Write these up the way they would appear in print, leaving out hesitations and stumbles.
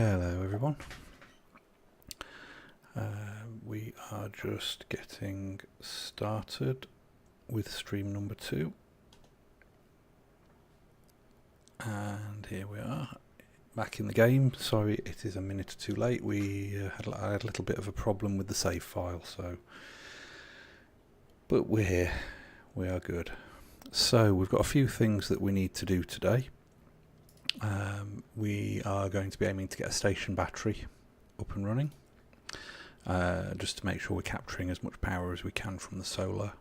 Hello everyone. We are just getting started with stream number 2, and here we are back in the game. Sorry it is a minute or two late. I had a little bit of a problem with the save file, but we're here, we are good. So we've got a few things that we need to do today. We are going to be aiming to get a station battery up and running, just to make sure we're capturing as much power as we can from the solar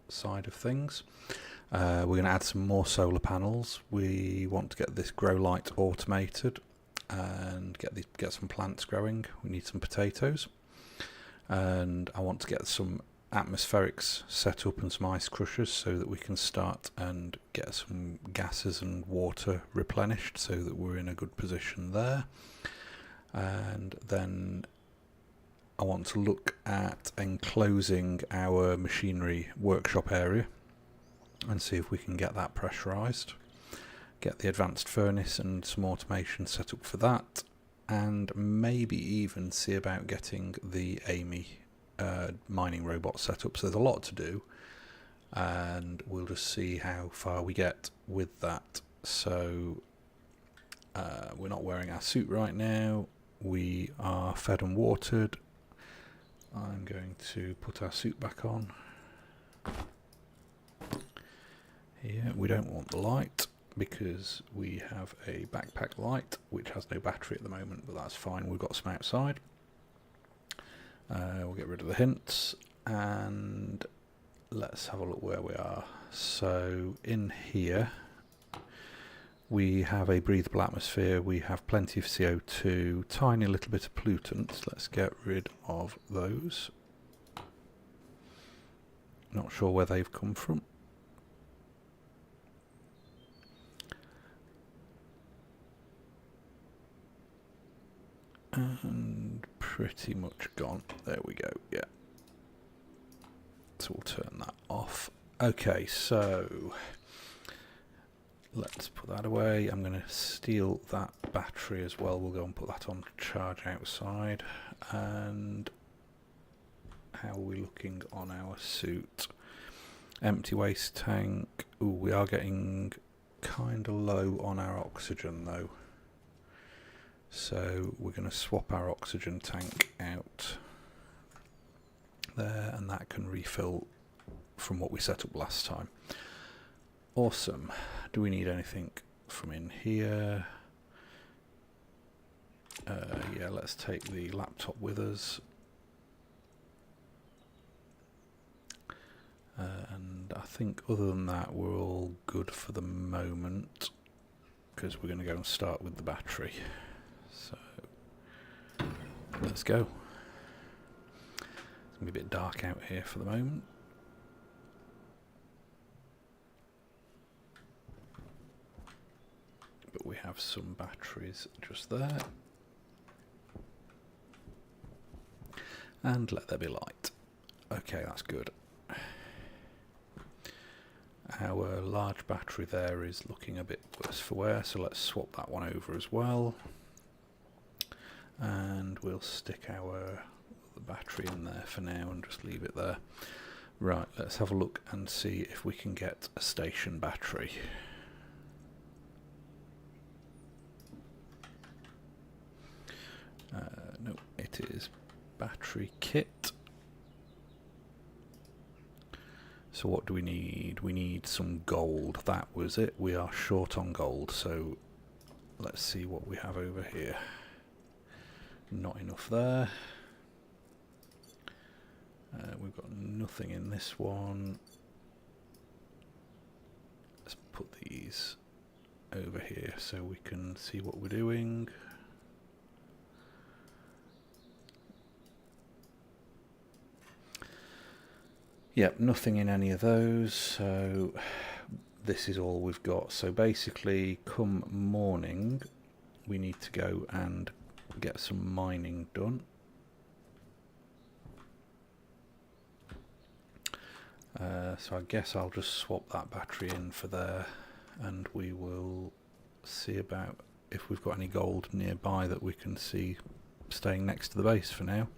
side of things. We're going to add some more solar panels. We want to get this grow light automated and get some plants growing. We need some potatoes, and I want to get some atmospherics set up and some ice crushers so that we can start and get some gases and water replenished so that we're in a good position there. And then I want to look at enclosing our machinery workshop area and see if we can get that pressurized, get the advanced furnace and some automation set up for that, and maybe even see about getting the Amy mining robot set up. So there's a lot to do, and we'll just see how far we get with that. So we're not wearing our suit right now. We are fed and watered. I'm going to put our suit back on. Here, we don't want the light because we have a backpack light which has no battery at the moment, but that's fine. We've got some outside. We'll get rid of the hints and let's have a look where we are. So in here we have a breathable atmosphere, we have plenty of CO2, tiny little bit of pollutants. Let's get rid of those. Not sure where they've come from. And pretty much gone. There we go. Yeah. So we'll turn that off. Okay, so let's put that away. I'm going to steal that battery as well. We'll go and put that on charge outside. And how are we looking on our suit? Empty waste tank. Ooh, we are getting kind of low on our oxygen though. So we're going to swap our oxygen tank out there, and that can refill from what we set up last time. Awesome. Do we need anything from in here? Yeah, let's take the laptop with us. And I think other than that we're all good for the moment, because we're going to go and start with the battery. So let's go. It's going to be a bit dark out here for the moment. But we have some batteries just there. And let there be light. Okay, that's good. Our large battery there is looking a bit worse for wear, so let's swap that one over as well. And we'll stick our battery in there for now and just leave it there. Right, let's have a look and see if we can get a station battery. No, it is battery kit. So what do we need? We need some gold. That was it. We are short on gold, so let's see what we have over here. Not enough there. We've got nothing in this one. Let's put these over here so we can see what we're doing. Yep, nothing in any of those, so this is all we've got. So basically, come morning, we need to go and get some mining done. So I guess I'll just swap that battery in for there, and we will see about if we've got any gold nearby that we can see staying next to the base for now.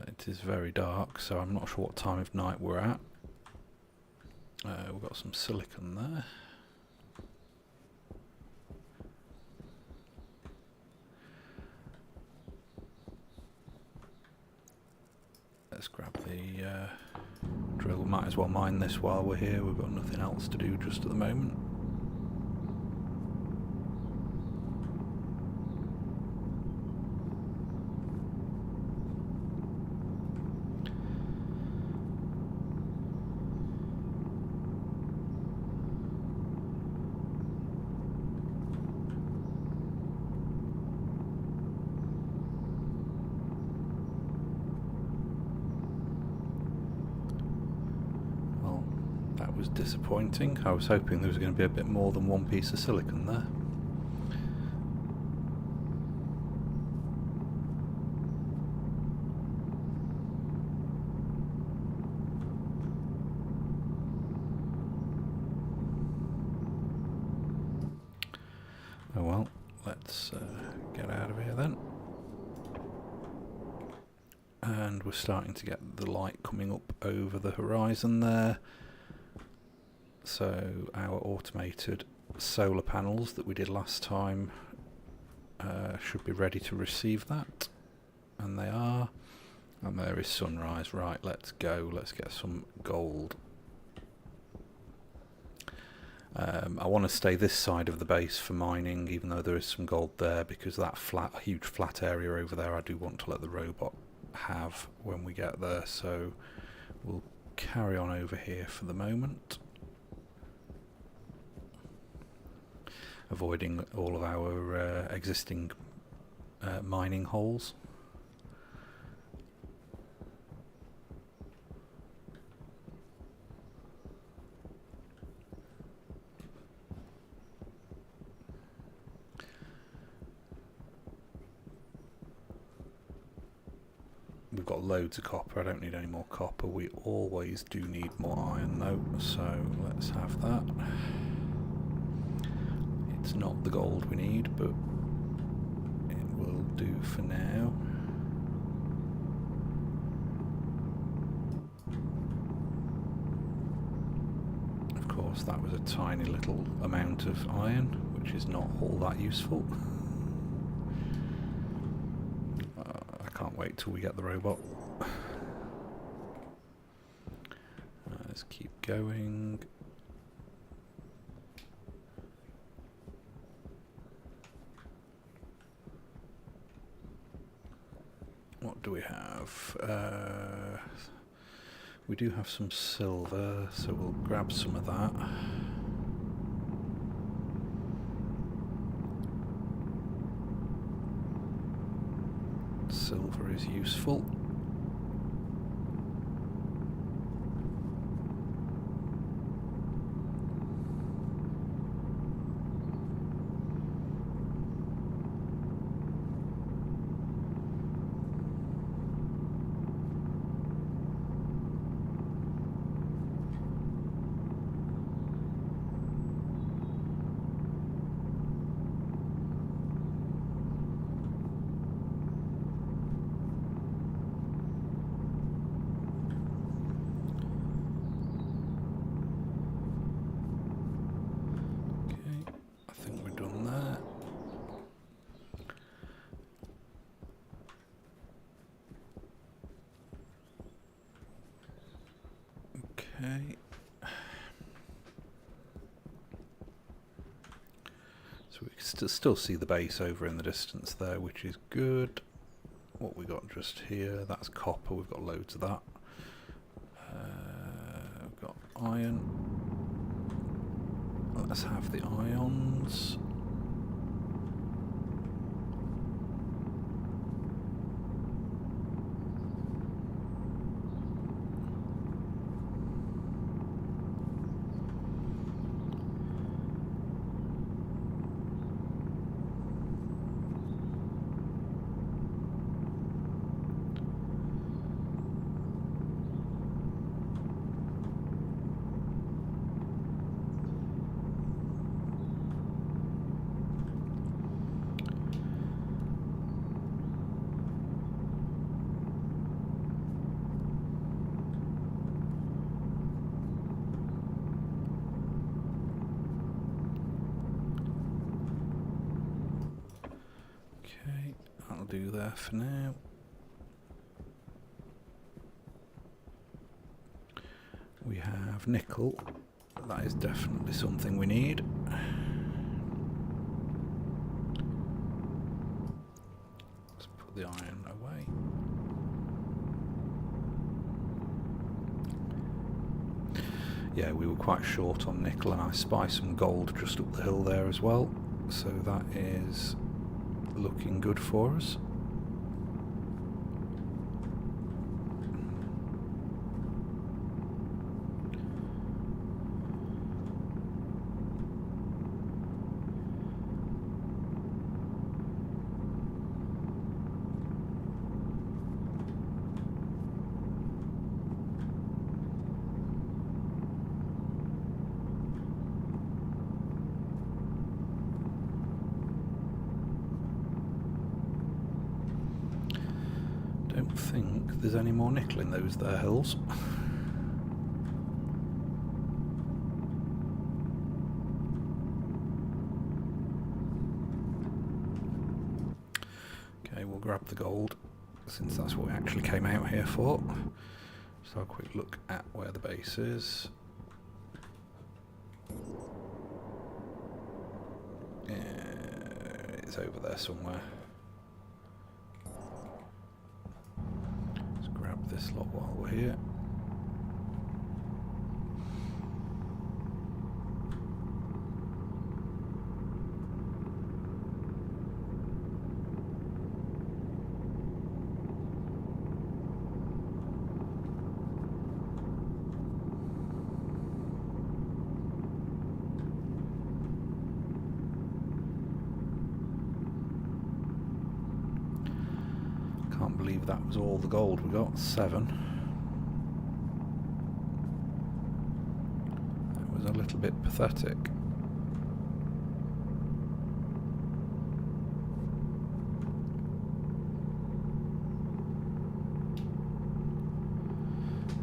It is very dark, so I'm not sure what time of night we're at. We've got some silicon there. Let's grab the drill. Might as well mine this while we're here. We've got nothing else to do just at the moment. Was disappointing. I was hoping there was going to be a bit more than one piece of silicon there. Oh well, let's get out of here then. And we're starting to get the light coming up over the horizon there. So our automated solar panels that we did last time should be ready to receive that, and they are. And there is sunrise. Right, let's go. Let's get some gold. I want to stay this side of the base for mining, even though there is some gold there, because that huge flat area over there I do want to let the robot have when we get there. So we'll carry on over here for the moment, avoiding all of our existing mining holes. We've got loads of copper. I don't need any more copper. We always do need more iron though, so let's have that. It's not the gold we need, but it will do for now. Of course, that was a tiny little amount of iron, which is not all that useful. I can't wait till we get the robot. Let's keep going. What do we have? We do have some silver, so we'll grab some of that. Silver is useful. Okay. So we can still see the base over in the distance there, which is good. What we got just here, that's copper, we've got loads of that. We've got iron. Let's have the ions. do there for now. We have nickel. That is definitely something we need. Let's put the iron away. Yeah, we were quite short on nickel, and I spy some gold just up the hill there as well, so that is looking good for us. Don't think there's any more nickel in those there hills. Okay, we'll grab the gold since that's what we actually came out here for. Just have a quick look at where the base is. It's over there somewhere. This lot while we're here. Can't believe that was all the gold we got. 7. That was a little bit pathetic.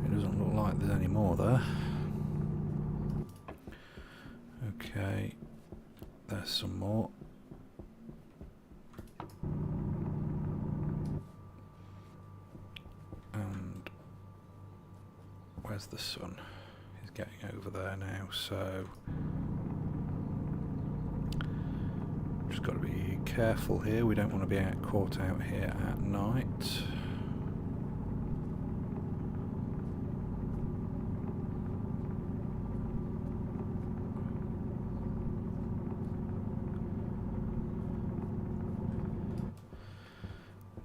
It doesn't look like there's any more there. Okay, there's some more. Where's the sun? He's getting over there now, so just got to be careful here. We don't want to be caught out here at night.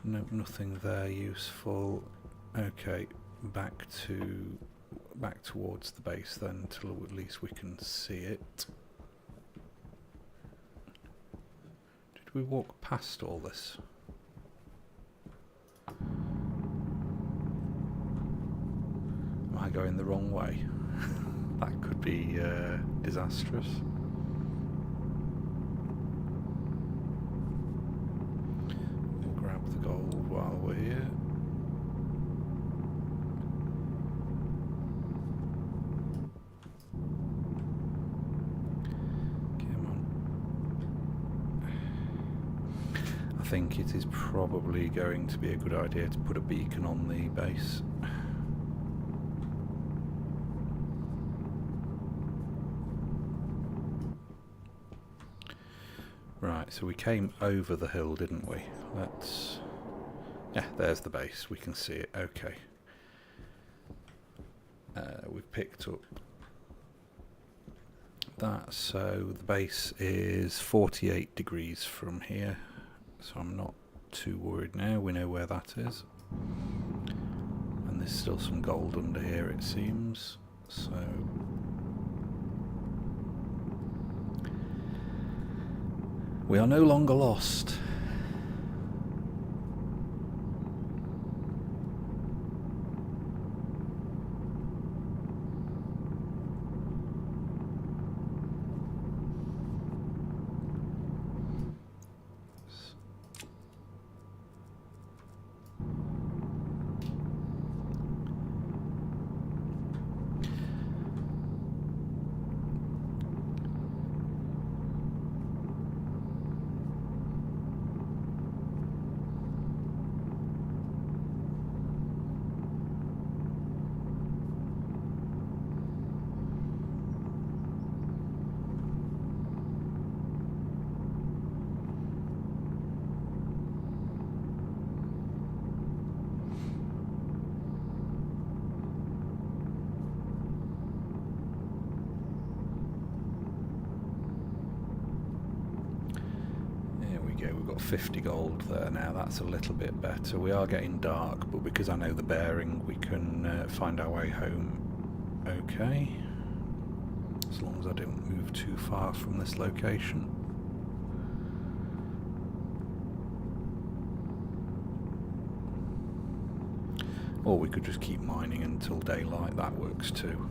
Nope, nothing there useful. Okay, back towards the base then, till at least we can see it. Did we walk past all this? Am I going the wrong way? That could be disastrous. We'll grab the gold while we're here. I think it is probably going to be a good idea to put a beacon on the base. Right, so we came over the hill, didn't we? Yeah, there's the base, we can see it, okay. We've picked up that, so the base is 48 degrees from here. So I'm not too worried now, we know where that is. And there's still some gold under here it seems, so... we are no longer lost. go, we've got 50 gold there now. That's a little bit better. We are getting dark, but because I know the bearing, we can find our way home okay, as long as I don't move too far from this location. Or we could just keep mining until daylight, that works too.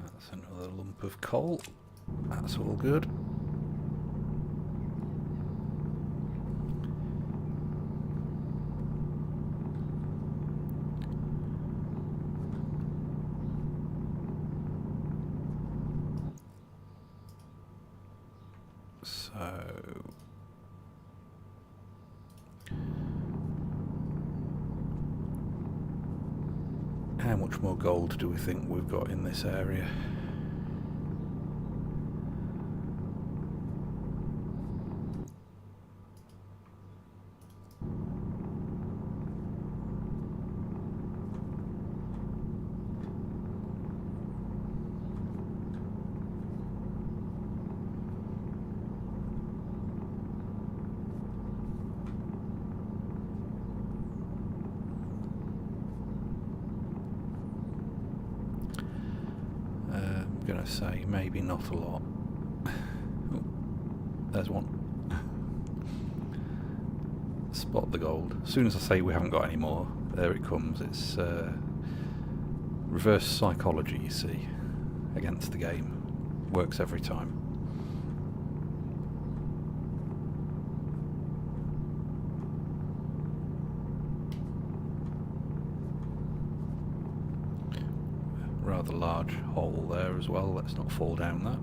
That's another lump of coal, that's all good. How much more gold do we think we've got in this area? I'm going to say maybe not a lot. Oh, there's one. Spot the gold. As soon as I say we haven't got any more, there it comes. It's reverse psychology, you see, against the game. Works every time. Rather large hole there as well, let's not fall down that.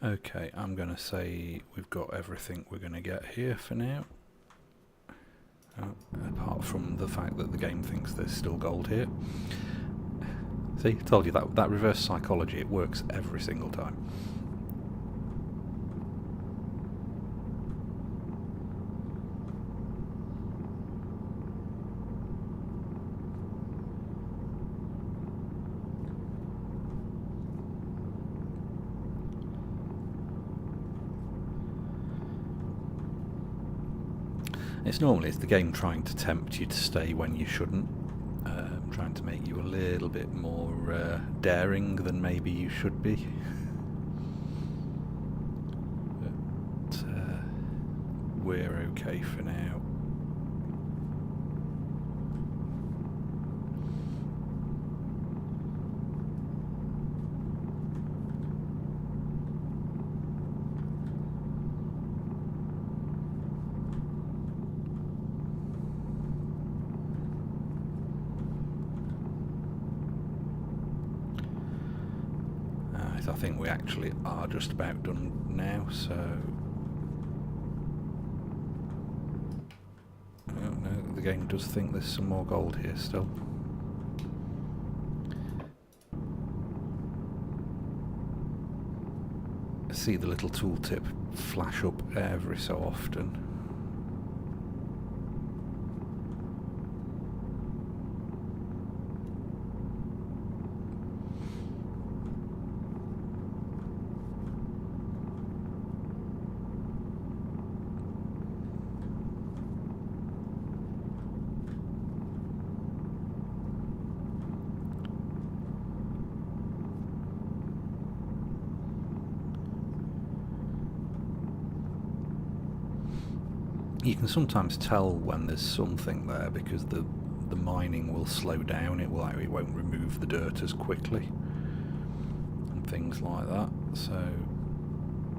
Okay, I'm going to say we've got everything we're going to get here for now. Apart from the fact that the game thinks there's still gold here. See, I told you that reverse psychology, it works every single time. It's the game trying to tempt you to stay when you shouldn't, trying to make you a little bit more daring than maybe you should be. But we're okay for now. I think we actually are just about done now, so... Oh no, the game does think there's some more gold here still. I see the little tooltip flash up every so often. You can sometimes tell when there's something there because the mining will slow down. It won't remove the dirt as quickly and things like that. So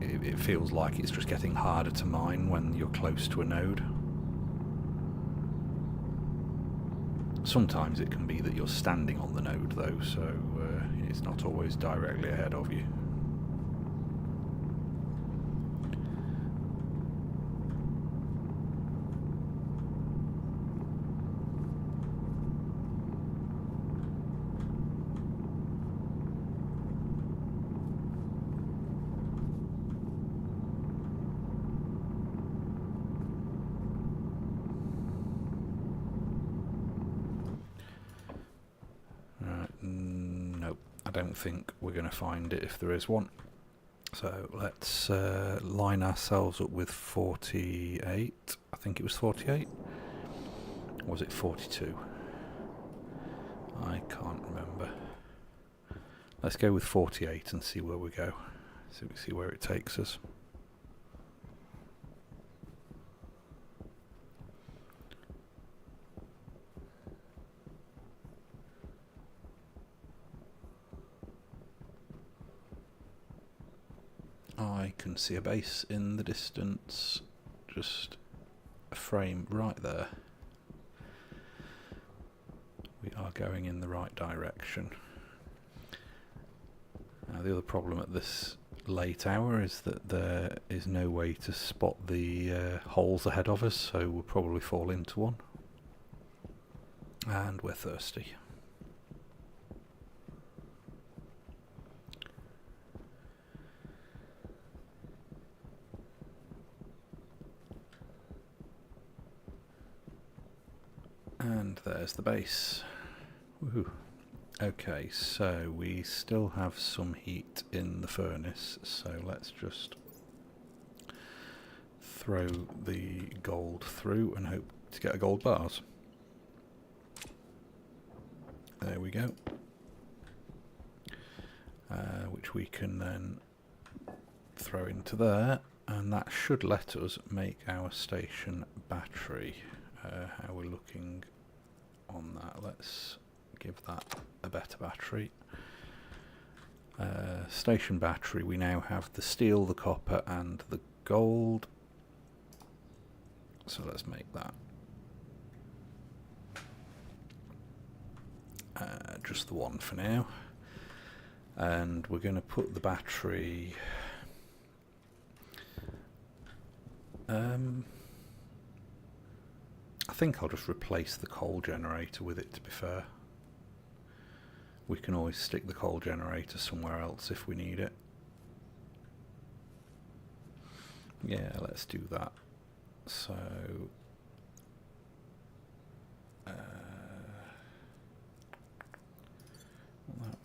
it feels like it's just getting harder to mine when you're close to a node. Sometimes it can be that you're standing on the node though, so it's not always directly ahead of you. Nope, I don't think we're going to find it if there is one. So let's line ourselves up with 48. I think it was 48. Or was it 42? I can't remember. Let's go with 48 and see where we go. See where it takes us. I can see a base in the distance, just a frame right there. We are going in the right direction. Now the other problem at this late hour is that there is no way to spot the holes ahead of us, so we'll probably fall into one. And we're thirsty. And there's the base. Woohoo. Okay, so we still have some heat in the furnace, so let's just throw the gold through and hope to get a gold bars. There we go. Which we can then throw into there, and that should let us make our station battery. How we're looking on that, let's give that a better battery. Station battery, we now have the steel, the copper and the gold, so let's make that. Just the one for now, and we're going to put the battery I think I'll just replace the coal generator with it, to be fair. We can always stick the coal generator somewhere else if we need it. Yeah, let's do that. So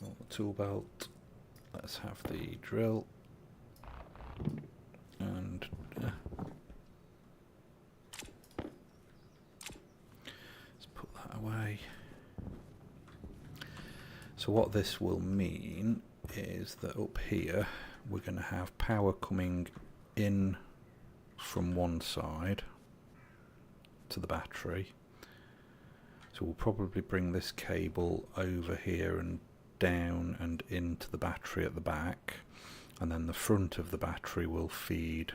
the tool belt, let's have the drill, and let's put that away. So what this will mean is that up here we're going to have power coming in from one side to the battery. So we'll probably bring this cable over here and down and into the battery at the back, and then the front of the battery will feed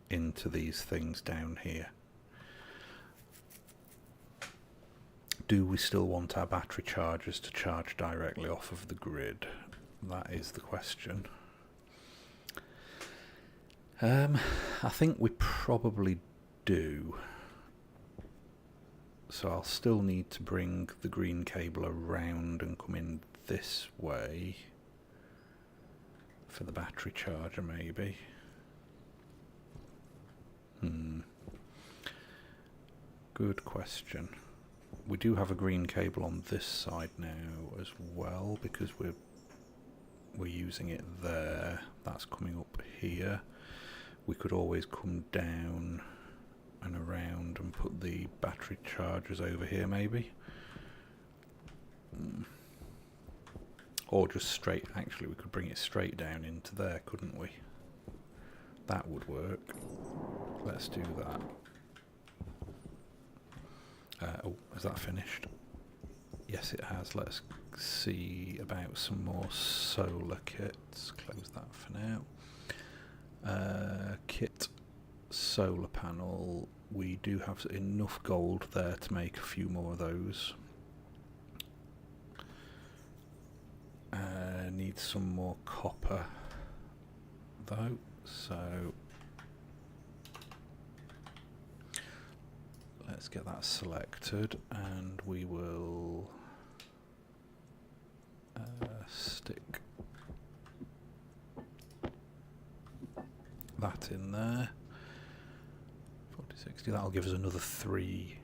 into these things down here. Do we still want our battery chargers to charge directly off of the grid? That is the question. I think we probably do. So I'll still need to bring the green cable around and come in this way for the battery charger, maybe. Good question. We do have a green cable on this side now as well, because we're using it there. That's coming up here. We could always come down and around and put the battery chargers over here, maybe. Or just straight, actually we could bring it straight down into there, couldn't we? That would work. Let's do that. Oh, has that finished? Yes, it has. Let's see about some more solar kits. Close that for now. Kit, solar panel. We do have enough gold there to make a few more of those. Need some more copper though, so let's get that selected, and we will stick that in there. 4060, that'll give us another 3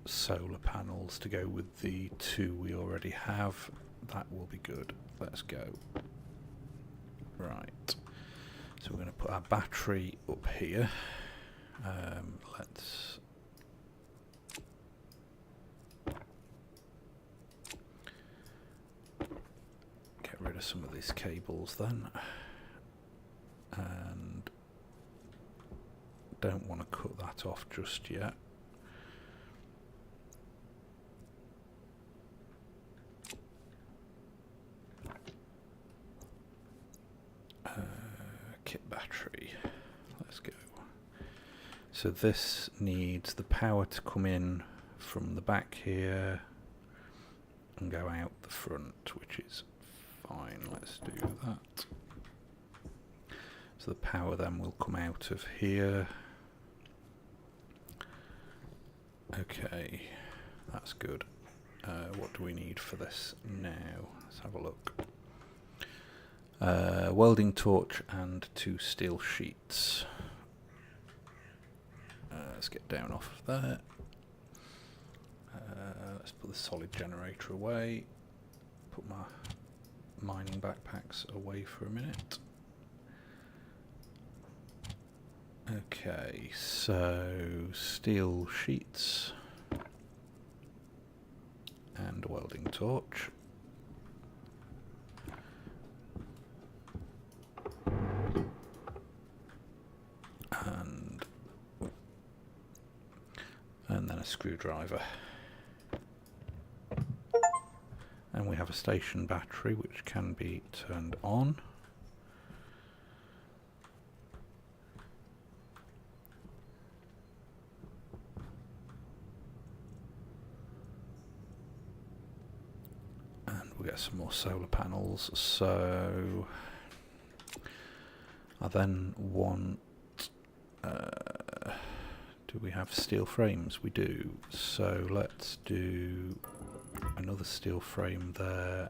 solar panels to go with the 2 we already have. That will be good. Let's go. Right, so we're going to put our battery up here. Let's get rid of some of these cables then, and don't want to cut that off just yet. Kit battery, let's go. So this needs the power to come in from the back here and go out the front, which is fine. Let's do that. So the power then will come out of here. Okay, that's good. What do we need for this now? Let's have a look. Welding torch and 2 steel sheets. Let's get down off of there. Let's put the solid generator away. Put my mining backpacks away for a minute. Okay, so steel sheets and a welding torch. And then a screwdriver. And we have a station battery which can be turned on. And we'll get some more solar panels. So I then want do we have steel frames? We do. So let's do another steel frame there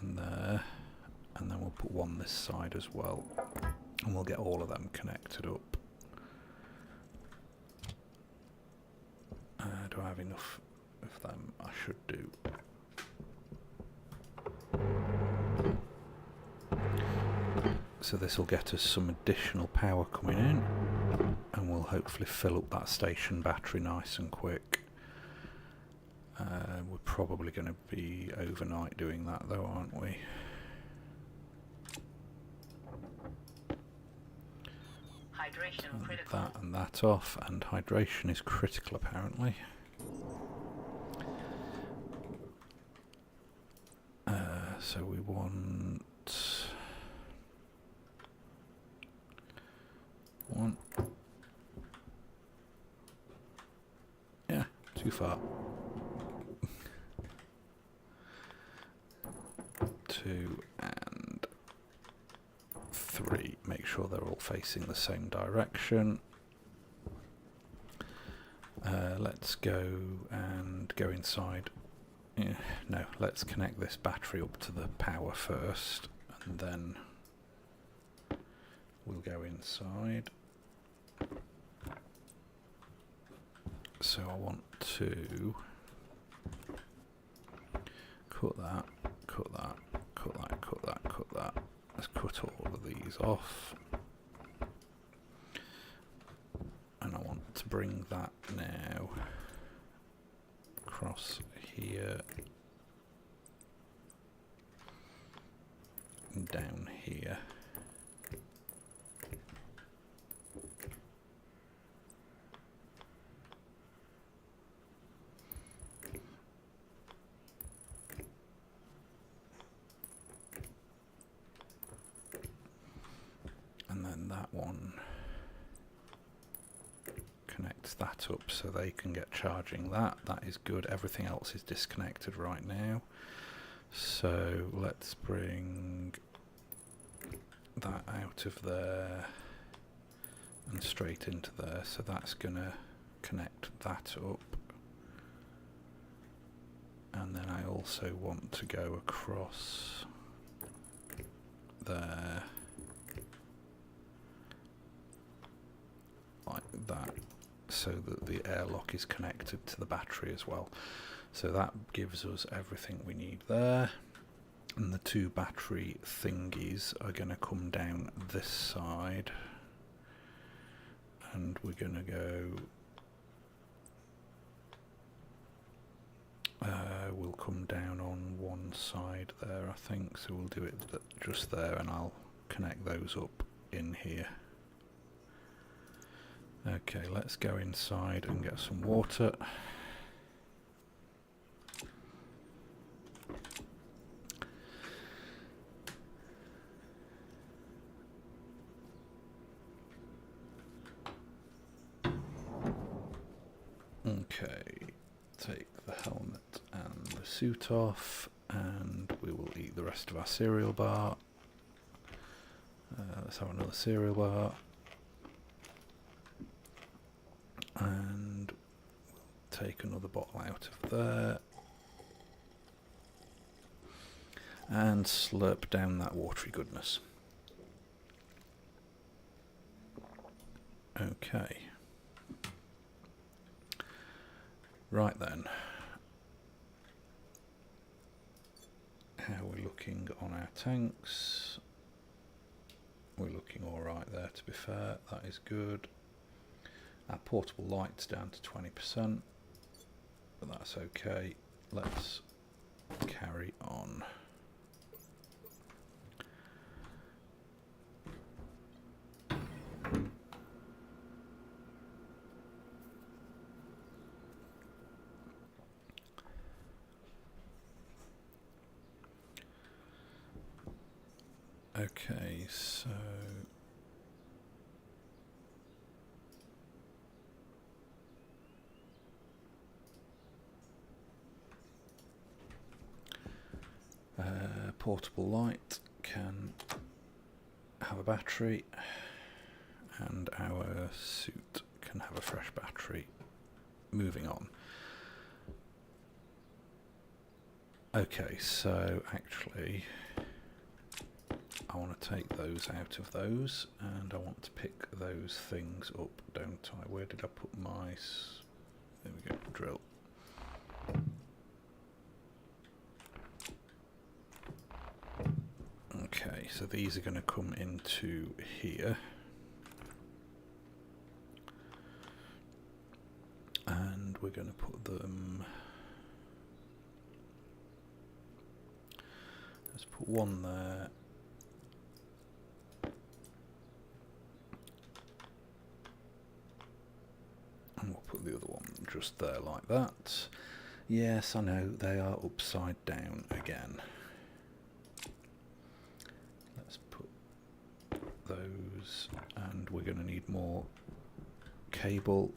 and there, and then we'll put one this side as well, and we'll get all of them connected up. Do I have enough of them? I should do. So this will get us some additional power coming in, and we'll hopefully fill up that station battery nice and quick. We're probably going to be overnight doing that though, aren't we? Hydration critical. That and that off, and hydration is critical apparently. So we want one. Yeah, too far. 2 and 3. Make sure they're all facing the same direction. Let's go and go inside. Yeah, no, let's connect this battery up to the power first, and then we'll go inside. So I want to cut that, cut that, cut that, cut that, cut that. Let's cut all of these off. And I want to bring that now across here and down here. And then that one connects that up so they can get charging that. That is good. Everything else is disconnected right now. So let's bring that out of there and straight into there. So that's going to connect that up. And then I also want to go across there like that, so that the airlock is connected to the battery as well. So that gives us everything we need there. And the two battery thingies are going to come down this side. And we're going to go... we'll come down on one side there, I think. So we'll do it just there, and I'll connect those up in here. Okay, let's go inside and get some water. Okay, take the helmet and the suit off, and we will eat the rest of our cereal bar. Let's have another cereal bar. And we'll take another bottle out of there. And slurp down that watery goodness. Okay. Right then. How are we looking on our tanks? We're looking alright there, to be fair. That is good. Our portable light's down to 20%, but that's okay. Let's carry on. Okay, so portable light can have a battery, and our suit can have a fresh battery. Moving on. Okay, so actually I want to take those out of those, and I want to pick those things up, don't I? Where did I put my... There we go, drill. Okay, so these are going to come into here. And we're going to put them... Let's put one there. And we'll put the other one just there like that. Yes, I know, they are upside down again. Let's put those, and we're going to need more cable.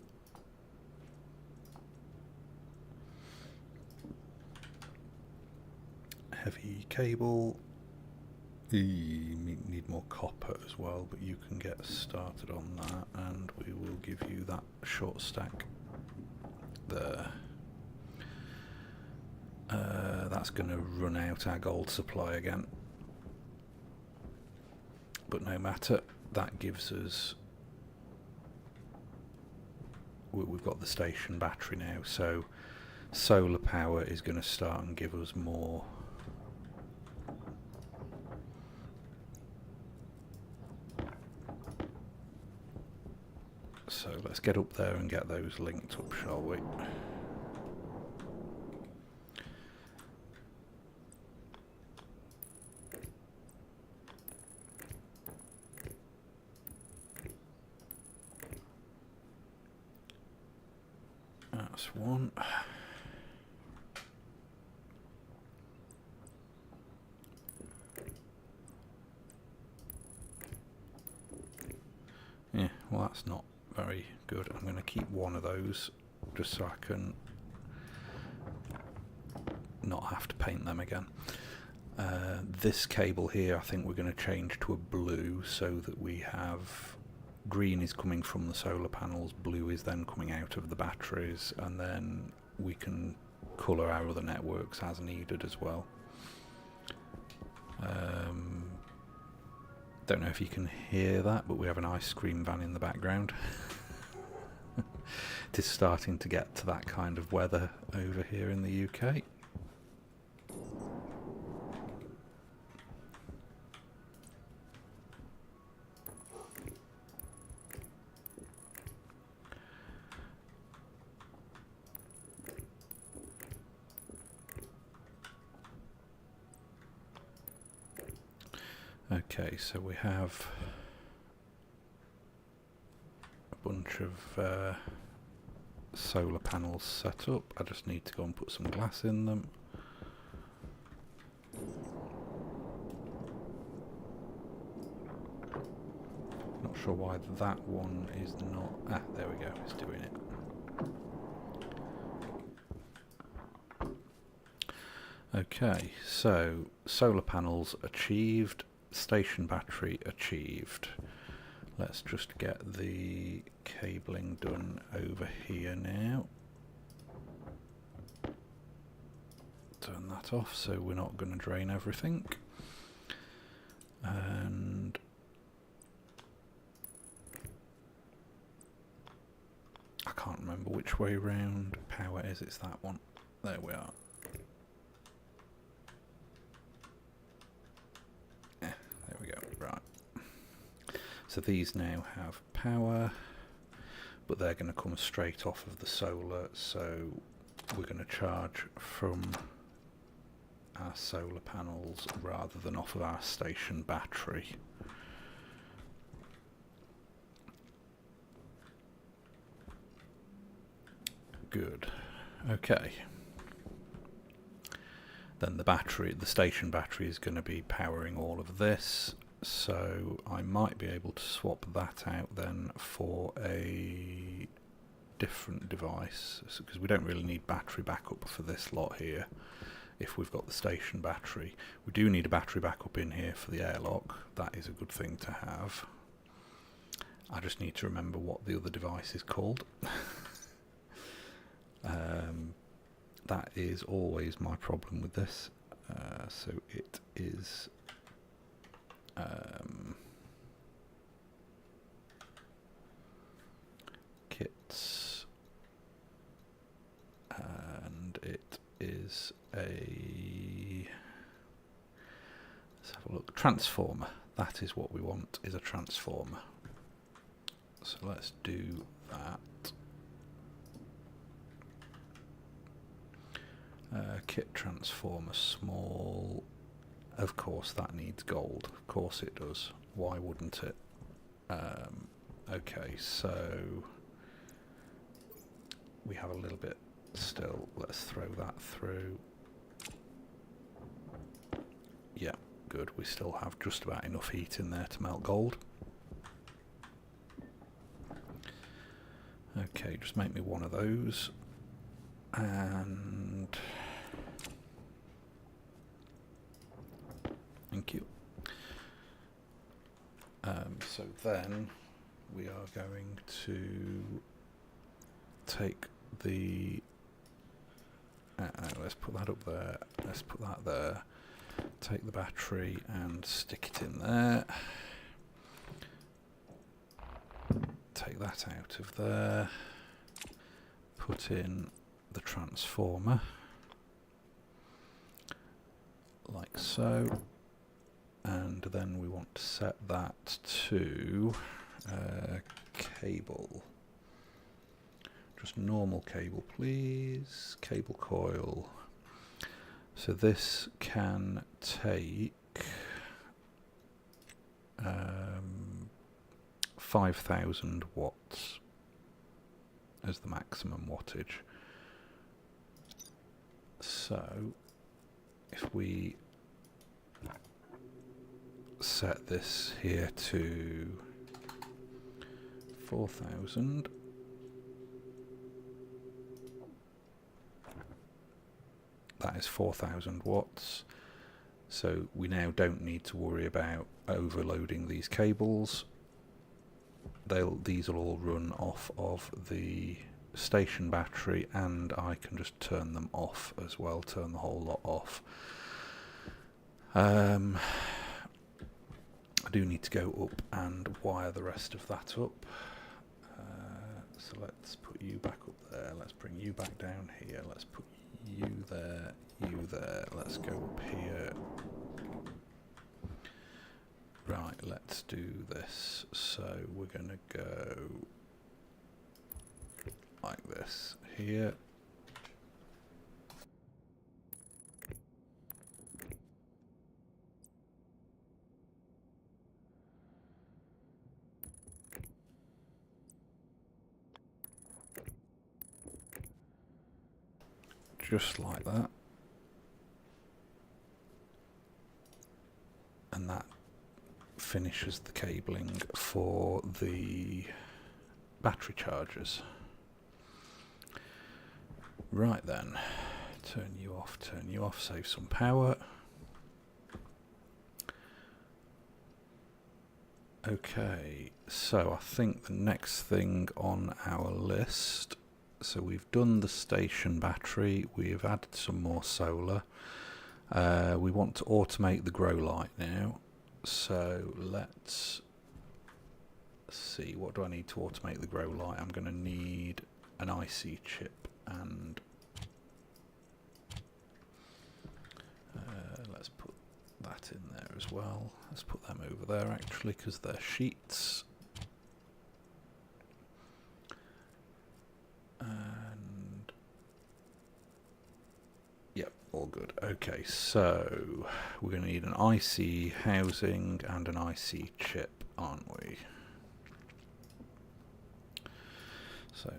Heavy cable. You need more copper as well, but you can get started on that, and we will give you that short stack there. That's going to run out our gold supply again, but no matter, that gives us... We've got the station battery now, so solar power is going to start and give us more. So let's get up there and get those linked up, shall we? That's one. Yeah, well, that's not very good. I'm going to keep one of those just so I can not have to paint them again. This cable here, I think we're going to change to a blue so that we have green is coming from the solar panels, blue is then coming out of the batteries, and then we can colour our other networks as needed as well. Don't know if you can hear that, but we have an ice cream van in the background. It is starting to get to that kind of weather over here in the UK. Okay, so we have a bunch of solar panels set up. I just need to go and put some glass in them. Not sure why that one is not... Ah, there we go, it's doing it. Okay, so solar panels achieved, station battery achieved. Let's just get the cabling done over here now. Turn that off so we're not going to drain everything. And I can't remember which way round power is. It's that one. There we are. There we go. Right. So these now have power, but they're going to come straight off of the solar, so we're going to charge from our solar panels rather than off of our station battery. Good. Okay. Then the station battery is going to be powering all of this, so I might be able to swap that out then for a different device, because we don't really need battery backup for this lot here if we've got the station battery. We do need a battery backup in here for the airlock. That is a good thing to have. I just need to remember what the other device is called. That is always my problem with this. So it is kits, and it is a, let's have a look, transformer. That is what we want, is a transformer. So let's do that. Kit transformer small. Of course that needs gold. Of course it does. Why wouldn't it? Okay, so we have a little bit still. Let's throw that through. Yeah, good. We still have just about enough heat in there to melt gold. Okay, just make me one of those. And thank you. So then we are going to take the let's put that up there, let's put that there, take the battery and stick it in there, take that out of there, put in the transformer like so, and then we want to set that to cable, just normal cable please, cable coil. So this can take 5,000 watts as the maximum wattage. So if we set this here to 4,000, that is 4,000 watts. So we now don't need to worry about overloading these cables. These will all run off of the station battery, and I can just turn them off as well, turn the whole lot off. I do need to go up and wire the rest of that up. So let's put you back up there, let's bring you back down here, let's put you there, let's go up here. Right, let's do this. So we're going to go like this here. Just like that. And that finishes the cabling for the battery chargers. Right then, turn you off, save some power. Okay, so I think the next thing on our list, so we've done the station battery, we've added some more solar. We want to automate the grow light now. So let's see, what do I need to automate the grow light? I'm going to need an IC chip, and let's put that in there as well. Let's put them over there actually, because they're sheets. And yep, all good. Okay, so we're going to need an IC housing and an IC chip, aren't we? So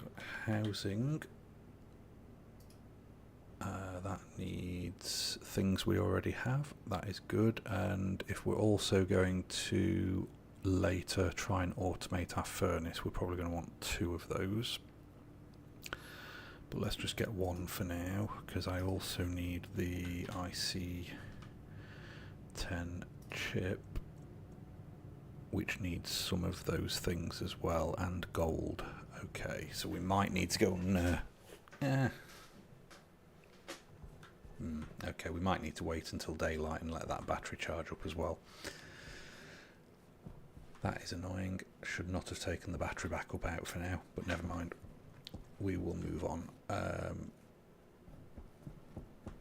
housing, that needs things we already have, that is good. And if we're also going to later try and automate our furnace, we're probably going to want 2 of those. But let's just get 1 for now, because I also need the IC10 chip, which needs some of those things as well, and gold. Okay, so we might need to go on... okay, we might need to wait until daylight and let that battery charge up as well. That is annoying. Should not have taken the battery backup out for now, but never mind. We will move on.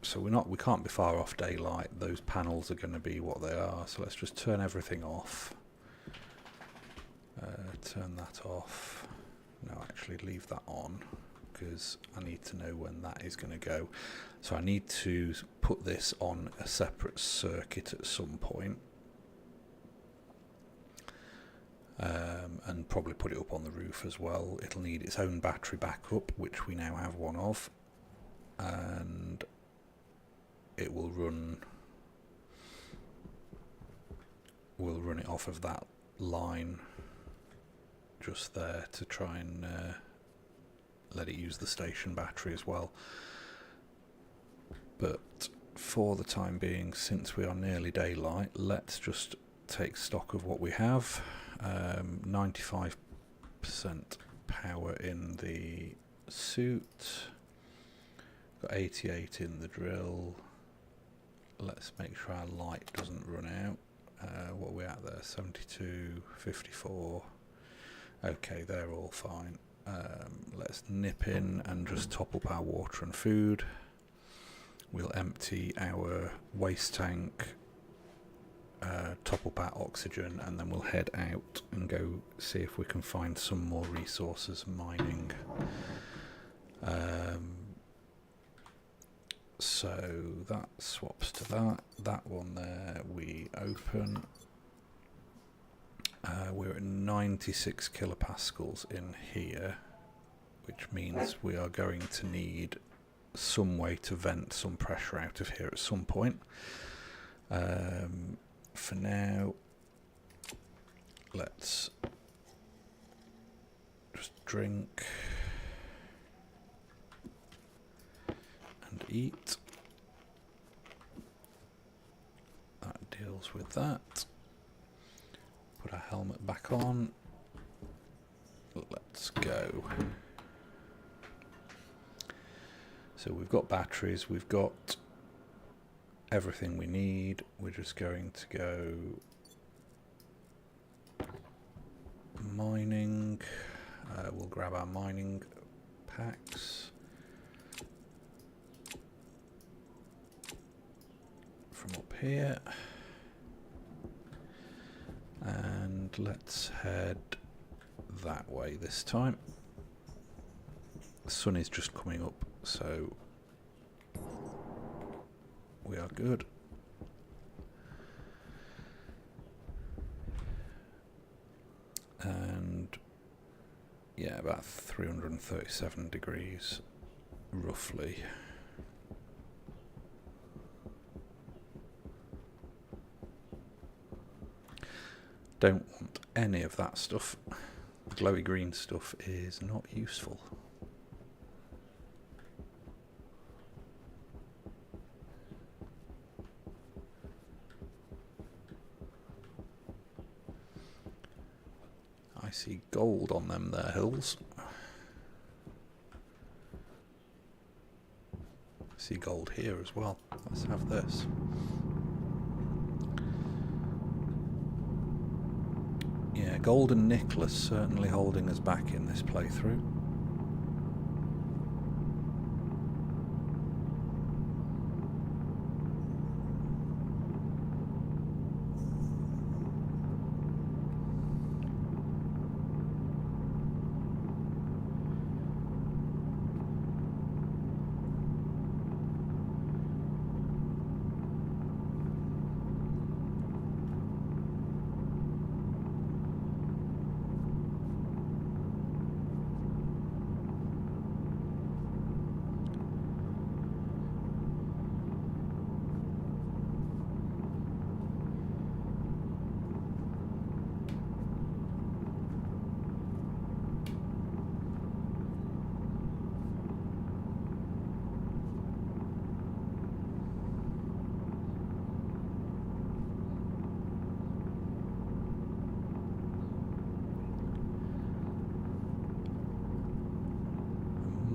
So we can't be far off daylight. Those panels are going to be what they are. So let's just turn everything off. Turn that off. No, actually leave that on, because I need to know when that is going to go. So I need to put this on a separate circuit at some point. And probably put it up on the roof as well. It'll need its own battery backup, which we now have one of, and it will run. We'll run it off of that line just there to try and let it use the station battery as well. But for the time being, since we are nearly daylight, let's just take stock of what we have. 95% power in the suit, got 88 in the drill. Let's make sure our light doesn't run out. What are we at there? 72, 54. Okay, they're all fine. Let's nip in and just top up our water and food. We'll empty our waste tank, top up our oxygen, and then we'll head out and go see if we can find some more resources mining. So that swaps to that. That one there we open. We're at 96 kilopascals in here, which means we are going to need some way to vent some pressure out of here at some point. For now, let's just drink and eat. that. Put our helmet back on. Let's go. So we've got batteries, we've got everything we need. We're just going to go mining. We'll grab our mining packs from up here. And let's head that way this time. The sun is just coming up, so we are good. And yeah, about 337 degrees roughly. Don't want any of that stuff. Glowy green stuff is not useful. I see gold on them there hills. I see gold here as well. Let's have this. Yeah, gold and nickel are certainly holding us back in this playthrough.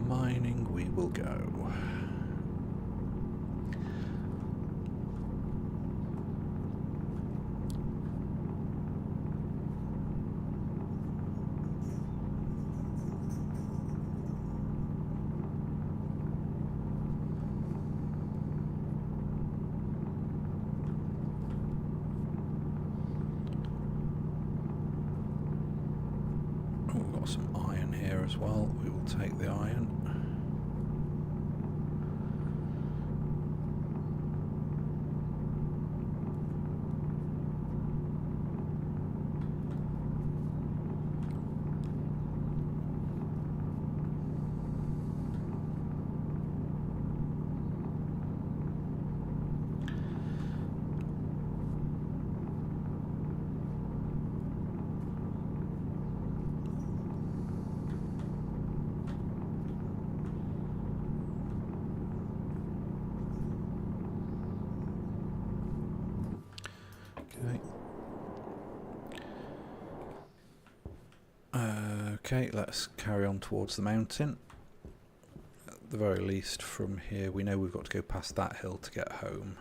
Mining we will go. Oh, we've got some iron here as well. We will take the iron. Okay, let's carry on towards the mountain. At the very least from here we know we've got to go past that hill to get home.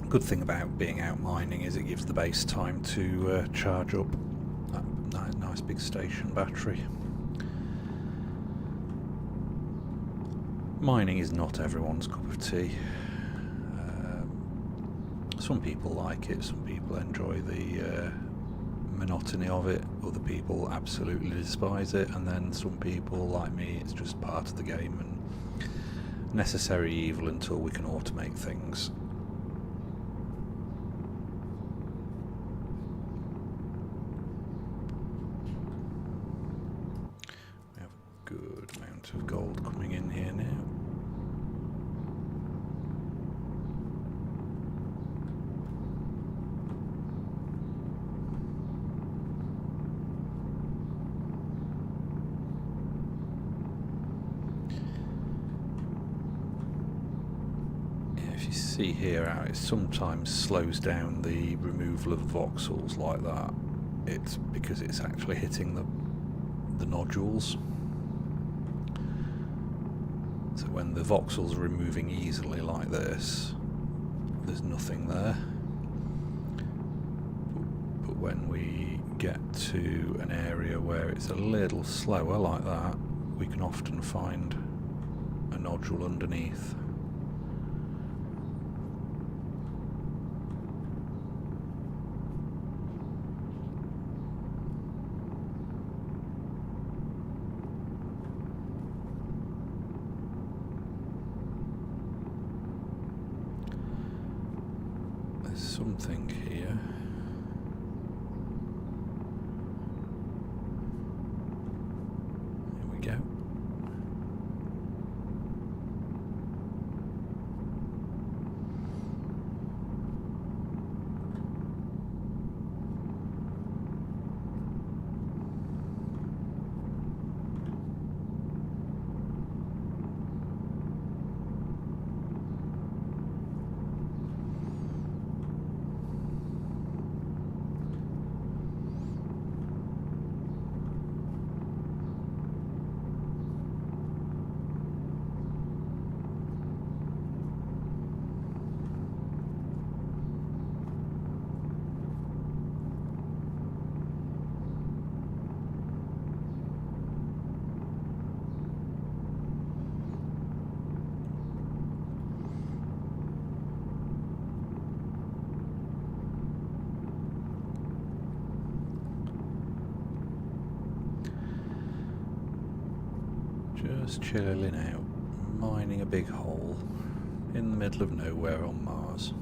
Good thing about being out mining is it gives the base time to charge up that nice big station battery. Mining is not everyone's cup of tea. Some people like it, some people enjoy the monotony of it, other people absolutely despise it, and then some people, like me, it's just part of the game and necessary evil until we can automate things. We have a good amount of gold coming in here now. See here how it sometimes slows down the removal of voxels like that. It's because it's actually hitting the nodules. So when the voxels are removing easily like this, there's nothing there. But when we get to an area where it's a little slower like that, we can often find a nodule underneath. Something here. Here we go. Just chilling out, mining a big hole in the middle of nowhere on Mars.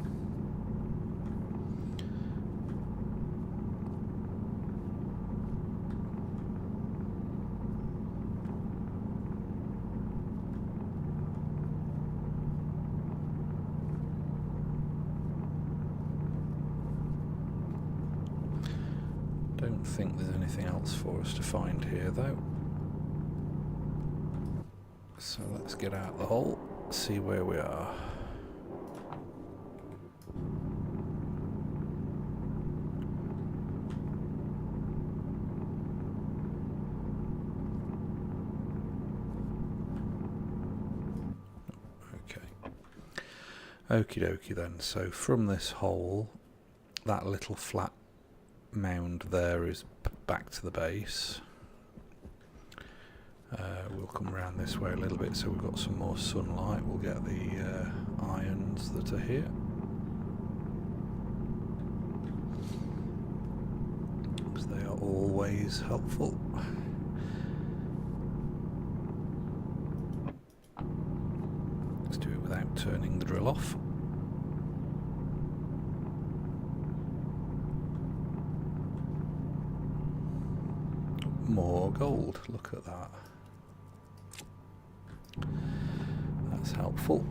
Don't think there's anything else for us to find here though. So let's get out the hole, see where we are. Okay. Okie dokie then, so from this hole, that little flat mound there is back to the base. We'll come around this way a little bit so we've got some more sunlight. We'll get the irons that are here. Because they are always helpful. Let's do it without turning the drill off. More gold, look at that. That's helpful.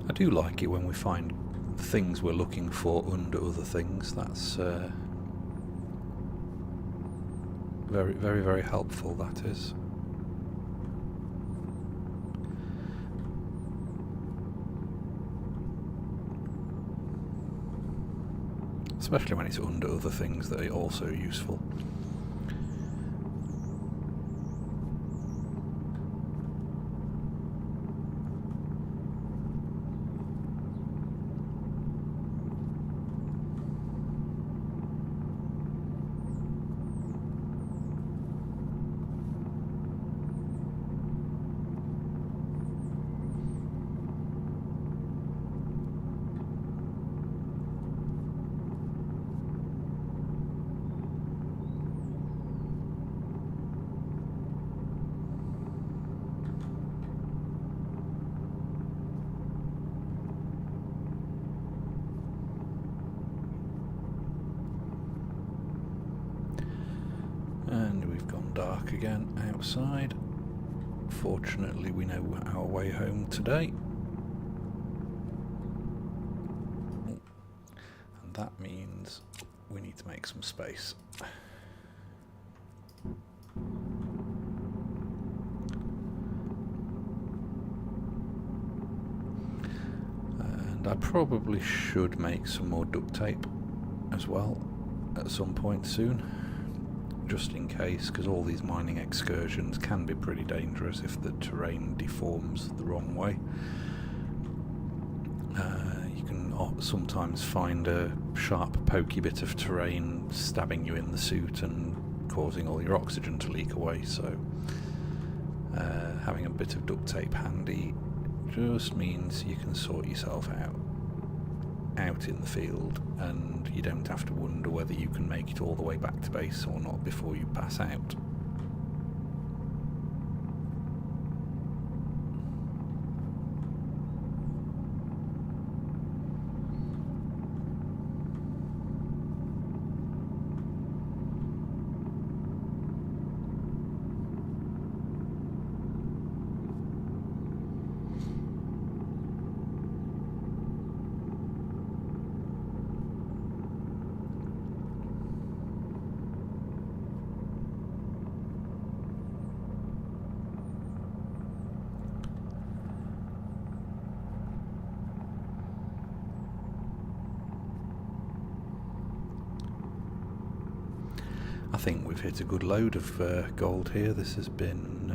I do like it when we find things we're looking for under other things. That's very, very, very helpful, that is. Especially when it's under other things that are also useful. And we've gone dark again outside. Fortunately, we know our way home today. And that means we need to make some space. And I probably should make some more duct tape as well at some point soon, just in case, because all these mining excursions can be pretty dangerous if the terrain deforms the wrong way. You can sometimes find a sharp, pokey bit of terrain stabbing you in the suit and causing all your oxygen to leak away, so having a bit of duct tape handy just means you can sort yourself out in the field, and you don't have to wonder whether you can make it all the way back to base or not before you pass out. I think we've hit a good load of gold here. This has been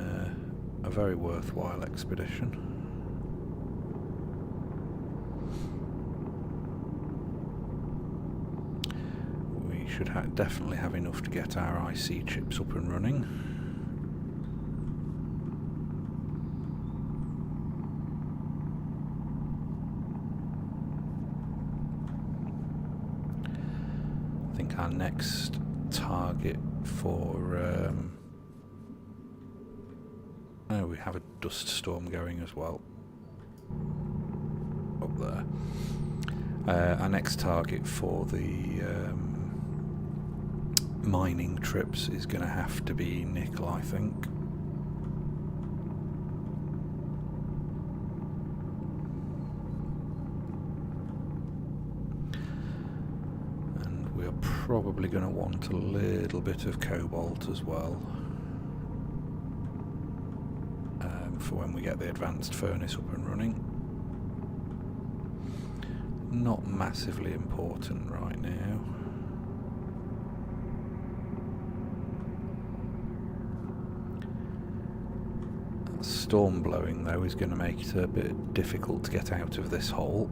a very worthwhile expedition. We should definitely have enough to get our IC chips up and running. I think our next target for oh, we have a dust storm going as well up there. Our next target for the mining trips is going to have to be nickel, I think. Probably going to want a little bit of cobalt as well for when we get the advanced furnace up and running. Not massively important right now. That storm blowing though is going to make it a bit difficult to get out of this hole.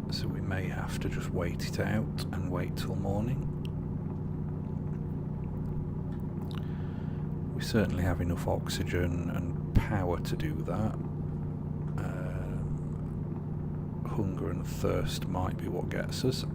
So we may have to just wait it out and wait till morning. We certainly have enough oxygen and power to do that. Hunger and thirst might be what gets us.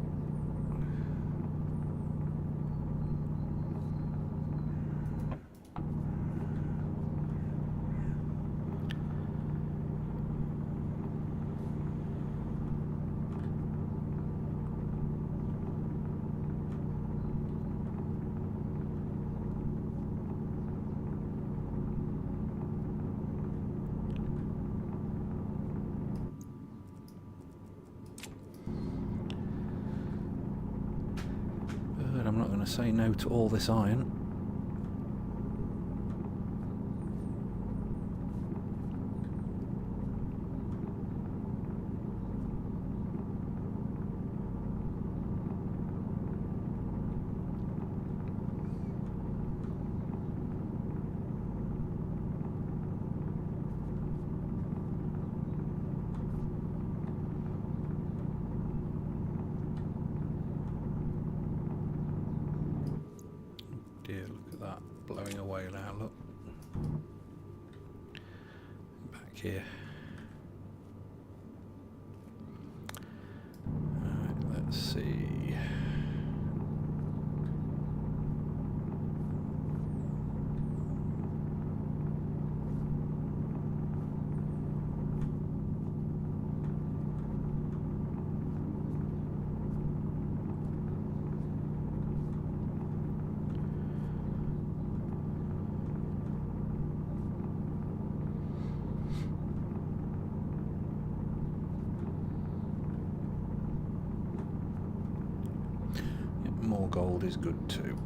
I'm not going to say no to all this iron. Dear, look at that, blowing away now, look. Back here. Alright, let's see. More gold is good too.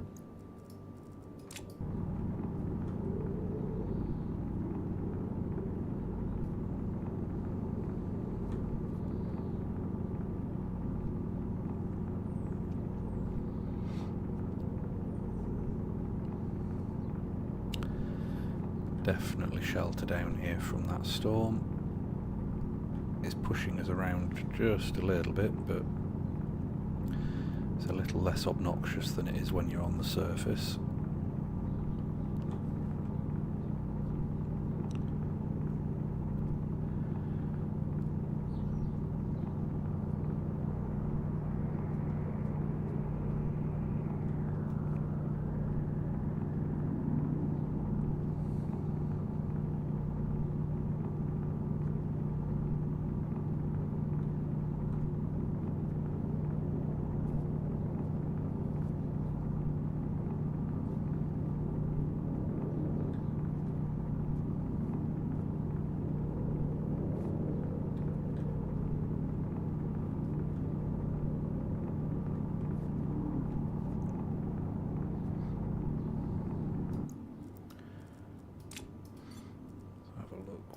Definitely shelter down here from that storm. It's pushing us around just a little bit, but it's a little less obnoxious than it is when you're on the surface.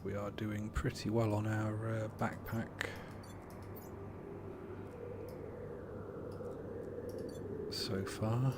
We are doing pretty well on our backpack so far.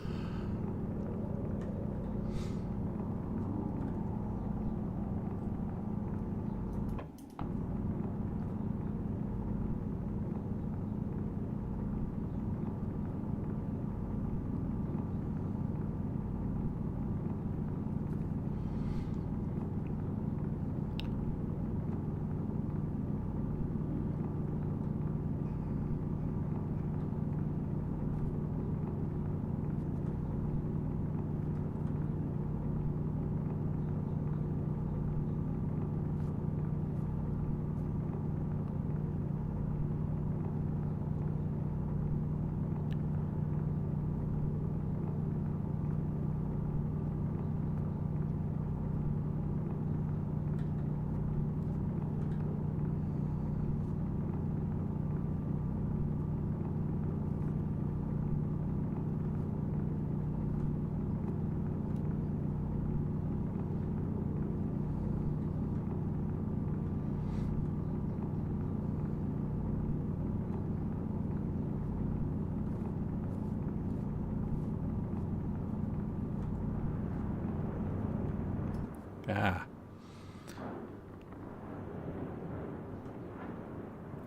Ah.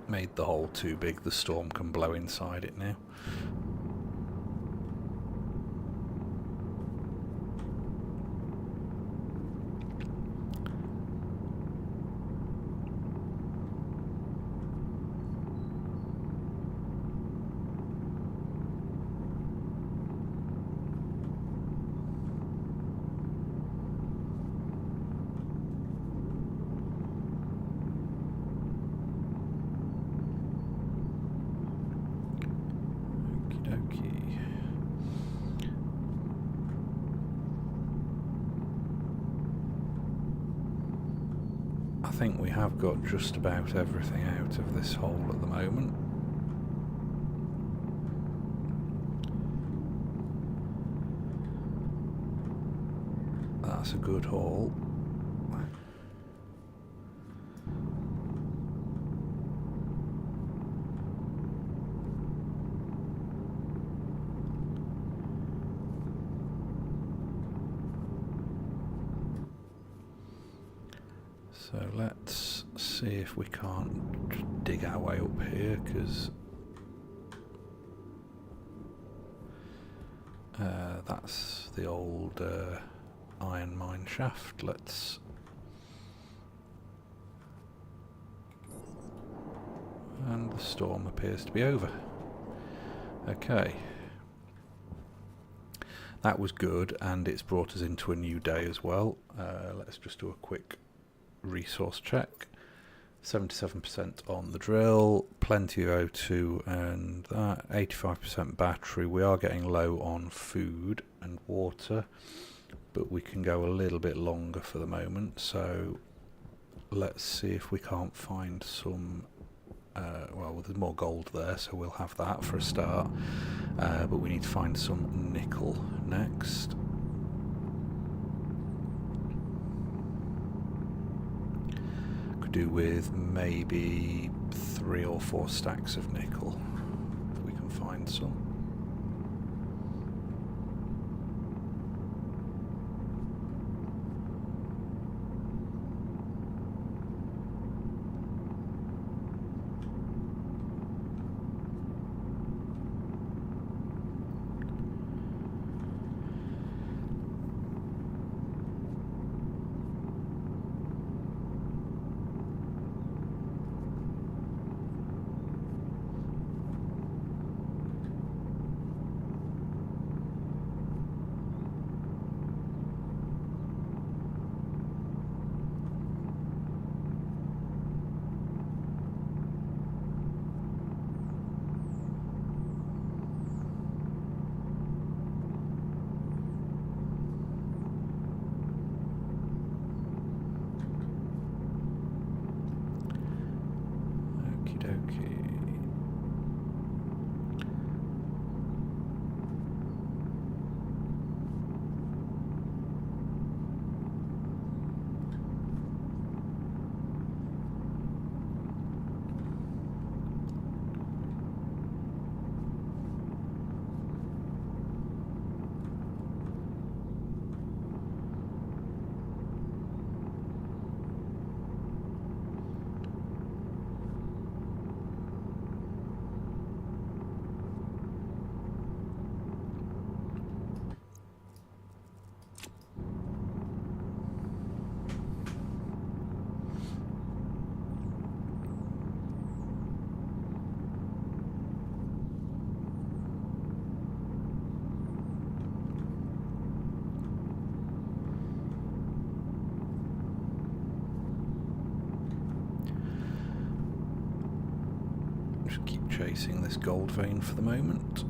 Made the hole too big, the storm can blow inside it now. I think we have got just about everything out of this hole at the moment. that's a good haul. So let's see if we can't dig our way up here, because that's the old iron mine shaft. Let's... And the storm appears to be over. Okay. That was good, and it's brought us into a new day as well. Let's just do a quick resource check. 77% on the drill, plenty of O2 and that, 85% battery. We are getting low on food and water, but we can go a little bit longer for the moment. So let's see if we can't find some... well, there's more gold there, so we'll have that for a start. But we need to find some nickel next. Could do with maybe 3 or 4 stacks of nickel, if we can find some. Just keep chasing this gold vein for the moment.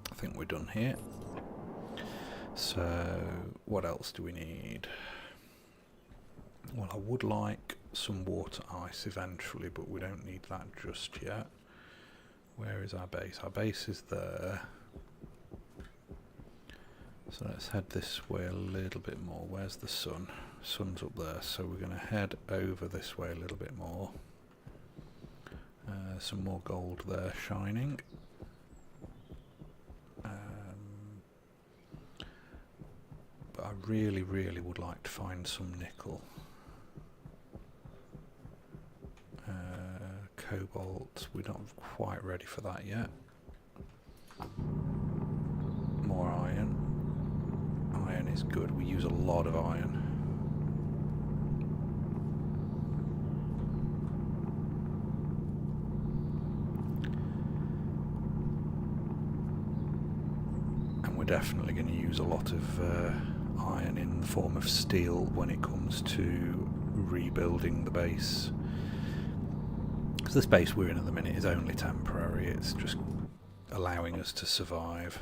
I think we're done here. So what else do we need? Well, I would like some water ice eventually, but we don't need that just yet. Where is our base? Our base is there. So let's head this way a little bit more. Where's the sun? Sun's up there, so we're going to head over this way a little bit more. Some more gold there shining. But I really, really would like to find some nickel. Cobalt, we're not quite ready for that yet. More is good. We use a lot of iron. And we're definitely going to use a lot of iron in the form of steel when it comes to rebuilding the base. Because the space we're in at the minute is only temporary, it's just allowing us to survive.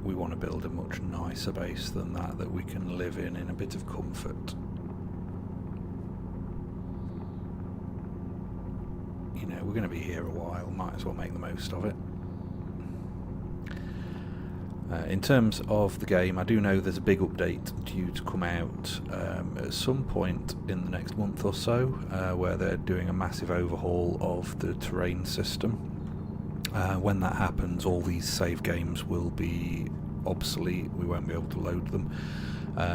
We want to build a much nicer base than that we can live in a bit of comfort. You know, we're going to be here a while, might as well make the most of it. In terms of the game, I do know there's a big update due to come out at some point in the next month or so, where they're doing a massive overhaul of the terrain system. When that happens, all these save games will be obsolete, we won't be able to load them.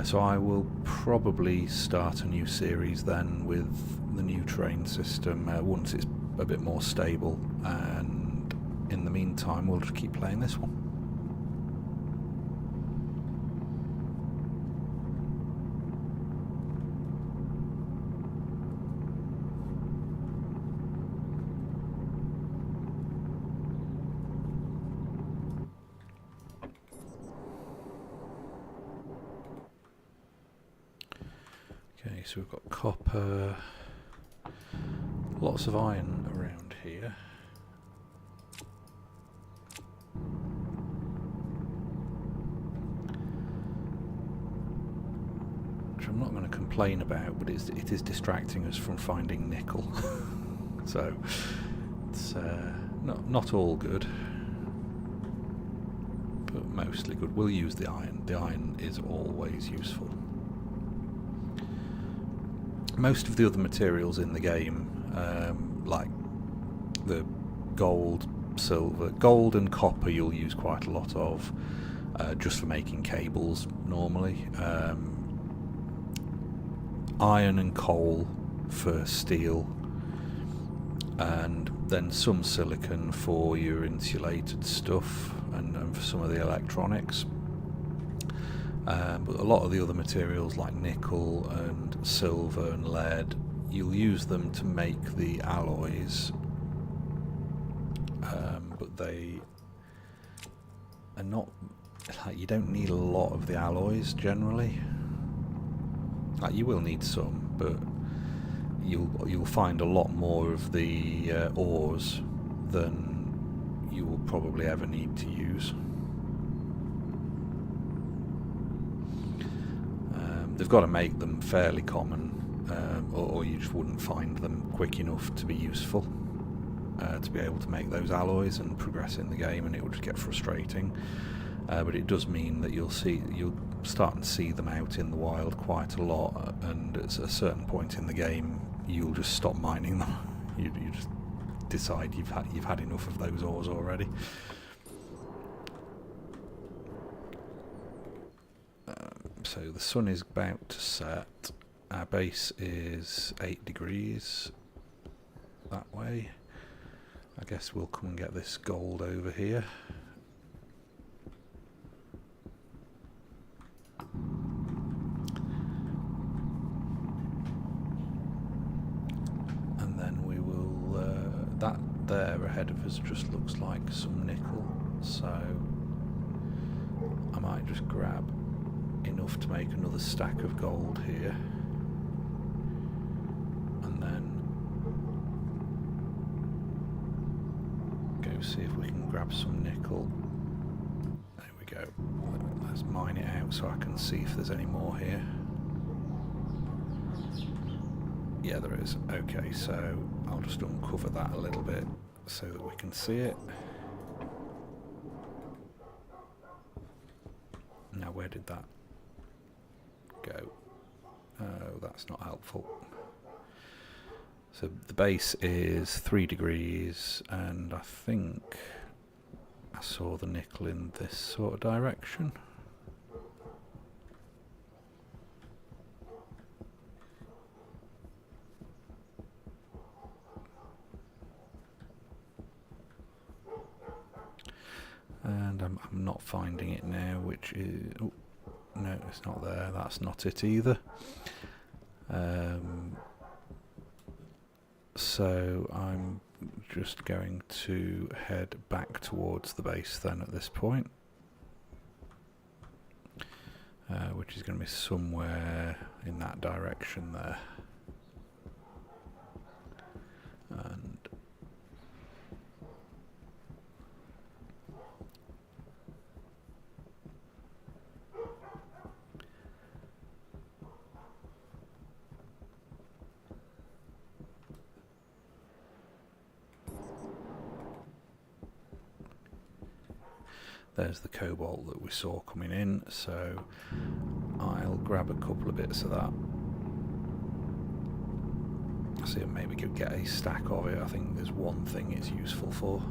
So I will probably start a new series then with the new terrain system once it's a bit more stable, and in the meantime we'll just keep playing this one. Okay, so we've got copper, lots of iron around here. Which I'm not going to complain about, but it is distracting us from finding nickel. So it's not all good, but mostly good. We'll use the iron. The iron is always useful. Most of the other materials in the game, like the gold, silver, gold and copper, you'll use quite a lot of, just for making cables normally. Iron and coal for steel, and then some silicon for your insulated stuff and for some of the electronics. But a lot of the other materials like nickel and silver and lead, you'll use them to make the alloys, but they are not, like, you don't need a lot of the alloys generally. Like, you will need some, but you'll find a lot more of the ores than you will probably ever need to use. They've got to make them fairly common, or you just wouldn't find them quick enough to be useful, to be able to make those alloys and progress in the game, and it will just get frustrating. But it does mean that you'll start to see them out in the wild quite a lot, and at a certain point in the game you'll just stop mining them. you just decide you've had enough of those ores already. So the sun is about to set. Our base is 8 degrees that way. I guess we'll come and get this gold over here. And then we will, that there ahead of us just looks like some nickel, so I might just grab enough to make another stack of gold here, and then go see if we can grab some nickel. There we go. Let's mine it out so I can see if there's any more here. Yeah, there is. Okay, so I'll just uncover that a little bit so that we can see it. Now, where did that go? Oh, that's not helpful. So the base is 3 degrees, and I think I saw the nickel in this sort of direction. And and I'm not finding it now, which is... Oh, no, it's not there. That's not it either. So I'm just going to head back towards the base then at this point, which is going to be somewhere in that direction there. And there's the cobalt that we saw coming in, so I'll grab a couple of bits of that. See if maybe could get a stack of it. I think there's one thing it's useful for.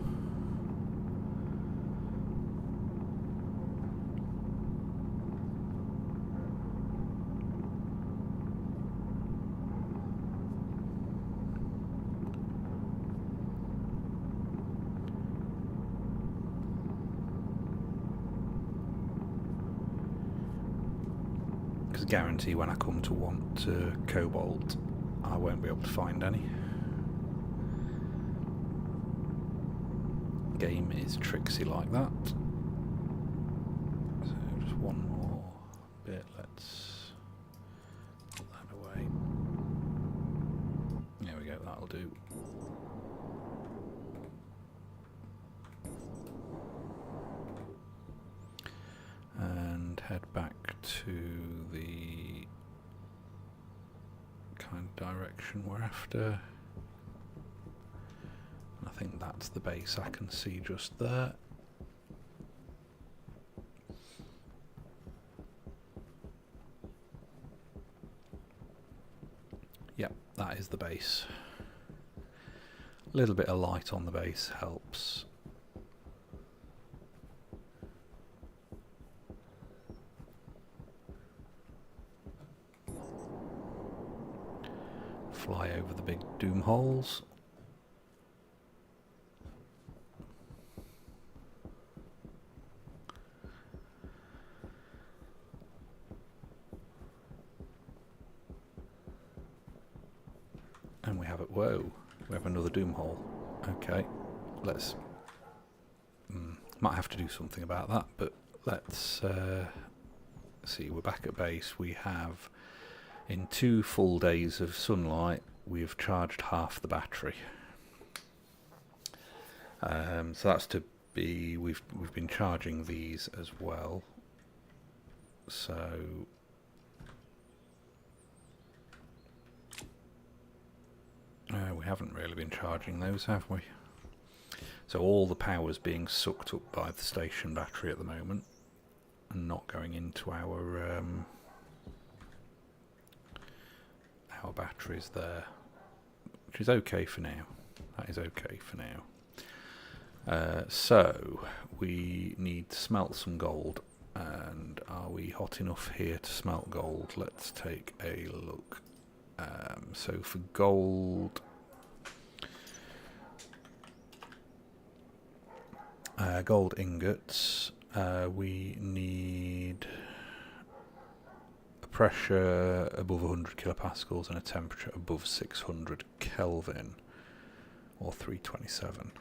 Because guarantee when I come to want cobalt, I won't be able to find any. Game is tricksy like that. So just one more bit, let's put that away. There we go, that'll do. And head back to the kind of direction we're after. I think that's the base I can see just there. Yep, that is the base. A little bit of light on the base helps. Fly over the big doom holes. And we have it. Whoa, we have another doom hole. Okay, let's... might have to do something about that, but let's see, we're back at base. We have... in 2 full days of sunlight, we've charged half the battery. So that's to be... We've been charging these as well. So... we haven't really been charging those, have we? So all the power's being sucked up by the station battery at the moment, and not going into our batteries there, which is okay for now. That is okay for now. So we need to smelt some gold, and are we hot enough here to smelt gold? Let's take a look. So for gold, gold ingots, we need a pressure above 100 kilopascals and a temperature above 600 Kelvin, or 327.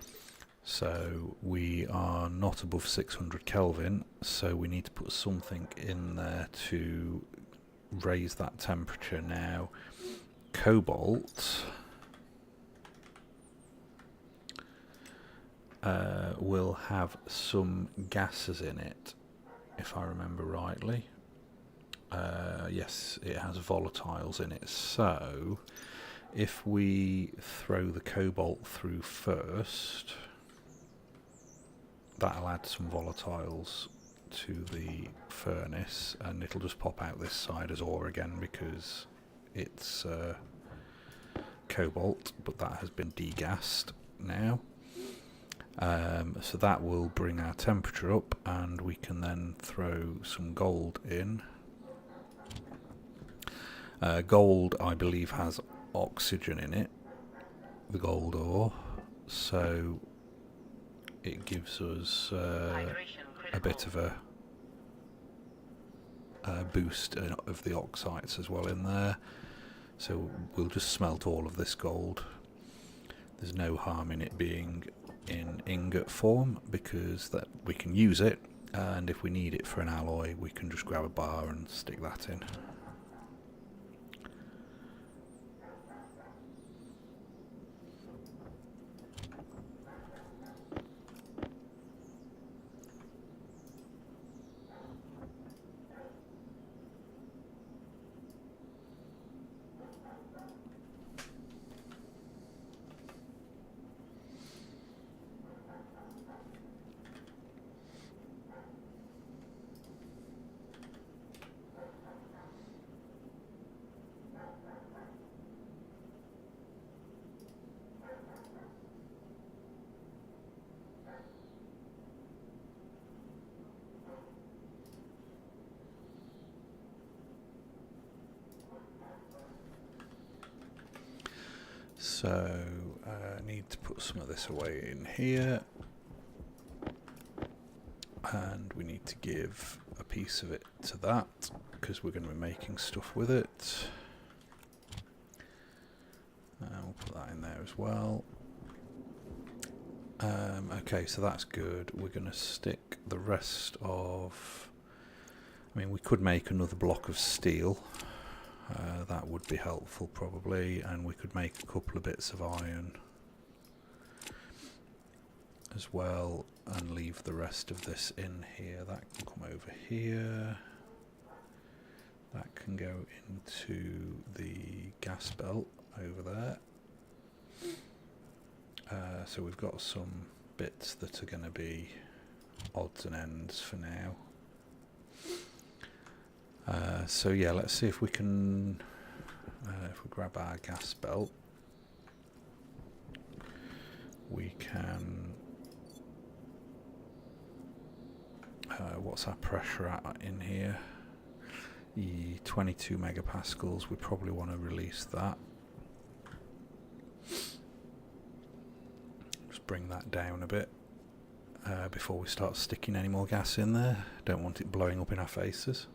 So we are not above 600 Kelvin, so we need to put something in there to raise that temperature. Now, cobalt will have some gases in it, if I remember rightly. Yes, it has volatiles in it, so if we throw the cobalt through first, that'll add some volatiles to the furnace, and it'll just pop out this side as ore again because it's cobalt, but that has been degassed now. So that will bring our temperature up, and we can then throw some gold in. Gold, I believe, has oxygen in it, the gold ore, so it gives us Hydration a bit of a boost of the oxides as well in there. So we'll just smelt all of this gold. There's no harm in it being in ingot form, because that we can use it, and if we need it for an alloy we can just grab a bar and stick that in. So I need to put some of this away in here, and we need to give a piece of it to that because we're going to be making stuff with it. We'll put that in there as well. Okay, so that's good. We're going to stick the rest of... I mean, we could make another block of steel. That would be helpful probably, and we could make a couple of bits of iron as well and leave the rest of this in here. That can come over here. That can go into the gas belt over there. So we've got some bits that are going to be odds and ends for now. So yeah, let's see if we can, if we grab our gas belt, we can, what's our pressure at in here? 22 megapascals, we probably want to release that. Just bring that down a bit before we start sticking any more gas in there. Don't want it blowing up in our faces.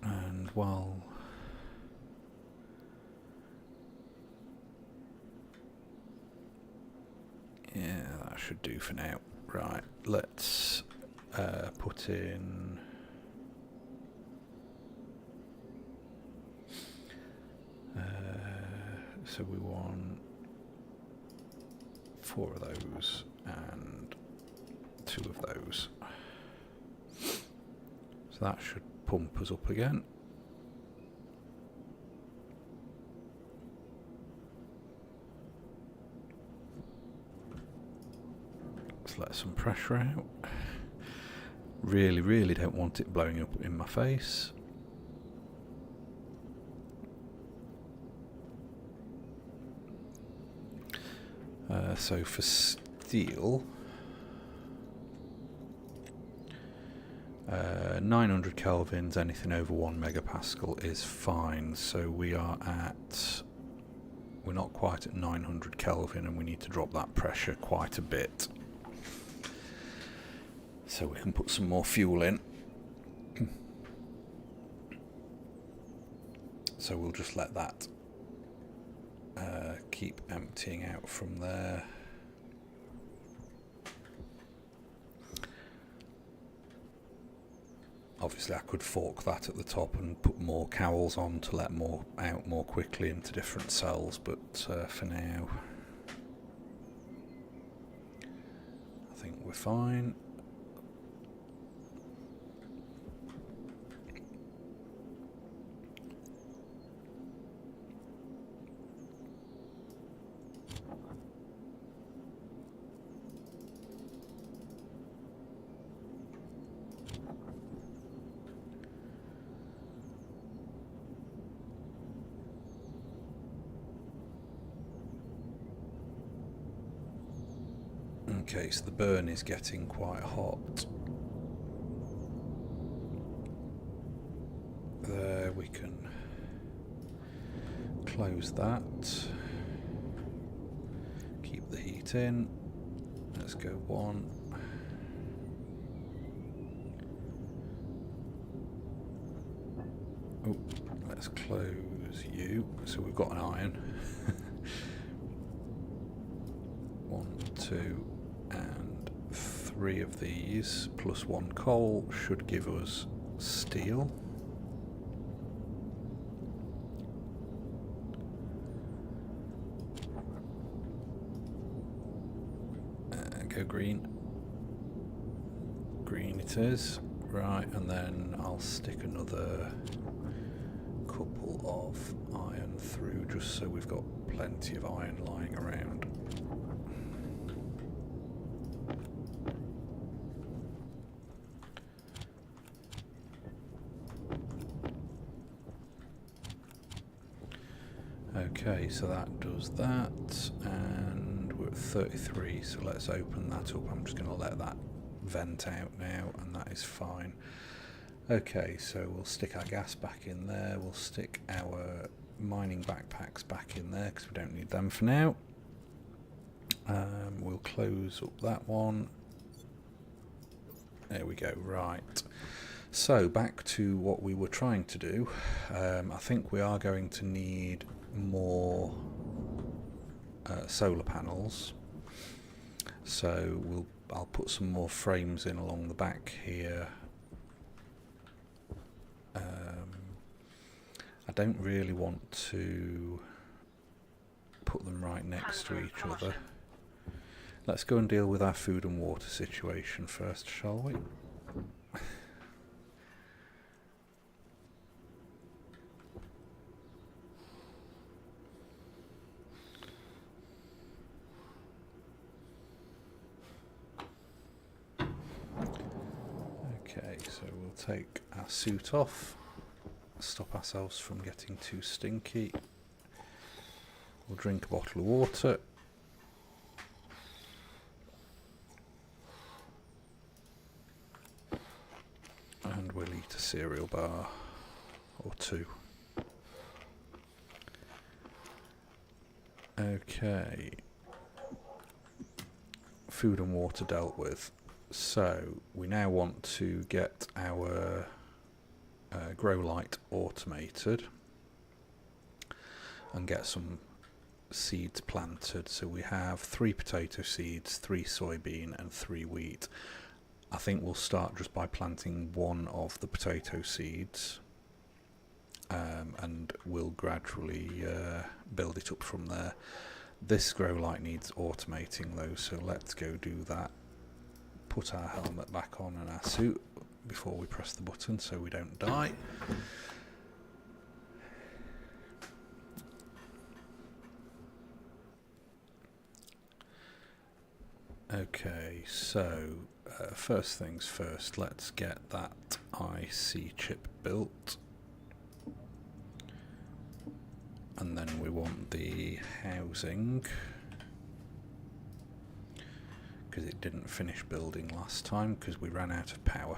And while yeah, that should do for now. Right, let's put in so we want 4 of those and 2 of those. So that should pump us up again. Let's let some pressure out. Really don't want it blowing up in my face. So for steel, 900 kelvins, anything over 1 megapascal is fine. So we're not quite at 900 Kelvin, and we need to drop that pressure quite a bit. So we can put some more fuel in. So we'll just let that keep emptying out from there. Obviously I could fork that at the top and put more cowls on to let more out more quickly into different cells, but for now I think we're fine. Okay, so the burn is getting quite hot. There, we can close that. Keep the heat in. Let's go 1. Oh, let's close you. So we've got an iron. 1, 2, and 3 of these, plus 1 coal, should give us steel. Go green. Green it is. Right, and then I'll stick another couple of iron through just so we've got plenty of iron lying around. Okay, so that does that, and we're at 33, so let's open that up. I'm just going to let that vent out now, and that is fine. Okay, so we'll stick our gas back in there, we'll stick our mining backpacks back in there because we don't need them for now. We'll close up that one. There we go, right. So back to what we were trying to do. I think we are going to need more solar panels, so I'll put some more frames in along the back here. I don't really want to put them right next to each other. Let's go and deal with our food and water situation first, shall we? Okay, so we'll take our suit off, stop ourselves from getting too stinky. We'll drink a bottle of water. And we'll eat a cereal bar or 2. Okay. Food and water dealt with. So we now want to get our grow light automated and get some seeds planted. So we have 3 potato seeds, 3 soybean and 3 wheat. I think we'll start just by planting 1 of the potato seeds, and we'll gradually build it up from there. This grow light needs automating though, so let's go do that. Put our helmet back on and our suit before we press the button so we don't die. Okay, so first things first, let's get that IC chip built. And then we want the housing, because it didn't finish building last time because we ran out of power.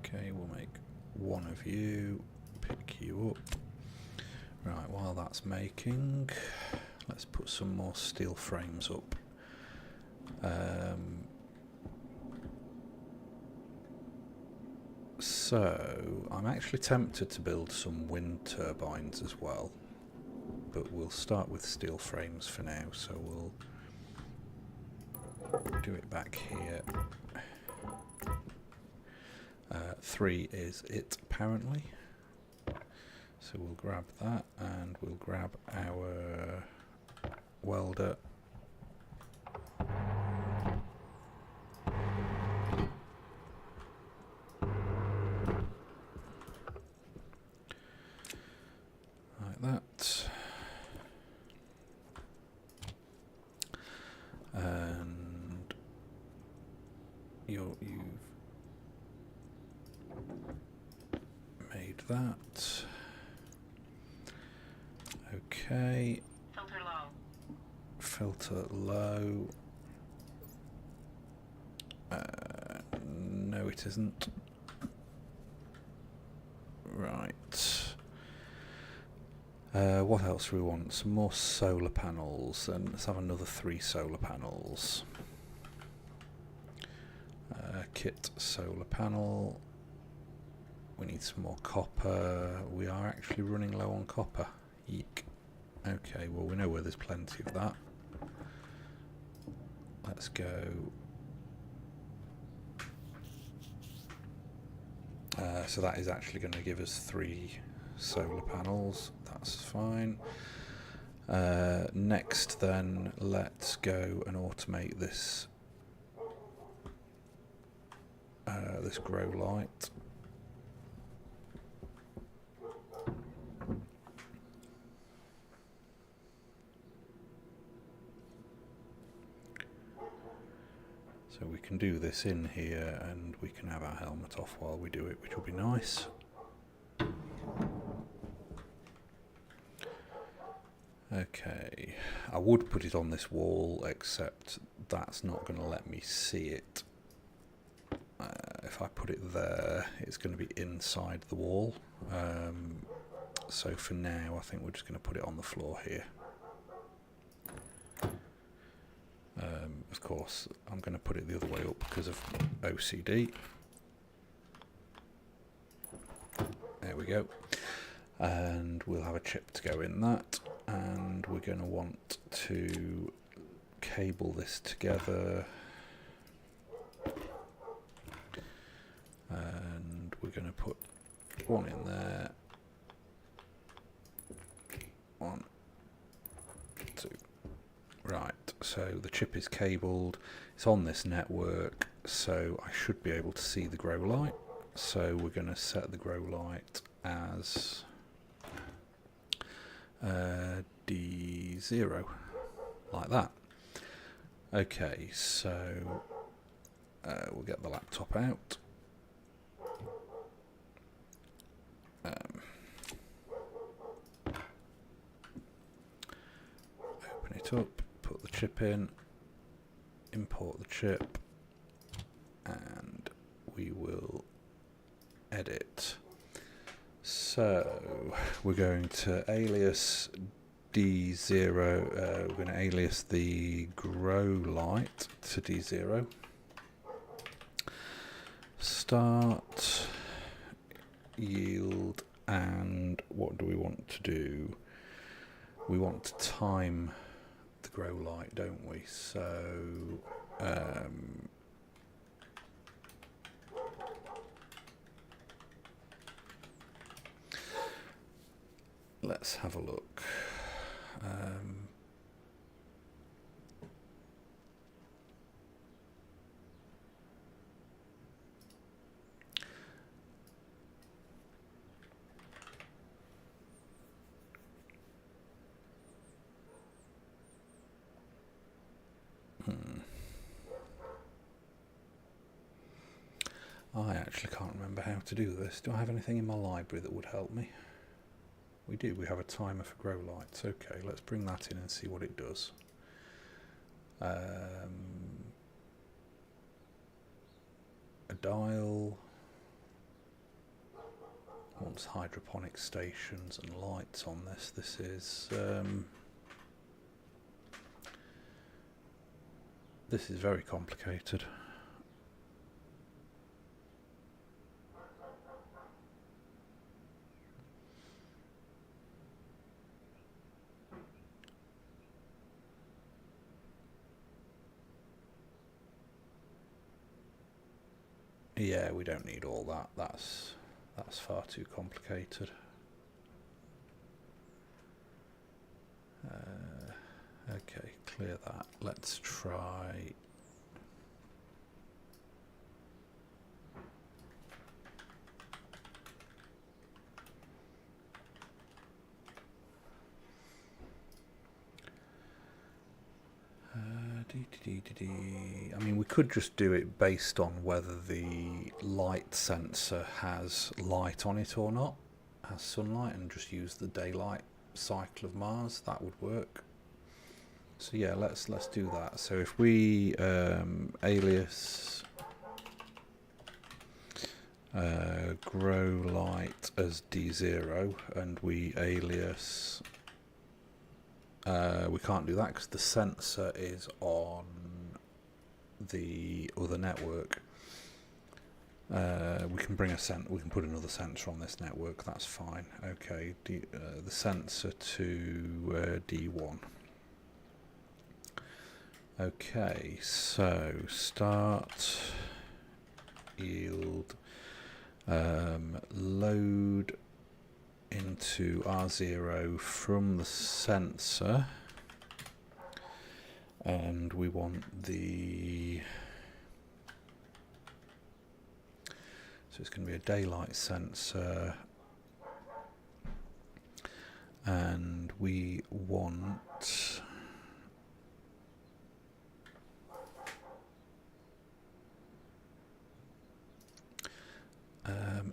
Okay, we'll make 1 of you, pick you up. Right, while that's making, let's put some more steel frames up. So I'm actually tempted to build some wind turbines as well, but we'll start with steel frames for now, so we'll do it back here. 3 is it apparently, so we'll grab that and we'll grab our welder. Like that. And you've made that. Okay. Filter low. Filter low. No, it isn't. Right. What else do we want? Some more solar panels, and let's have another 3 solar panels. Kit solar panel. We need some more copper. We are actually running low on copper. Eek. Okay, well we know where there's plenty of that. Let's go. So that is actually going to give us 3 solar panels. That's fine. Next then, let's go and automate this this grow light. So we can do this in here, and we can have our helmet off while we do it, which will be nice. Okay, I would put it on this wall, except that's not going to let me see it. If I put it there, it's going to be inside the wall. So for now, I think we're just going to put it on the floor here. Of course, I'm going to put it the other way up because of OCD. There we go. And we'll have a chip to go in that. And we're going to want to cable this together. And we're going to put one in there. 1, 2. Right, so the chip is cabled, it's on this network, so I should be able to see the grow light. So we're going to set the grow light as D0, like that. Okay, so we'll get the laptop out. Open it up. Put the chip in, import the chip, and we will edit. So we're going to alias D0, we're going to alias the grow light to D0. Start, yield, and what do we want to do? We want to time the grow light, don't we? So let's have a look. I actually can't remember how to do this. Do I have anything in my library that would help me? We do. We have a timer for grow lights. Okay, let's bring that in and see what it does. A dial wants hydroponic stations and lights on this. This is very complicated. Yeah, we don't need all that. That's far too complicated. Okay, clear that. Let's try. I mean, we could just do it based on whether the light sensor has light on it or not, has sunlight, and just use the daylight cycle of Mars, that would work. So yeah, let's do that. So if we alias grow light as D0, and we alias we can't do that because the sensor is on the other network. We can bring we can put another sensor on this network. That's fine. Okay, the sensor to D1. Okay, so start yield load into R0 from the sensor, and we want the, so it's going to be a daylight sensor, and we want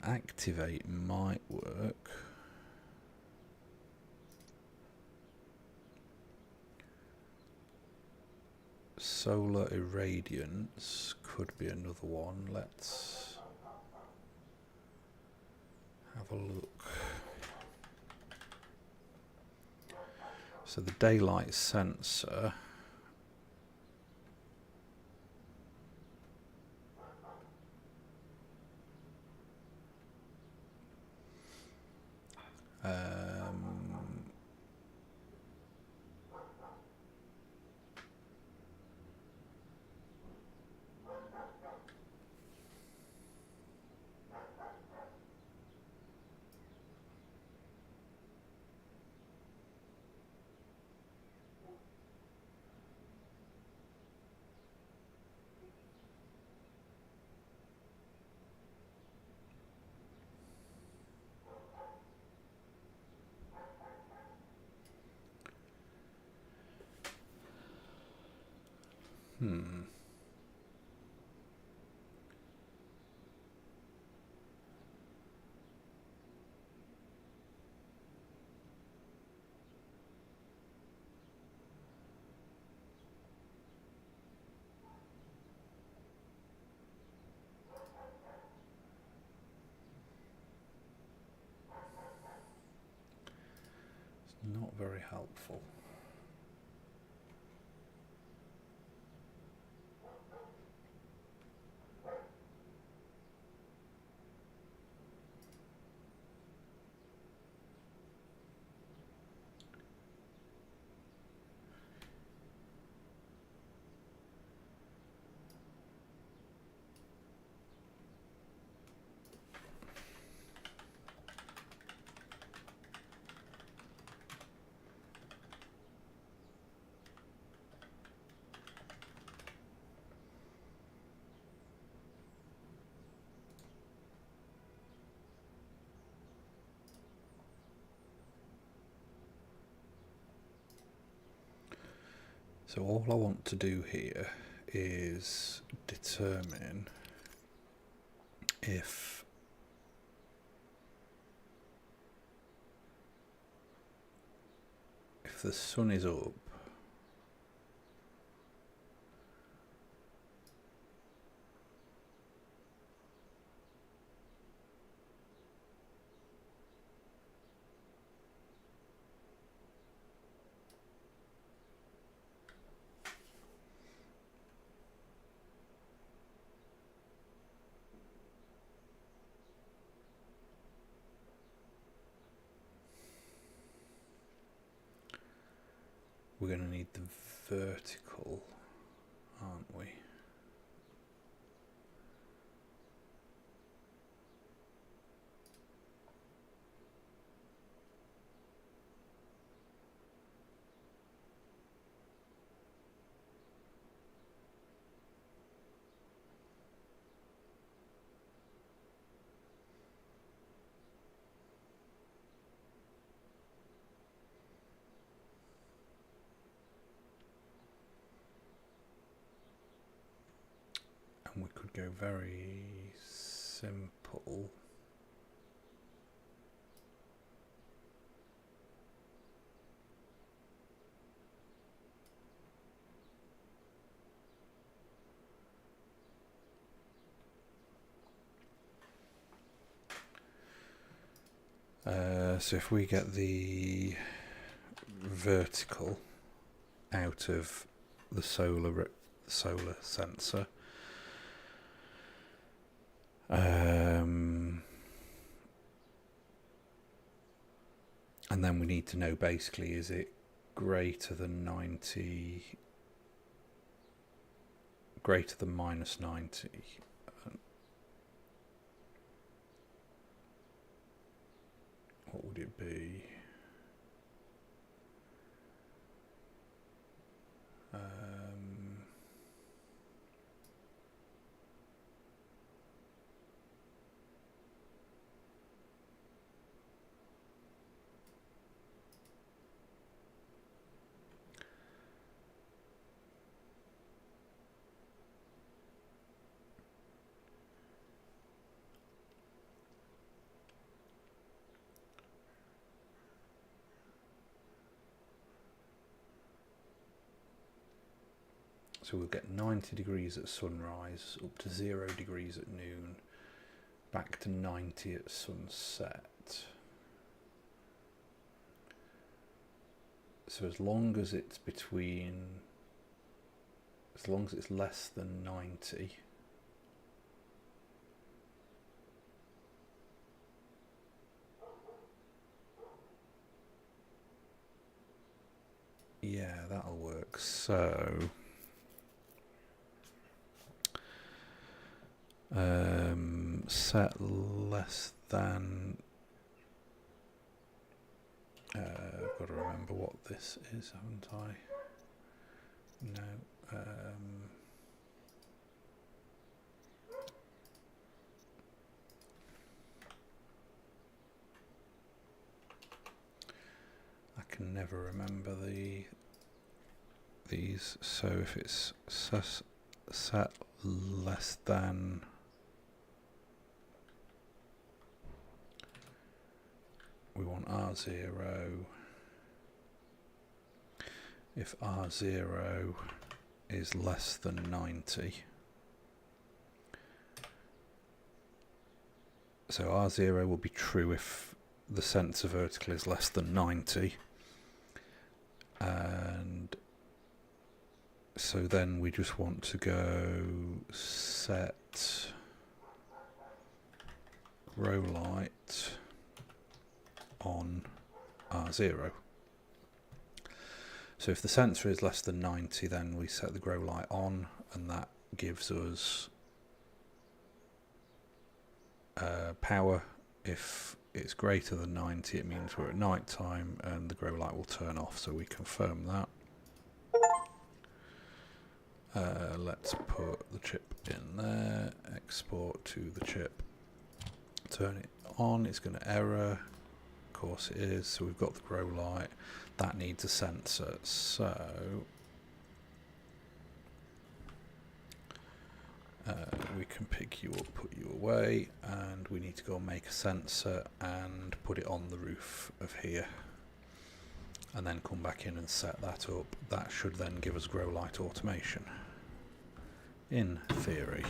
activate might work. Solar irradiance could be another one. Let's have a look. So the daylight sensor not very helpful. So all I want to do here is determine if the sun is up, we're going to need the vertical, aren't we? And we could go very simple. So if we get the vertical out of the solar sensor, and then we need to know basically, is it greater than 90, greater than minus 90? What would it be? So we'll get 90 degrees at sunrise, up to 0 degrees at noon, back to 90 at sunset. So as long as it's less than 90, yeah, that'll work. So set less than, I've got to remember what this is, haven't I? No. I can never remember these. So if it's set less than, we want R0. If R0 is less than 90, so R0 will be true if the sensor vertical is less than 90, and so then we just want to go set grow light on R0. So if the sensor is less than 90, then we set the grow light on, and that gives us power. If it's greater than 90, it means we're at night time and the grow light will turn off, so we confirm that. Let's put the chip in there, export to the chip, turn it on. It's going to error, of course it is. So we've got the grow light, that needs a sensor, so we can pick you up, put you away, and we need to go and make a sensor and put it on the roof of here, and then come back in and set that up. That should then give us grow light automation, in theory.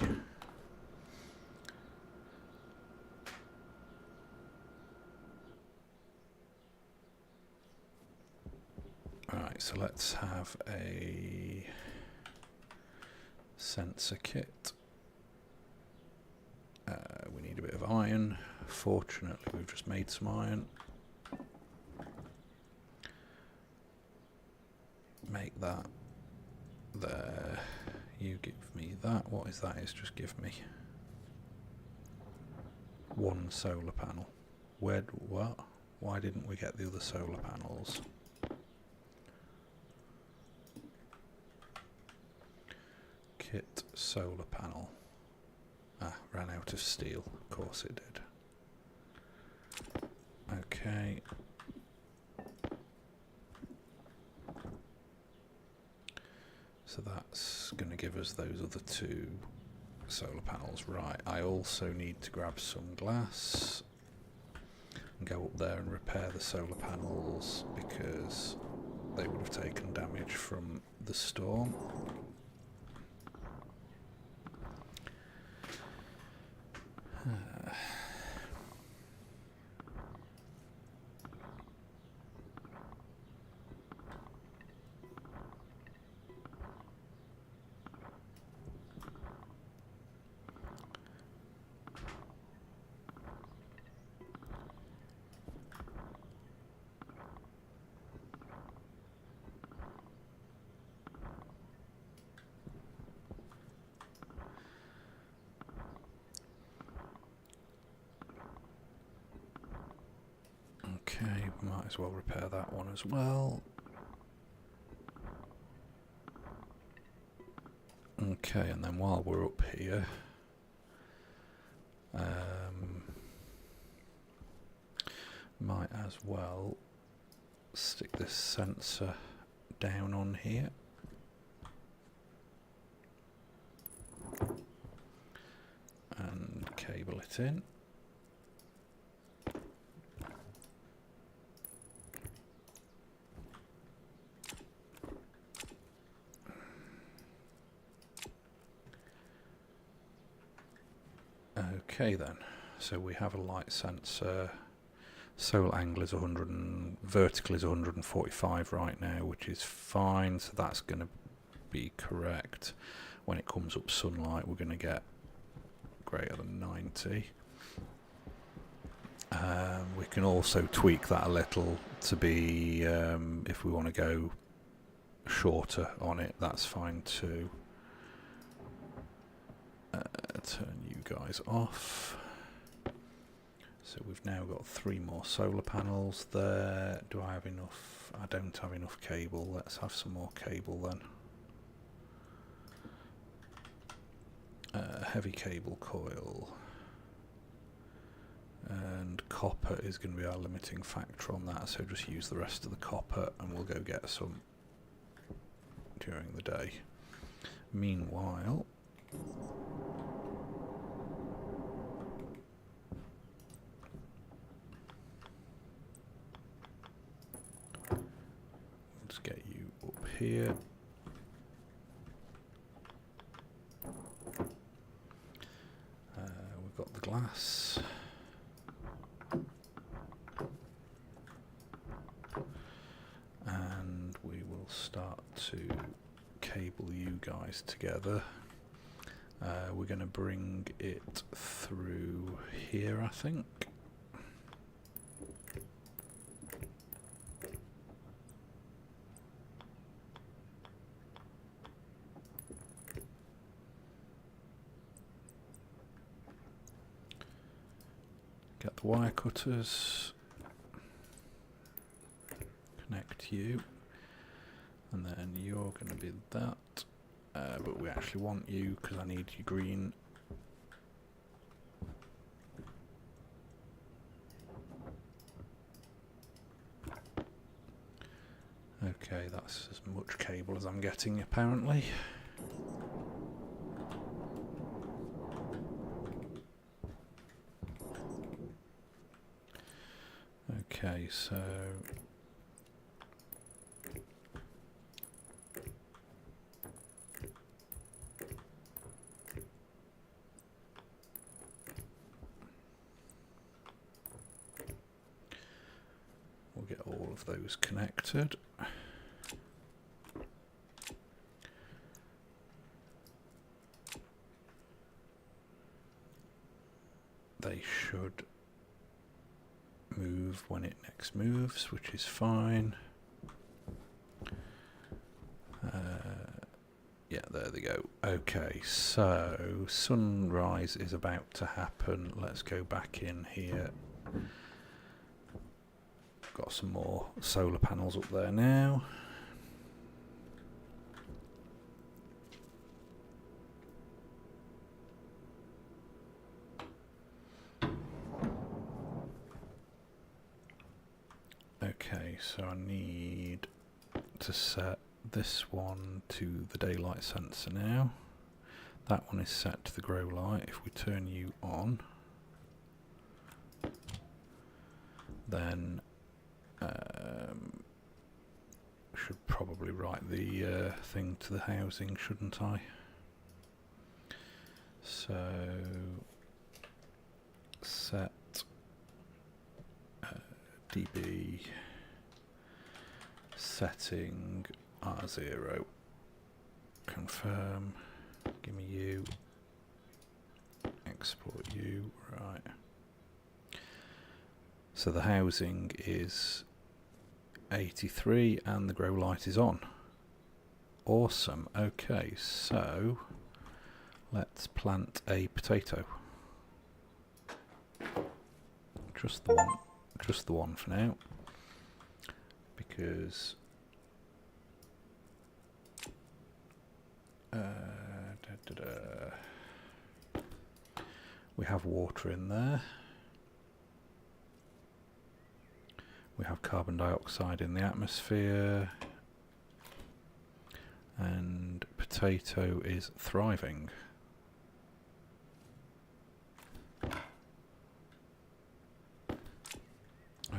Alright, so let's have a sensor kit. We need a bit of iron. Fortunately, we've just made some iron. Make that there. You give me that. What is that? It's just give me one solar panel. What? Why didn't we get the other solar panels? Kit solar panel. Ran out of steel. Of course it did. Okay. So that's going to give us those other two solar panels. Right, I also need to grab some glass and go up there and repair the solar panels because they would have taken damage from the storm. Might as well repair that one as well. Okay, and then while we're up here, might as well stick this sensor down on here. And cable it in. Okay then, so we have a light sensor. Solar angle is 100 and vertical is 145 right now, which is fine, so that's going to be correct. When it comes up sunlight, we're going to get greater than 90. We can also tweak that a little to be, if we want to go shorter on it, that's fine too. Turn you guys off. So we've now got 3 more solar panels there. Do I have enough? I don't have enough cable. Let's have some more cable then. Heavy cable coil. And copper is going to be our limiting factor on that, so just use the rest of the copper and we'll go get some during the day. Meanwhile, let's get you up here. We've got the glass. And we will start to cable you guys together. We're going to bring it through here, I think. Get the wire cutters. Connect you. And then you're going to be that. But we actually want you because I need you green. Okay, that's as much cable as I'm getting apparently. Okay, so we'll get all of those connected. They should move when it next moves, which is fine. Yeah, there they go. Okay, so sunrise is about to happen. Let's go back in here. Got some more solar panels up there now. Okay, so I need to set this one to the daylight sensor now. That one is set to the grow light. If we turn you on, then should probably write the thing to the housing, shouldn't I? So set dB setting R0, confirm, give me you, export you, right. So the housing is 83 and the grow light is on. Awesome. Okay, so let's plant a potato. Just the one for now. because we have water in there. We have carbon dioxide in the atmosphere. And potato is thriving.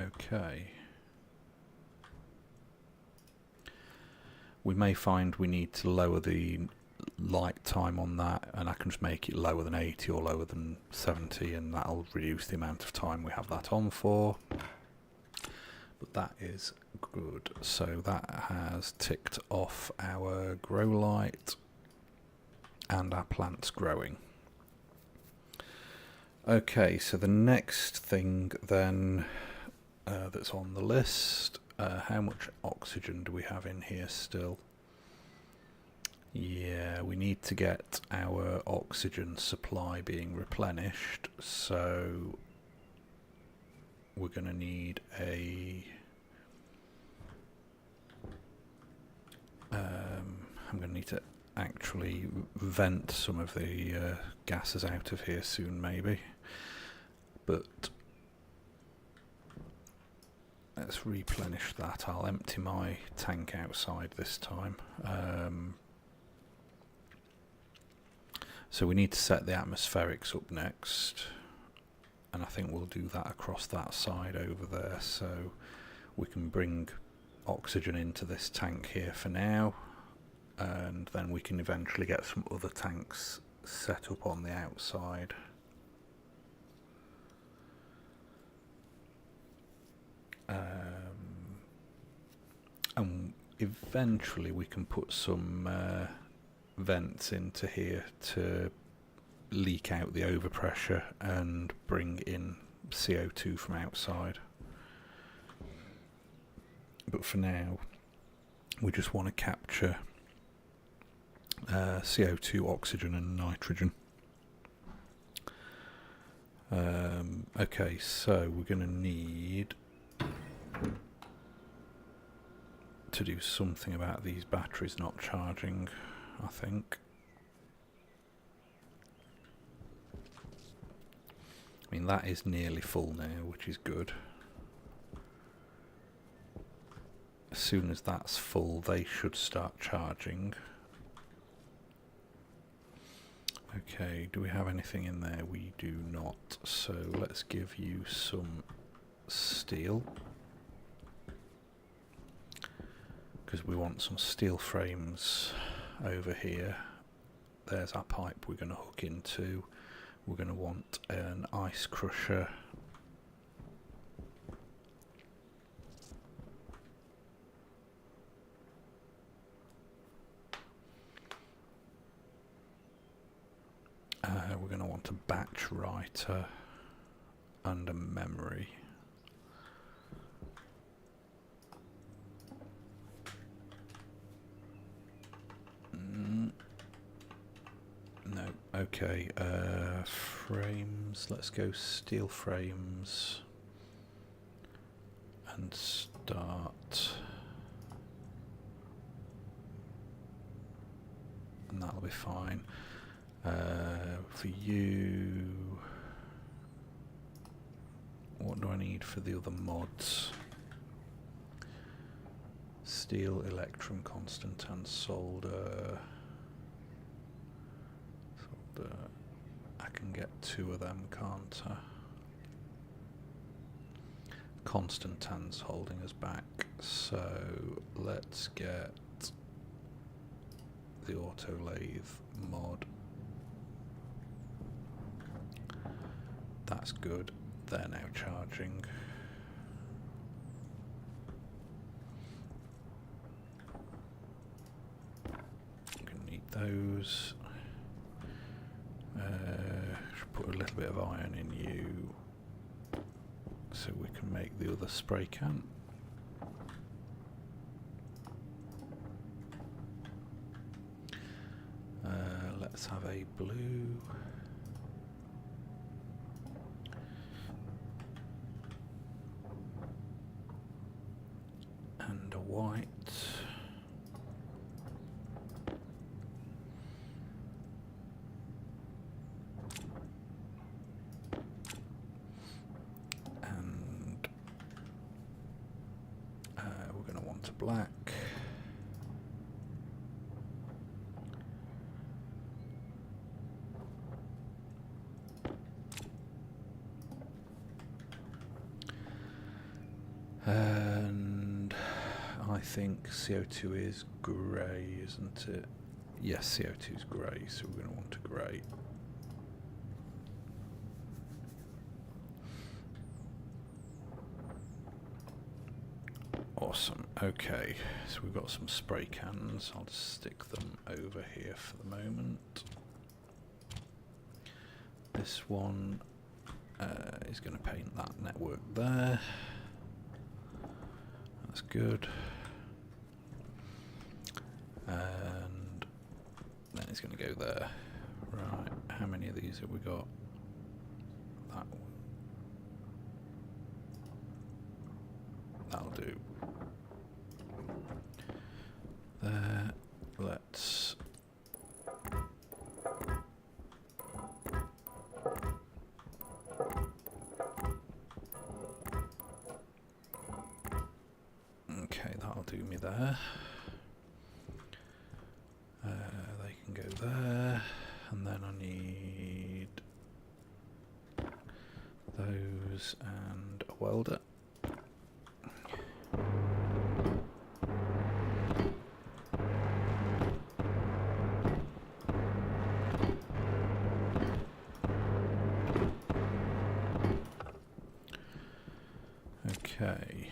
Okay. We may find we need to lower the light time on that, and I can just make it lower than 80 or lower than 70, and that'll reduce the amount of time we have that on for. But that is good. So that has ticked off our grow light and our plants growing. Okay, so the next thing then that's on the list, how much oxygen do we have in here still? Yeah, we need to get our oxygen supply being replenished, so we're going to need I'm going to need to actually vent some of the gases out of here soon, maybe. But let's replenish that. I'll empty my tank outside this time. So we need to set the atmospherics up next, and I think we'll do that across that side over there, so we can bring oxygen into this tank here for now, and then we can eventually get some other tanks set up on the outside. And eventually we can put some vents into here to leak out the overpressure and bring in CO2 from outside. But for now, we just want to capture CO2, oxygen and nitrogen. Okay, so we're going to need to do something about these batteries not charging, I think. I mean, that is nearly full now, which is good. As soon as that's full, they should start charging. Okay, do we have anything in there? We do not. So let's give you some steel, because we want some steel frames over here. There's our pipe we're going to hook into. We're going to want an ice crusher. We're going to want a batch writer and a memory. No, okay, frames, let's go steel frames and start, and that'll be fine. For you, what do I need for the other mods? Steel, electrum, constant and solder. I can get 2 of them, can't I? Constantan's holding us back, so let's get the auto lathe mod. That's good, they're now charging. I'm going to need those. Should put a little bit of iron in you so we can make the other spray can. Let's have a blue. And white. And we're going to want a black. And I think CO2 is grey, isn't it? Yes, CO2 is grey, so we're going to want a grey. Awesome. Okay, so we've got some spray cans. I'll just stick them over here for the moment. This one is going to paint that network there. That's good. And then it's going to go there. Right, how many of these have we got? That one. That'll do. There. Let's okay, that'll do me there. They can go there, and then I need those and a welder. Okay.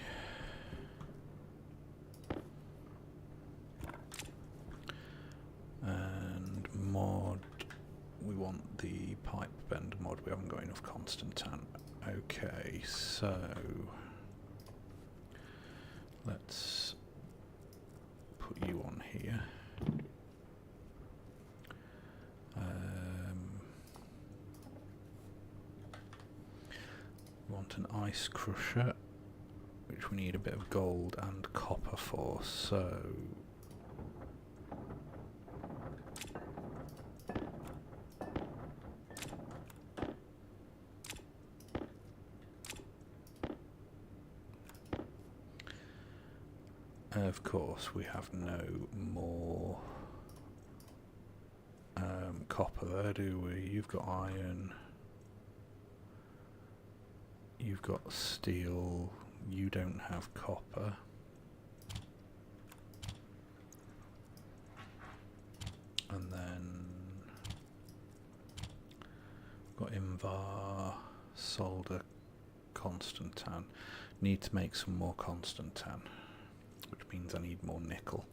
And mod, we want the pipe bend mod, we haven't got enough Constantan. Okay, so let's put you on here. We want an ice crusher, which we need a bit of gold and copper for, so of course we have no more copper there, do we? You've got iron, you've got steel, you don't have copper. And then got Invar, solder, Constantan. Need to make some more Constantan, which means I need more nickel.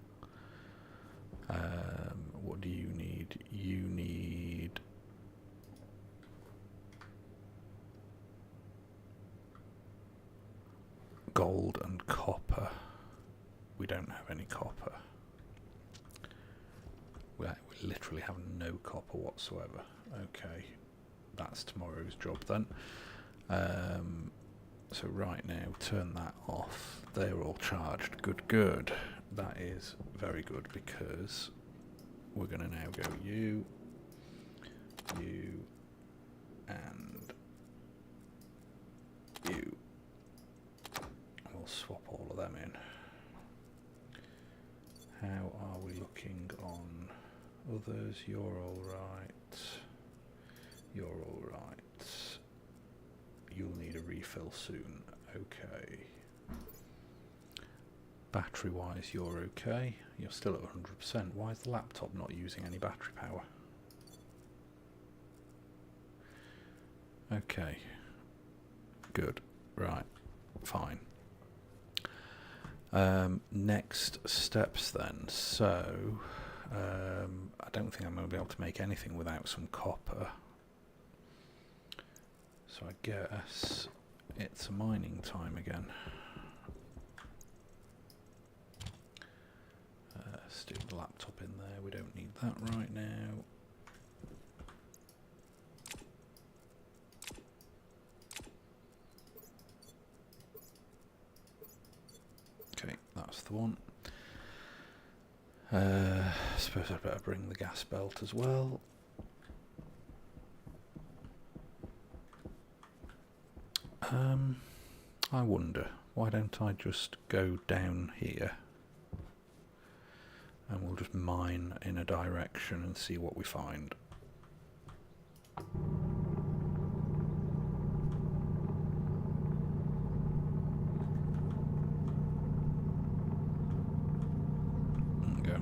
What do you need? You need gold and copper. We don't have any copper. We literally have no copper whatsoever. Okay, that's tomorrow's job then. So right now, turn that off. They're all charged. Good, good. That is very good, because we're going to now go you, and you. We'll swap all of them in. How are we looking on others? You're all right. You're all right. You'll need a refill soon. Okay. Battery wise, you're okay. You're still at 100%. Why is the laptop not using any battery power? Okay. Good. Right. Fine. Next steps then. So, I don't think I'm going to be able to make anything without some copper. So I guess it's a mining time again. Stick the laptop in there, we don't need that right now. Okay, that's the one. Suppose I'd better bring the gas belt as well. I wonder, why don't I just go down here and we'll just mine in a direction and see what we find. There we go.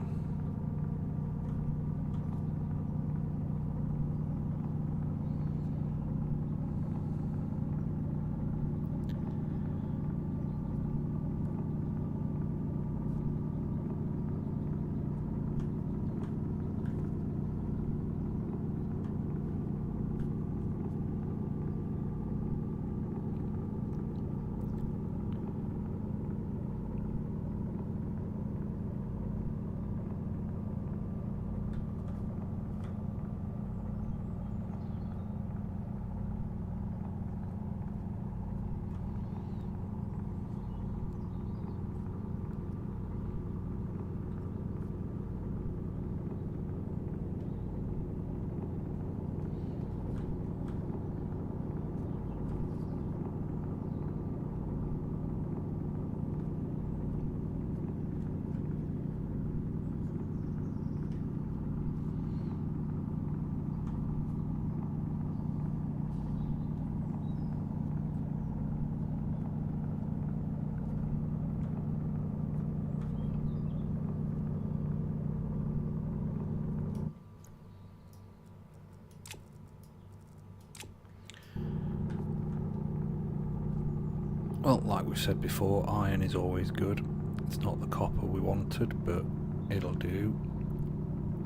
Well, like we said before, iron is always good. It's not the copper we wanted, but it'll do.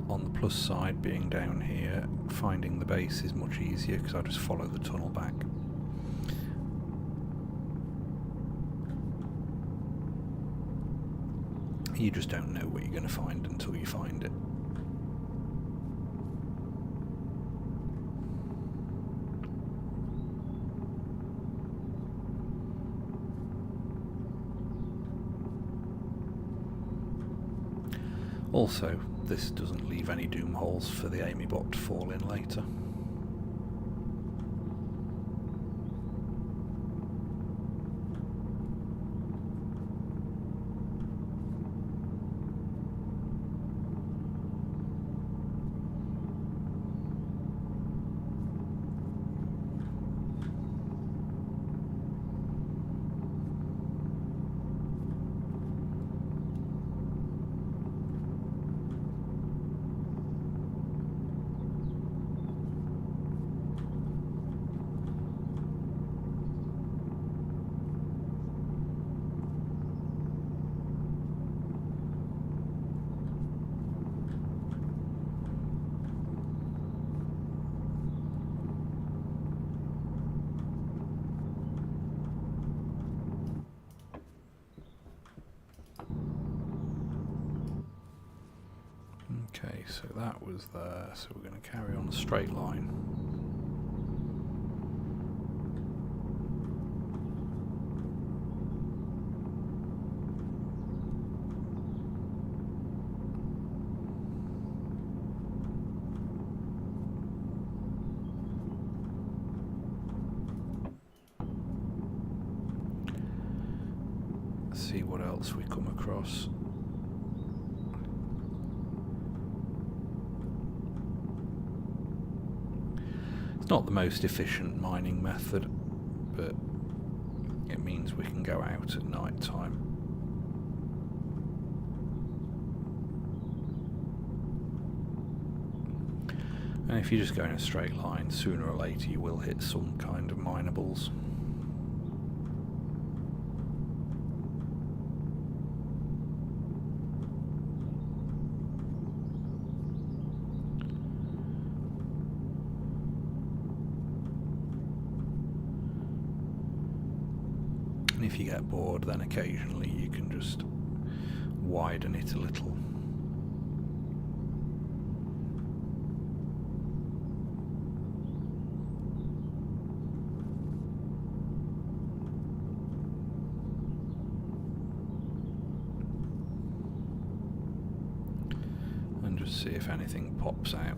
On the plus side, being down here, finding the base is much easier because I just follow the tunnel back. You just don't know what you're going to find until you find it. Also, this doesn't leave any doom holes for the Amy bot to fall in later. Okay, so that was there, so we're going to carry on a straight line. See what else we come across. It's not the most efficient mining method, but it means we can go out at night time. And if you just go in a straight line, sooner or later you will hit some kind of minables. If you get bored, then occasionally you can just widen it a little. see if anything pops out.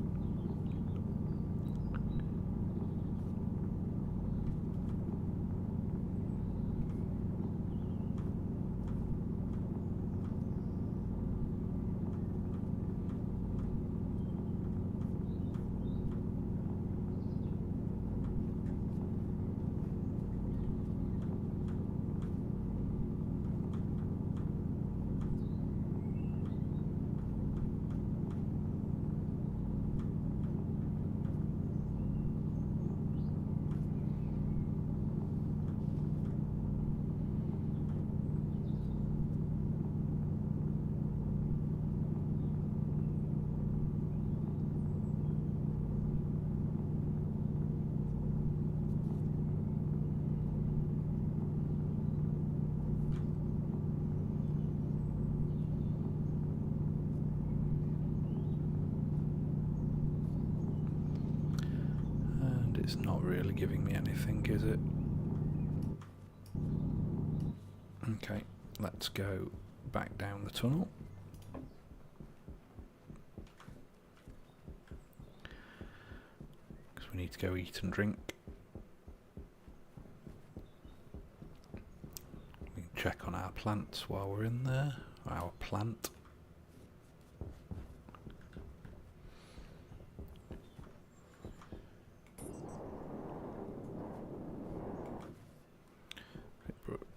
It's not really giving me anything, is it? Okay, let's go back down the tunnel. Because we need to go eat and drink. We can check on our plants while we're in there. Our plant.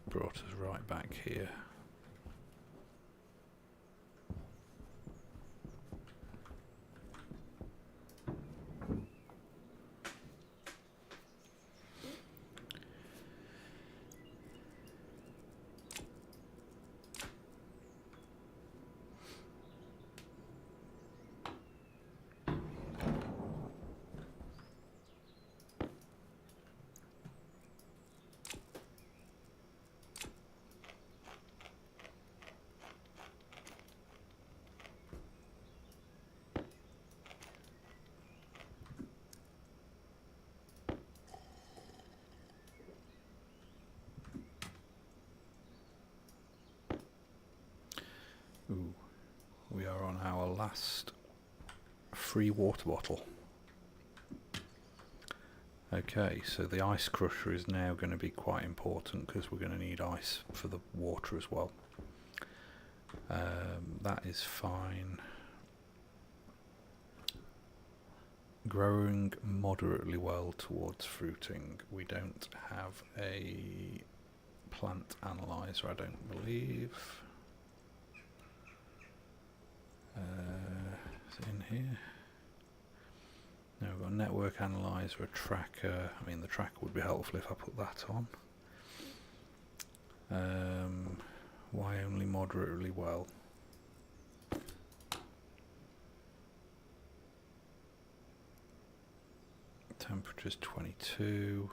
Brought us right back here. Ooh, we are on our last free water bottle. Okay, so the ice crusher is now going to be quite important because we're going to need ice for the water as well. That is fine. Growing moderately well towards fruiting. We don't have a plant analyzer, I don't believe. Is it in here? No, we've got a network analyzer, a tracker. I mean, the tracker would be helpful if I put that on. Why only moderately well? Temperature's 22.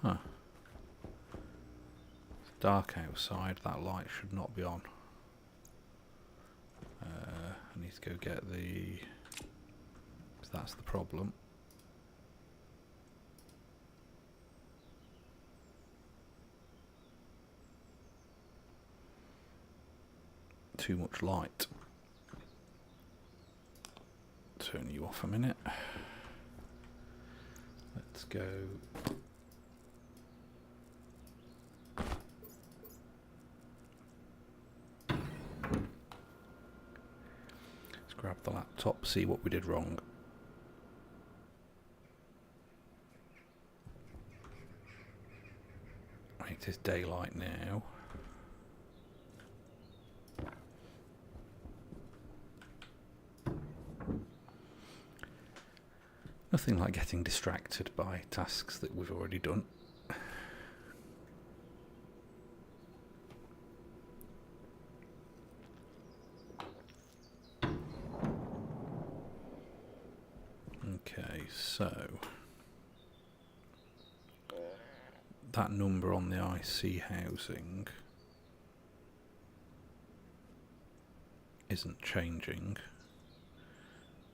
Huh. It's dark outside, that light should not be on. I need to go get the... So that's the problem. Too much light. Turn you off a minute. Let's go. Let's grab the laptop, see what we did wrong. It is daylight now. Nothing like getting distracted by tasks that we've already done. Okay, so that number on the IC housing isn't changing,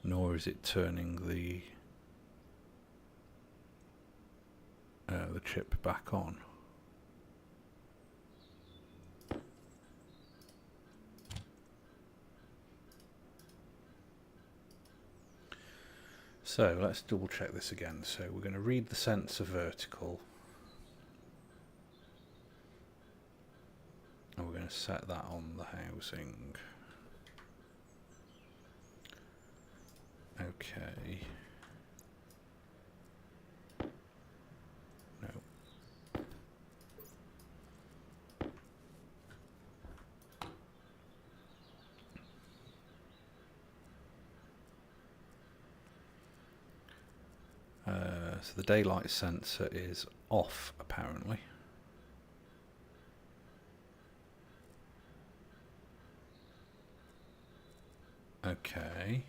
nor is it turning the chip back on. So let's double check this again. So we're going to read the sensor vertical, and we're going to set that on the housing. Okay. No. So the daylight sensor is off, apparently. Okay.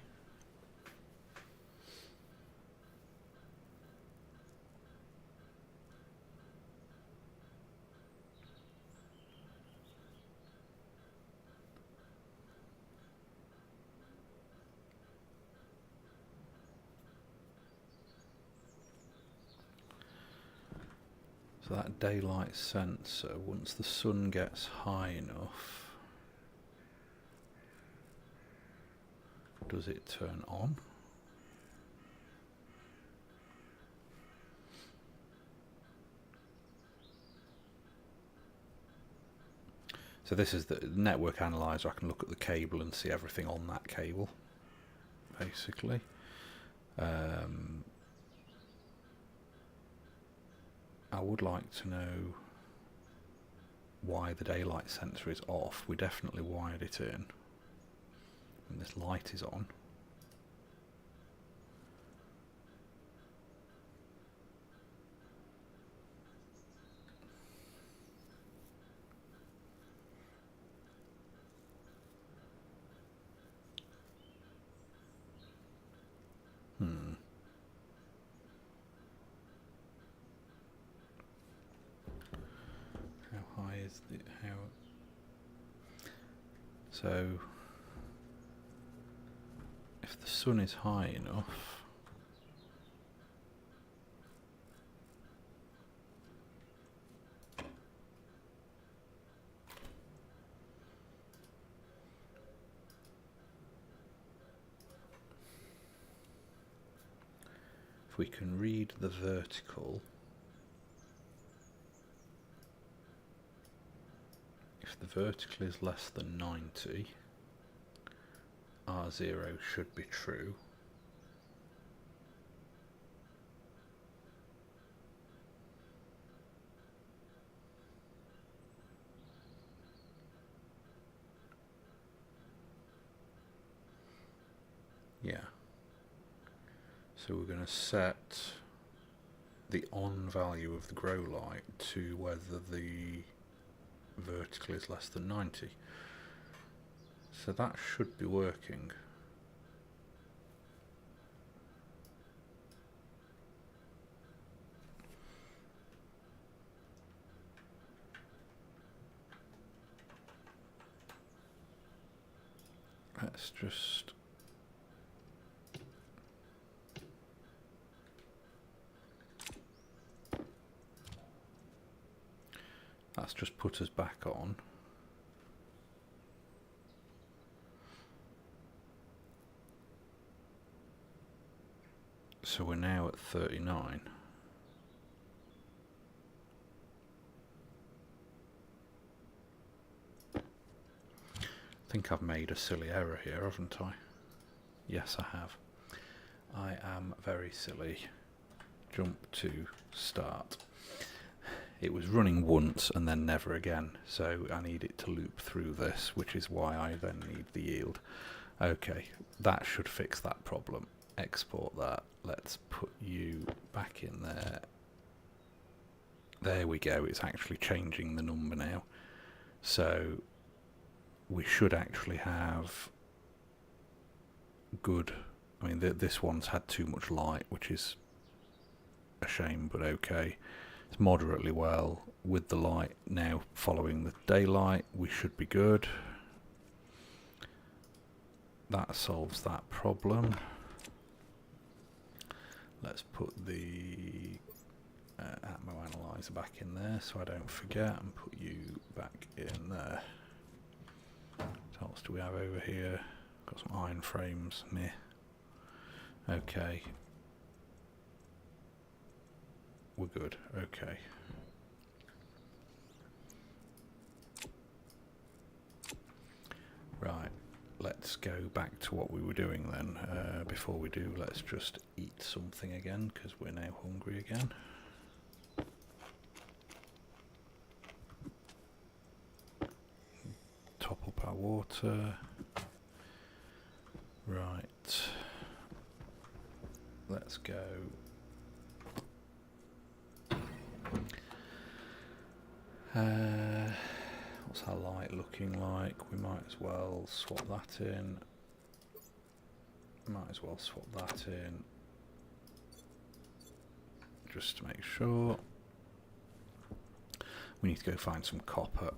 So that daylight sensor, once the sun gets high enough, does it turn on? So this is the network analyzer. I can look at the cable and see everything on that cable, basically. I would like to know why the daylight sensor is off. We definitely wired it in, and this light is on. How high is the So if the sun is high enough, if we can read the vertical, if the vertical is less than 90, R0 should be true. Yeah. So we're going to set the on value of the grow light to whether the vertical is less than 90. So that should be working. Let's just that's just put us back on. So we're now at 39. I think I've made a silly error here, haven't I? Yes, I have. I am very silly. Jump to start. It was running once and then never again, so I need it to loop through this, which is why I then need the yield. Okay, that should fix that problem. Export that. Let's put you back in there. There we go. It's actually changing the number now. So we should actually have good. I mean, this one's had too much light, which is a shame, but okay. It's moderately well with the light now following the daylight. We should be good. That solves that problem. Let's put the Atmo analyzer back in there so I don't forget, and put you back in there. What else do we have over here? Got some iron frames. Meh. Okay. We're good. Okay. Right. Let's go back to what we were doing then. Before we do, let's just eat something again, because we're now hungry again. Top up our water. Right. Let's go. What's our light looking like? We might as well swap that in. Might as well swap that in. Just to make sure. We need to go find some copper.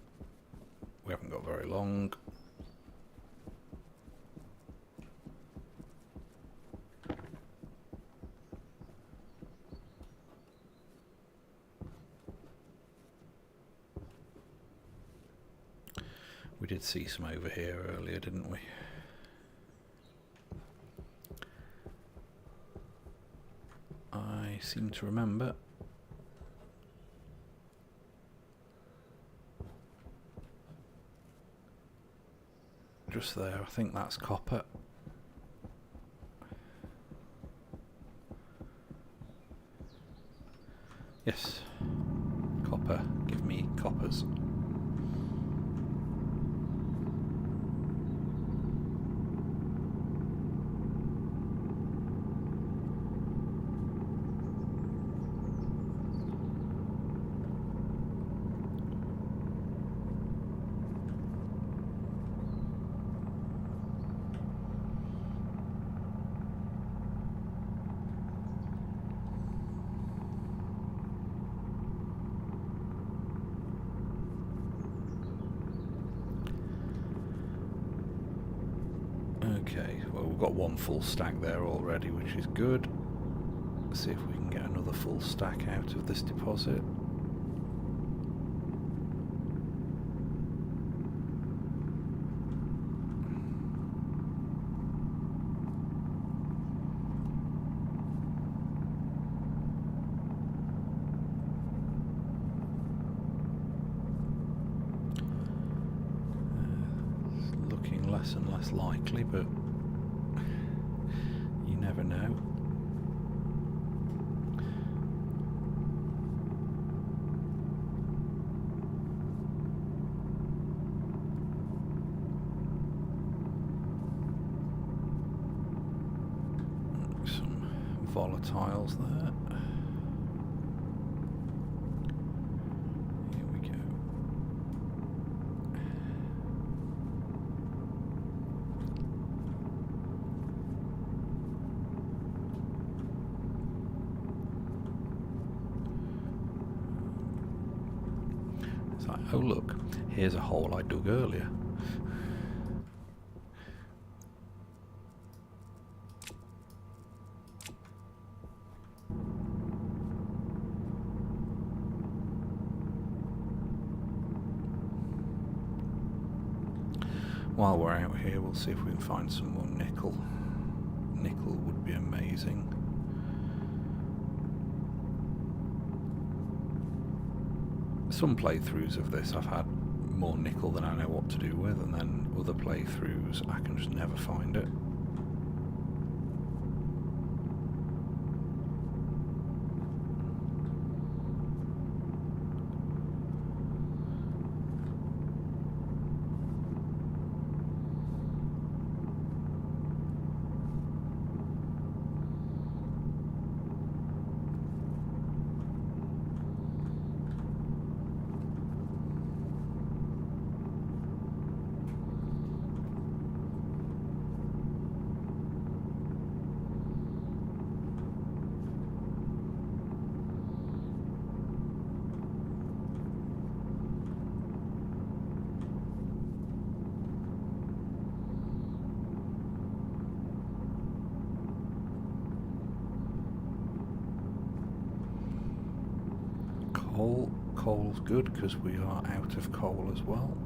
We haven't got very long. We did see some over here earlier, didn't we? I seem to remember. Just there, I think that's copper. Yes. Copper. Give me coppers. Okay, well we've got one full stack there already, which is good. Let's see if we can get another full stack out of this deposit. It's looking less and less likely, but you never know. Some volatiles there. Here we go. It's like, oh look, here's a hole I dug earlier. While we're out here, we'll see if we can find some more nickel. Nickel would be amazing. Some playthroughs of this I've had more nickel than I know what to do with, and then other playthroughs I can just never find it. coal's good because we are out of coal as well.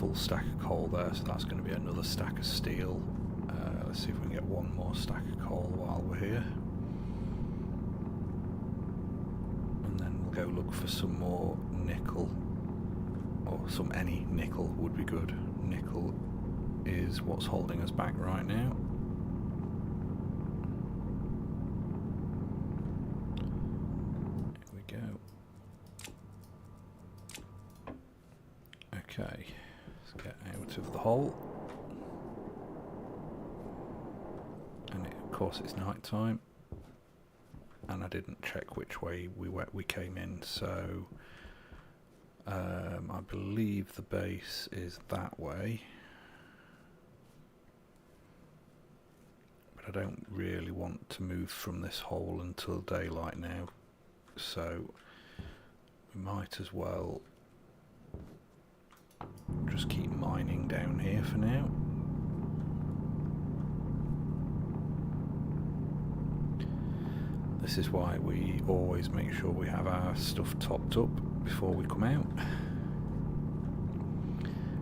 Full stack of coal there, so that's going to be another stack of steel. Let's see if we can get one more stack of coal while we're here, and then we'll go look for some more nickel, or any nickel would be good. Nickel is what's holding us back right now. Here we go. Okay. Get out of the hole, and of course it's night time, and I didn't check which way we came in, so I believe the base is that way, but I don't really want to move from this hole until daylight now, so we might as well just keep mining down here for now. This is why we always make sure we have our stuff topped up before we come out,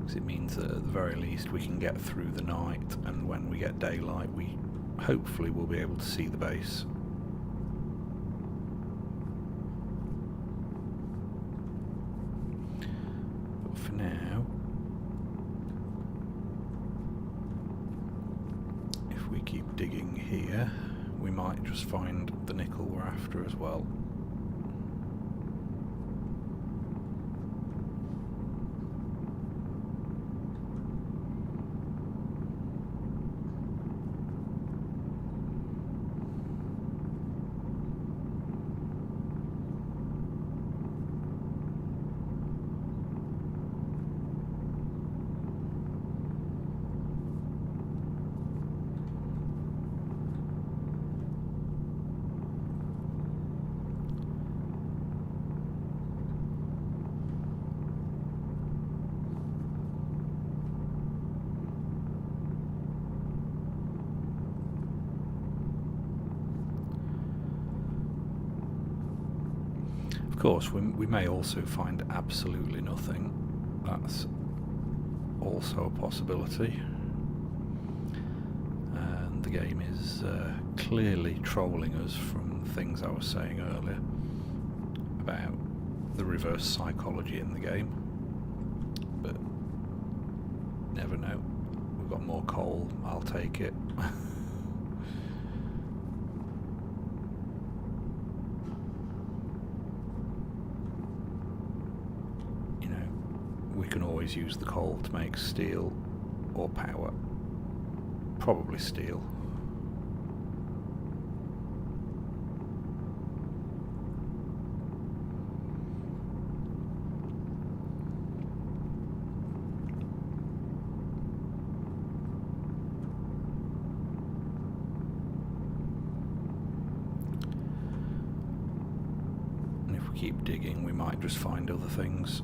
because it means that at the very least we can get through the night, and when we get daylight we hopefully will be able to see the base. But for now, if we keep digging here, we might just find the nickel we're after as well. Of course, we may also find absolutely nothing. That's also a possibility. And the game is clearly trolling us from things I was saying earlier about the reverse psychology in the game. But never know. We've got more coal, I'll take it. We can always use the coal to make steel or power. Probably steel. And if we keep digging, we might just find other things.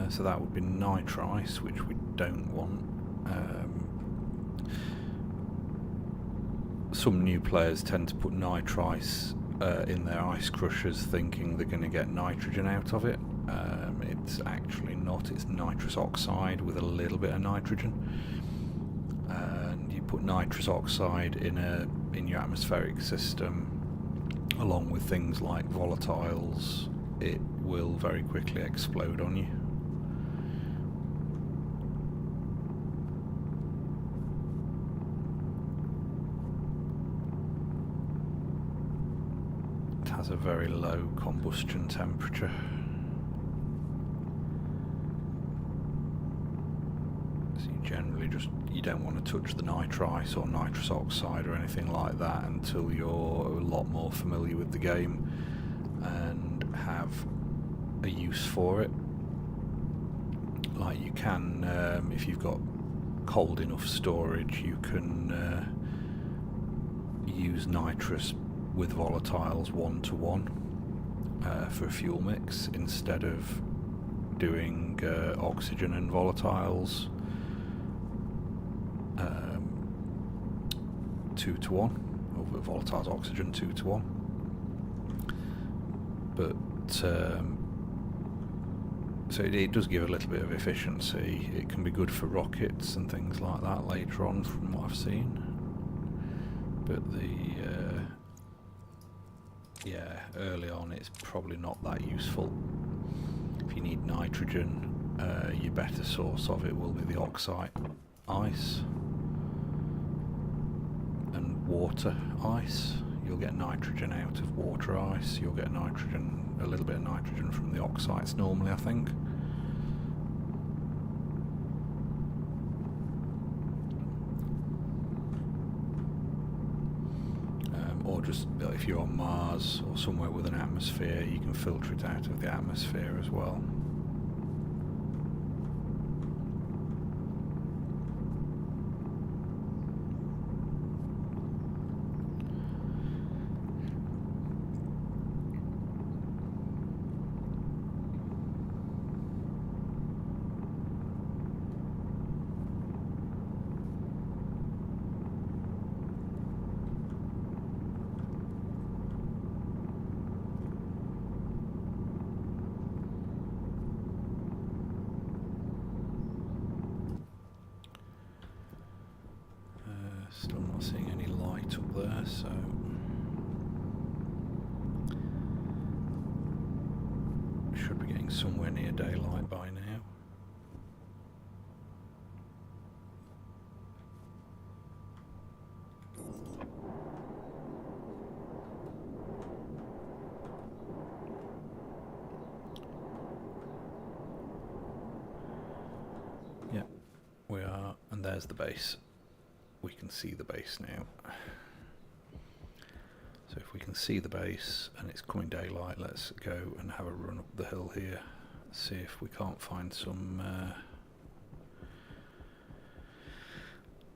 So that would be nitrice, which we don't want. Some new players tend to put nitrice in their ice crushers thinking they're going to get nitrogen out of it. It's actually not. It's nitrous oxide with a little bit of nitrogen. And you put nitrous oxide in your atmospheric system along with things like volatiles, it will very quickly explode on you. It has a very low combustion temperature. So you generally you don't want to touch the nitrice or nitrous oxide or anything like that until you're a lot more familiar with the game and have a use for it. Like you can, if you've got cold enough storage, you can use nitrous with volatiles 1-to-1 for a fuel mix instead of doing oxygen and volatiles 2-to-1, or volatiles oxygen 2-to-1. But so it does give a little bit of efficiency. It can be good for rockets and things like that later on, from what I've seen. But yeah, early on it's probably not that useful. If you need nitrogen, your better source of it will be the oxide ice and water ice. You'll get nitrogen out of water ice. You'll get nitrogen, a little bit of nitrogen from the oxides normally, I think. Or just if you're on Mars or somewhere with an atmosphere, you can filter it out of the atmosphere as well. Still not seeing any light up there, so should be getting somewhere near daylight by now. Yeah, we are, and there's the base. We can see the base now. So if we can see the base and it's coming daylight, let's go and have a run up the hill here, see if we can't find some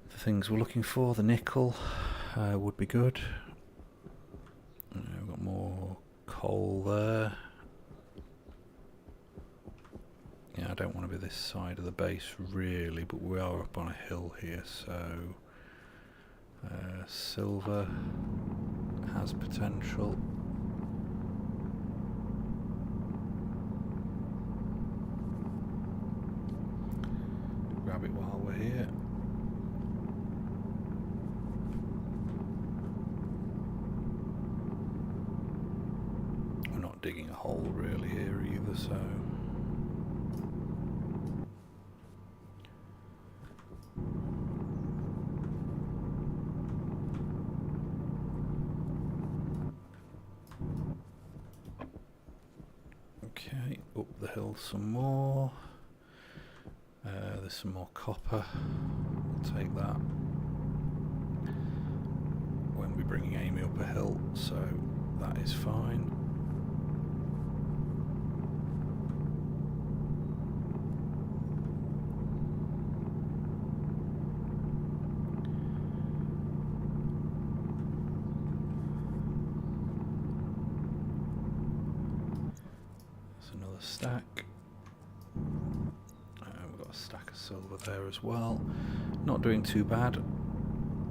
the things we're looking for. The nickel would be good. We've got more coal there. Yeah, I don't want to be this side of the base really, but we are up on a hill here, so silver has potential. Grab it while we're here. We're not digging a hole really here either, so okay, up the hill some more. There's some more copper. We'll take that. Won't be bringing Amy up a hill, so that is fine. That's another stack. Silver there as well. Not doing too bad.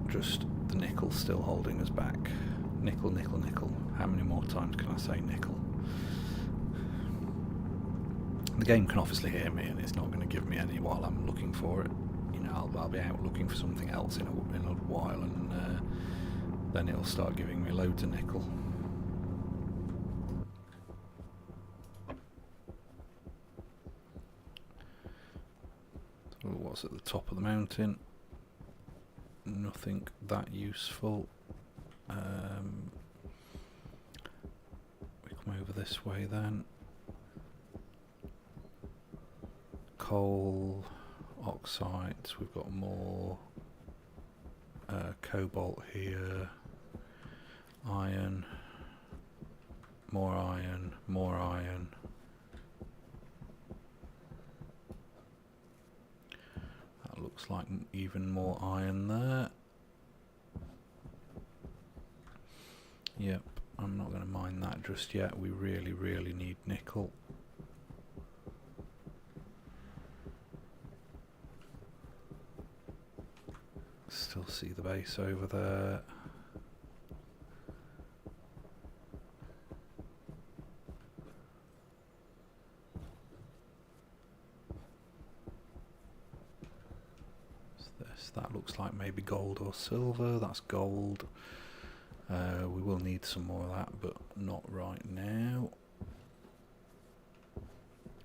Just the nickel still holding us back. Nickel, nickel, nickel. How many more times can I say nickel? The game can obviously hear me, and it's not going to give me any while I'm looking for it. You know, I'll be out looking for something else in a while, and then it'll start giving me loads of nickel. So what's at the top of the mountain? Nothing that useful. We come over this way then. Coal, oxides, we've got more cobalt here, iron, more iron, more iron. That looks like even more iron there. Yep, I'm not going to mine that just yet. We really, really need nickel. Still see the base over there. What's this? That looks like maybe gold or silver. That's gold. We will need some more of that, but not right now.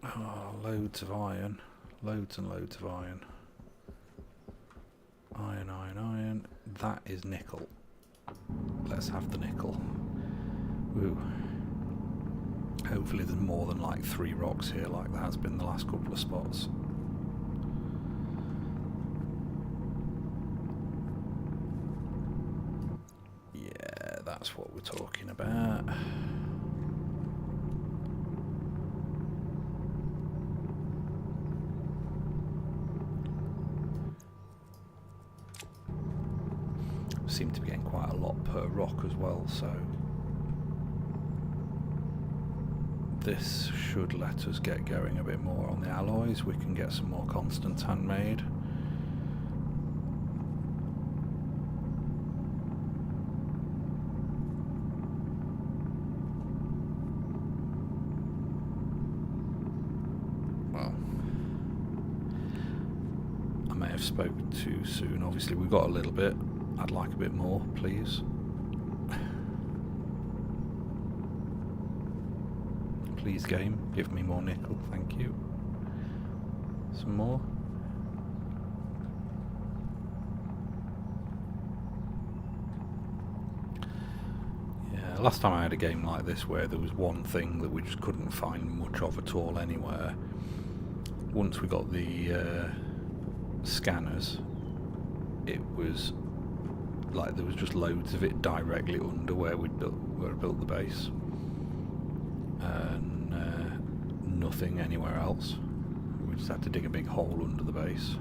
Oh, loads of iron. Loads and loads of iron. Iron, iron, iron. That is nickel. Let's have the nickel. Woo. Hopefully there's more than like 3 rocks here like there has been the last couple of spots. Yeah, that's what we're talking about. Seem to be getting quite a lot per rock as well, so this should let us get going a bit more on the alloys. We can get some more constants handmade. Well, I may have spoken too soon. Obviously we've got a little bit. I'd like a bit more, please. Please, game, give me more nickel, thank you. Some more. Yeah, last time I had a game like this where there was one thing that we just couldn't find much of at all anywhere. Once we got the scanners, it was like there was just loads of it directly under where we built the base, and nothing anywhere else. We just had to dig a big hole under the base.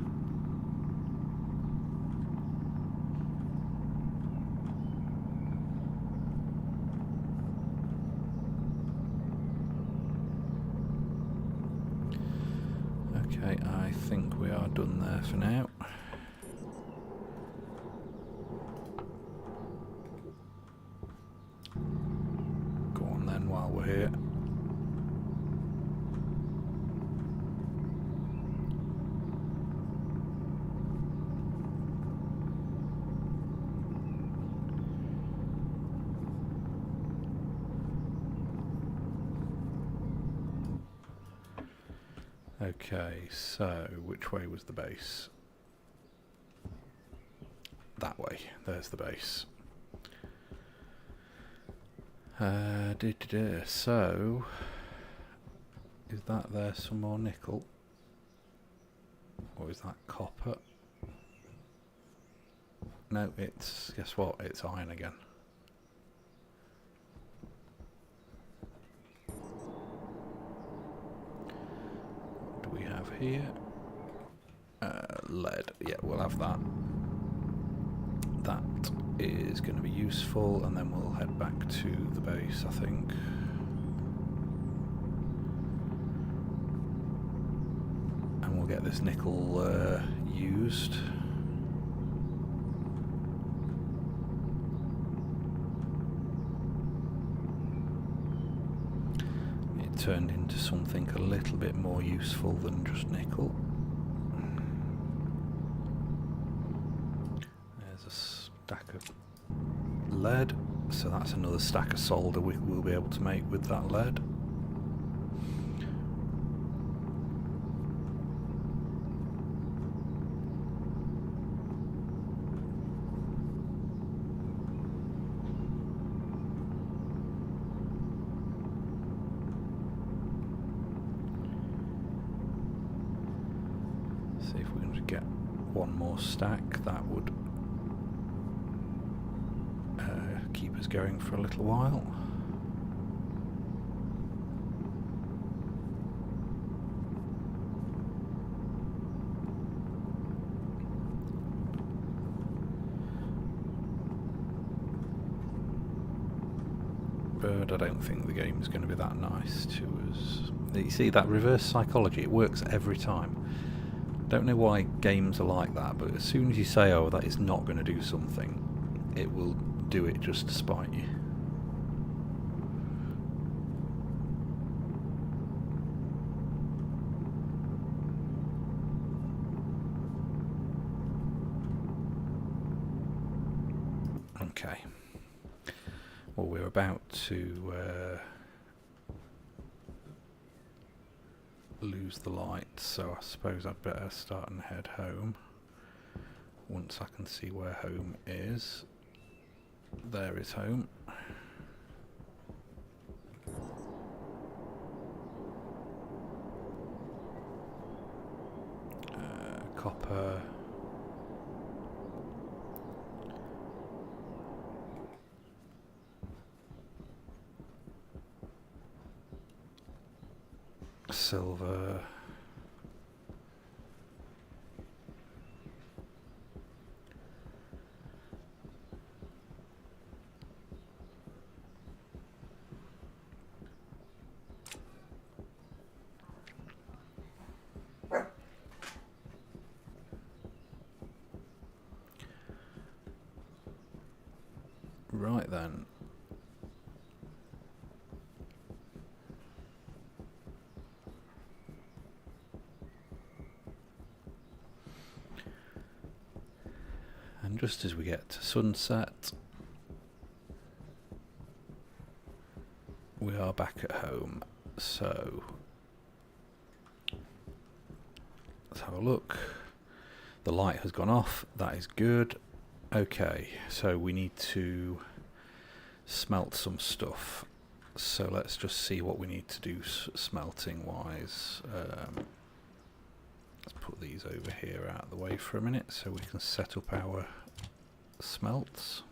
Okay, I think we are done there for now. While we're here. Okay, so which way was the base? That way. There's the base. So, is that there some more nickel? Or is that copper? No, it's, guess what? It's iron again. What do we have here? Lead. Yeah, we'll have that. That is going to be useful, and then we'll head back to the base, I think. And and we'll get this nickel used. It turned into something a little bit more useful than just nickel. There's a stack of lead, so that's another stack of solder we'll be able to make with that lead. See if we can just get one more stack. That would keep us going for a little while. But I don't think the game's going to be that nice to us. You see, that reverse psychology, it works every time. Don't know why games are like that, but as soon as you say, oh, that is not going to do something, it will do it just to spite you. Okay. Well, we're about to lose the light, so I suppose I'd better start and head home once I can see where home is. There is home. Copper. Silver. Right then. And just as we get to sunset, we are back at home. So let's have a look. The light has gone off. That is good. Okay, so we need to smelt some stuff. So let's just see what we need to do smelting wise. Let's put these over here out of the way for a minute so we can set up our smelts.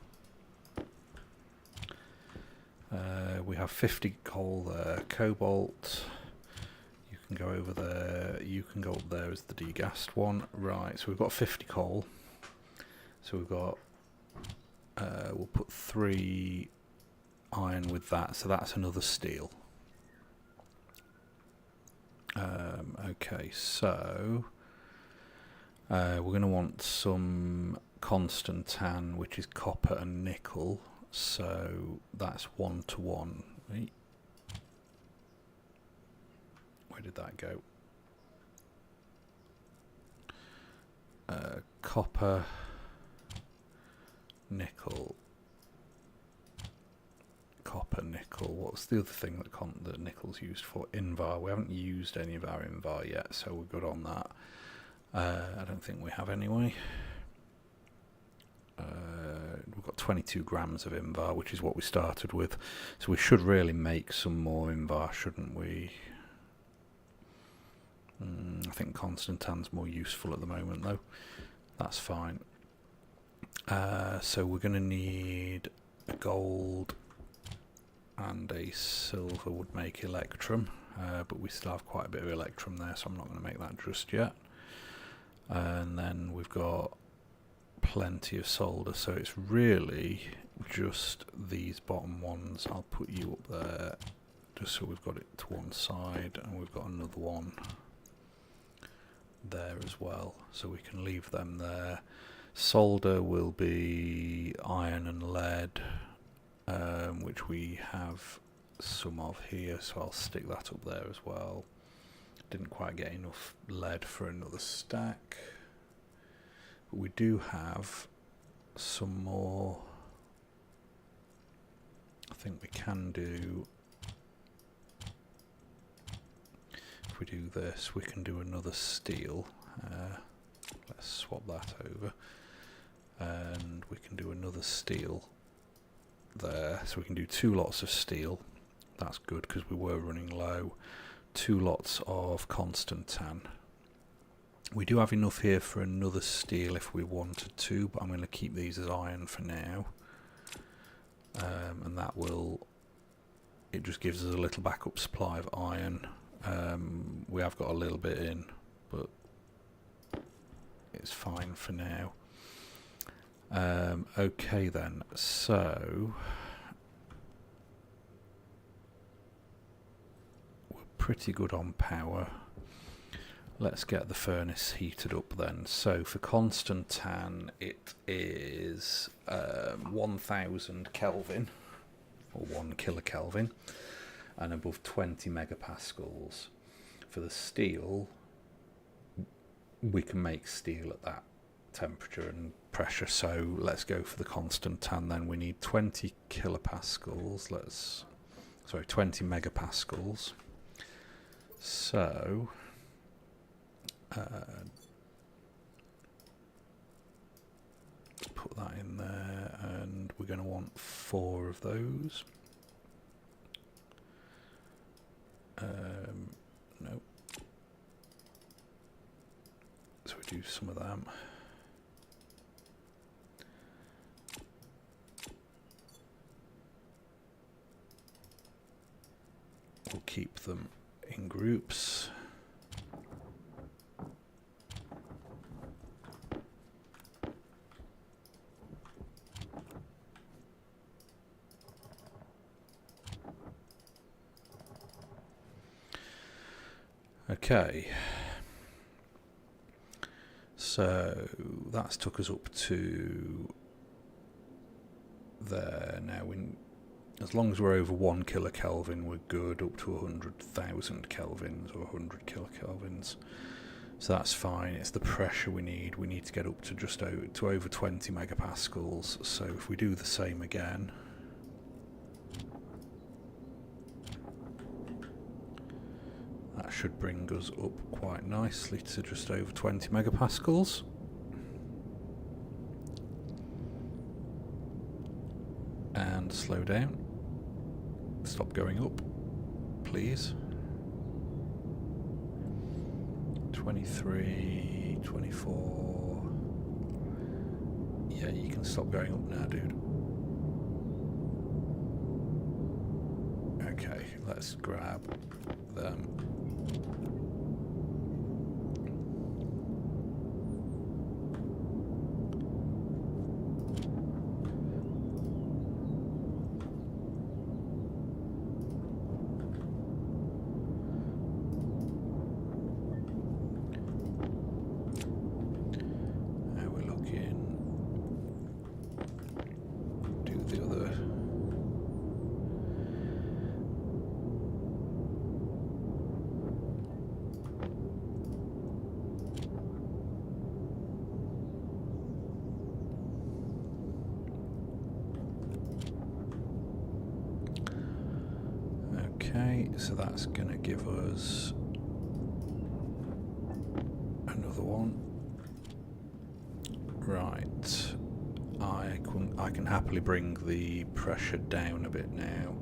We have 50 coal there. Cobalt. You can go over there. You can go up there as the degassed one. Right, so we've got 50 coal. So we've got, we'll put 3 iron with that, so that's another steel. Okay, so we're going to want some constant tan, which is copper and nickel, so that's 1 to 1. Where did that go? Copper, nickel, copper, nickel. What's the other thing that nickel's used for? Invar. We haven't used any of our Invar yet, so we're good on that. I don't think we have anyway. We've got 22 grams of Invar, which is what we started with. So we should really make some more Invar, shouldn't we? I think Constantan's more useful at the moment, though. That's fine. So we're going to need a gold and a silver would make electrum, but we still have quite a bit of electrum there, so I'm not going to make that just yet. And then we've got plenty of solder, so it's really just these bottom ones. I'll put you up there just so we've got it to one side, and we've got another one there as well, so we can leave them there. Solder will be iron and lead, which we have some of here, so I'll stick that up there as well. Didn't quite get enough lead for another stack, but we do have some more. I think we can do, if we do this, we can do another steel. Let's swap that over, and we can do another steel there, so we can do 2 lots of steel. That's good because we were running low. 2 lots of constant tan. We do have enough here for another steel if we wanted to, but I'm going to keep these as iron for now. And that will, it just gives us a little backup supply of iron. We have got a little bit in, but it's fine for now. Okay then, so we're pretty good on power. Let's get the furnace heated up then. So for constant tan, it is 1000 Kelvin, or 1 kilokelvin, and above 20 megapascals. For the steel, we can make steel at that temperature and pressure, so let's go for the constant tan then. We need 20 kilopascals, 20 megapascals. So put that in there, and we're going to want 4 of those. No. So we do some of them. We'll keep them in groups. Okay, so that's took us up to there. Now, as long as we're over 1 kilokelvin, we're good. Up to 100,000 kelvins or 100 kilokelvins, so that's fine. It's the pressure we need. We need to get up to just over 20 megapascals. So if we do the same again. That should bring us up quite nicely to just over 20 megapascals. And slow down. Stop going up, please. 23, 24. Yeah, you can stop going up now, dude. Okay, let's grab them. Okay, so that's going to give us another one. Right, I can happily bring the pressure down a bit now.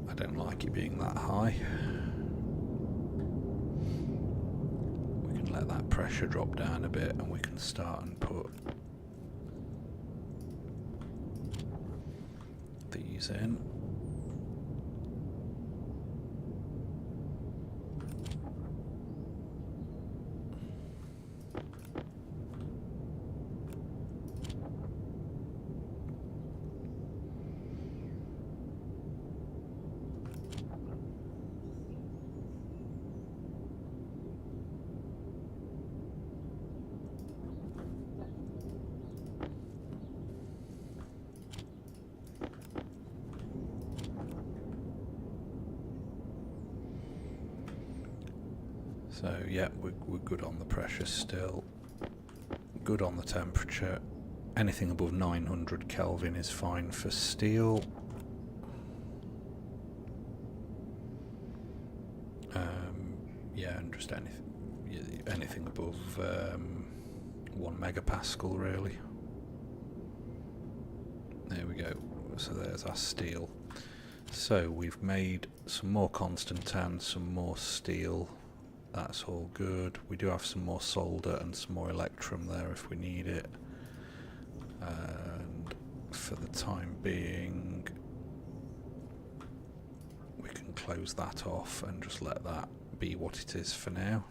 I don't like it being that high. We can let that pressure drop down a bit, and we can start and put these in. So yeah, we're good on the pressure still. Good on the temperature. Anything above 900 Kelvin is fine for steel. Yeah, and just anything above 1 megapascal really. There we go. So there's our steel. So we've made some more constant tan, some more steel. That's all good. We do have some more solder and some more electrum there if we need it. And for the time being, we can close that off and just let that be what it is for now.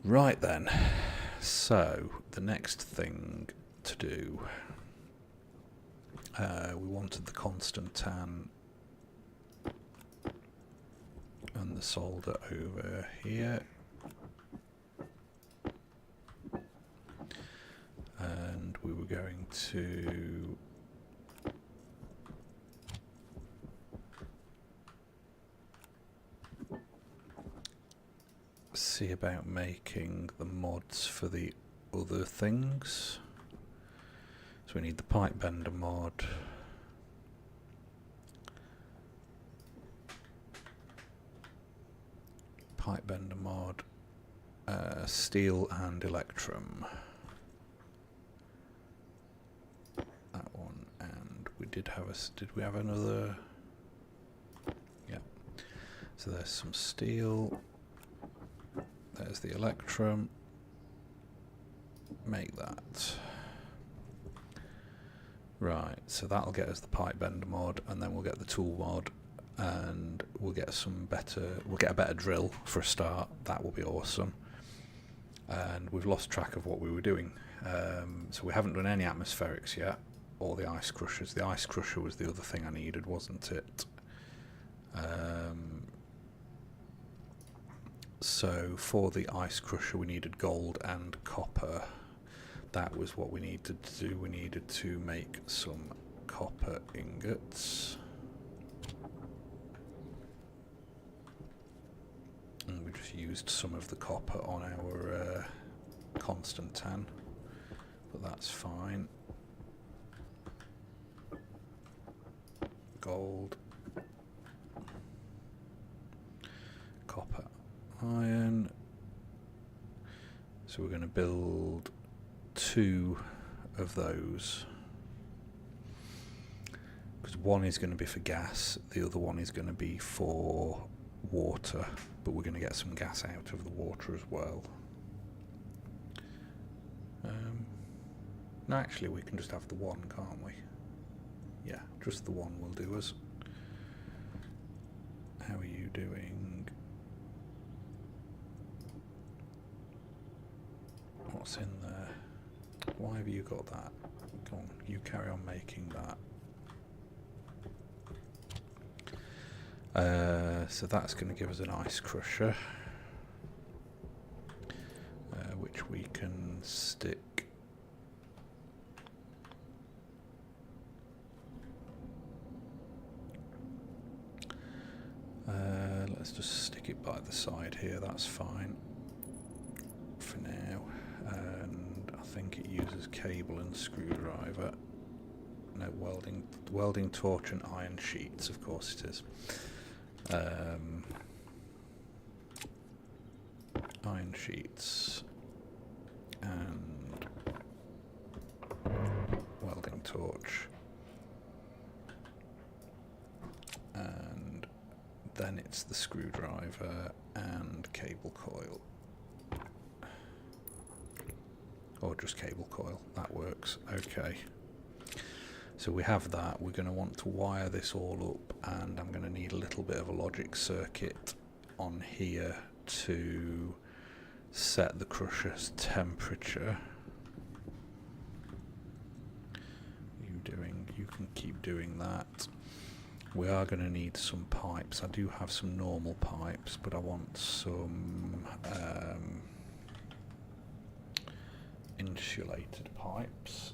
Right then, so the next thing to do, we wanted the constant tan and the solder over here, and we were going to see about making the mods for the other things. So we need the pipe bender mod, steel and electrum. That one, and we did have did we have another? Yeah. So there's some steel. There's the electrum. Make that. Right, so that'll get us the pipe bender mod, and then we'll get the tool mod, and we'll get we'll get a better drill for a start. That will be awesome. And we've lost track of what we were doing. So we haven't done any atmospherics yet, or the ice crushers. The ice crusher was the other thing I needed, wasn't it? So for the ice crusher we needed gold and copper. That was what we needed to do. We needed to make some copper ingots. And we just used some of the copper on our constant tan, but that's fine. Gold, copper, iron. So we're going to build 2 of those, because one is going to be for gas, the other one is going to be for water, but we're going to get some gas out of the water as well. No, actually we can just have the one, can't we? Yeah, just the one will do us. How are you doing? What's in there? Why have you got that? Come on, you carry on making that. So that's going to give us an ice crusher, which we can stick. Let's just stick it by the side here, that's fine for now. And I think it uses cable and screwdriver. No, welding torch and iron sheets, of course it is. Iron sheets and welding torch, and then it's the screwdriver and cable coil, or just cable coil, that works. Okay, so we have that. We're going to want to wire this all up, and I'm going to need a little bit of a logic circuit on here to set the crusher's temperature. You can keep doing that. We are going to need some pipes. I do have some normal pipes, but I want some insulated pipes.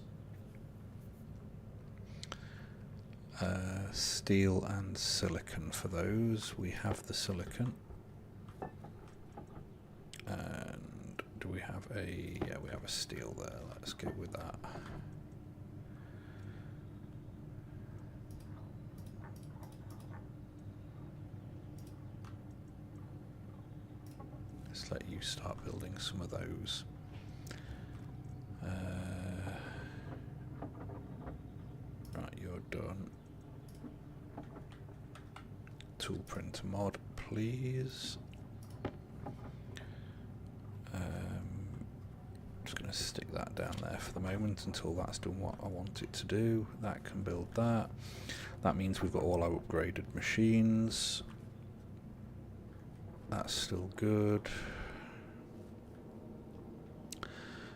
Steel and silicon for those. We have the silicon. have a, yeah, we have a steel there. Let's go with that. Let's let you start building some of those. Right, you're done. Tool printer mod, please. Just going to stick that down there for the moment until that's done what I want it to do. That can build that. That means we've got all our upgraded machines. That's still good.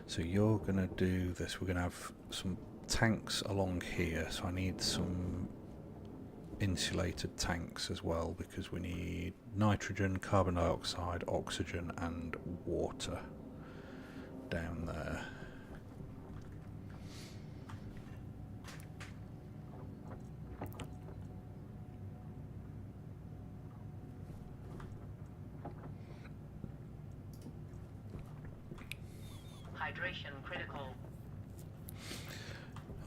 So you're going to do this. We're going to have some tanks along here. So I need some insulated tanks as well, because we need nitrogen, carbon dioxide, oxygen and water down there. Hydration critical.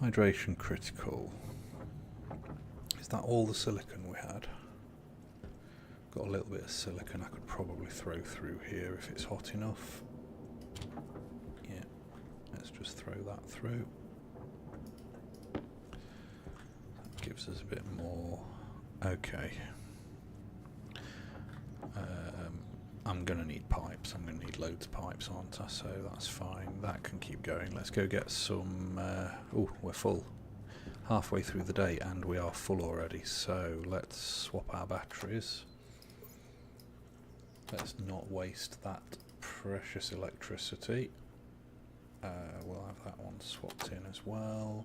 Hydration critical. Is that all the silicon we had? Got a little bit of silicon I could probably throw through here if it's hot enough. Yeah, let's just throw that through. That gives us a bit more. Okay. I'm going to need pipes. I'm going to need loads of pipes, aren't I? So that's fine. That can keep going. Let's go get some... oh, we're full. Halfway through the day and we are full already. So let's swap our batteries. Let's not waste that precious electricity. We'll have that one swapped in as well.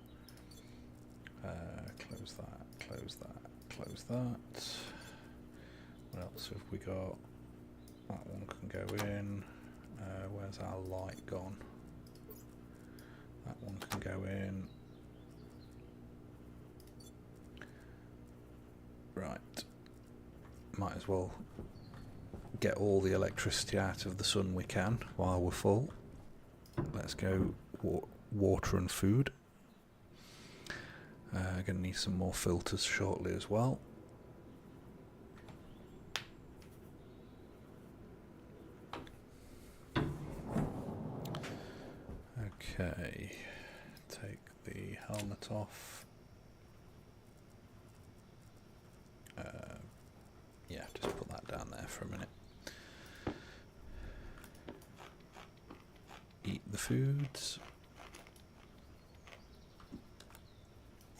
Close that, close that, close that. What else have we got? That one can go in. Where's our light gone? That one can go in. Right. Might as well get all the electricity out of the sun we can while we're full. Let's go water and food. Gonna need some more filters shortly as well. Okay, take the helmet off. Yeah, just put that down there for a minute. Eat the foods.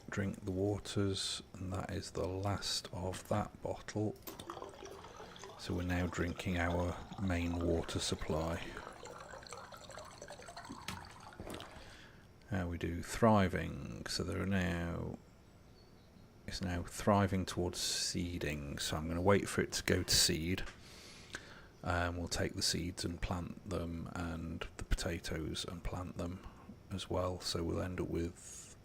Drink the waters, and that is the last of that bottle. So we're now drinking our main water supply. How we do thriving, so there are now, it's now thriving towards seeding, so I'm going to wait for it to go to seed. We'll take the seeds and plant them, and the potatoes and plant them as well, so we'll end up with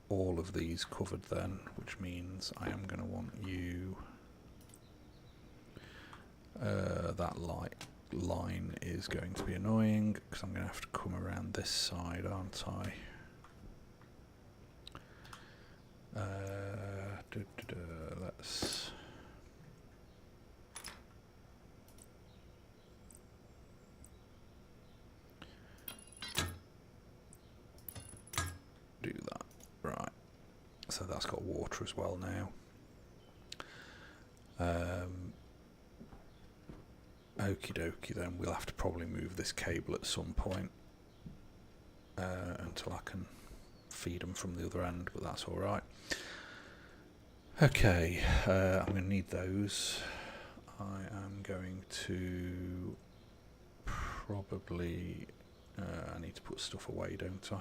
all of these covered then, which means I am going to want you, that line is going to be annoying because I'm going to have to come around this side, aren't I? Let's do that. Right, so that's got water as well now. Okie dokie then, we'll have to probably move this cable at some point until I can feed them from the other end, but that's alright. Okay, I'm going to need those. I am going to probably, I need to put stuff away, don't I?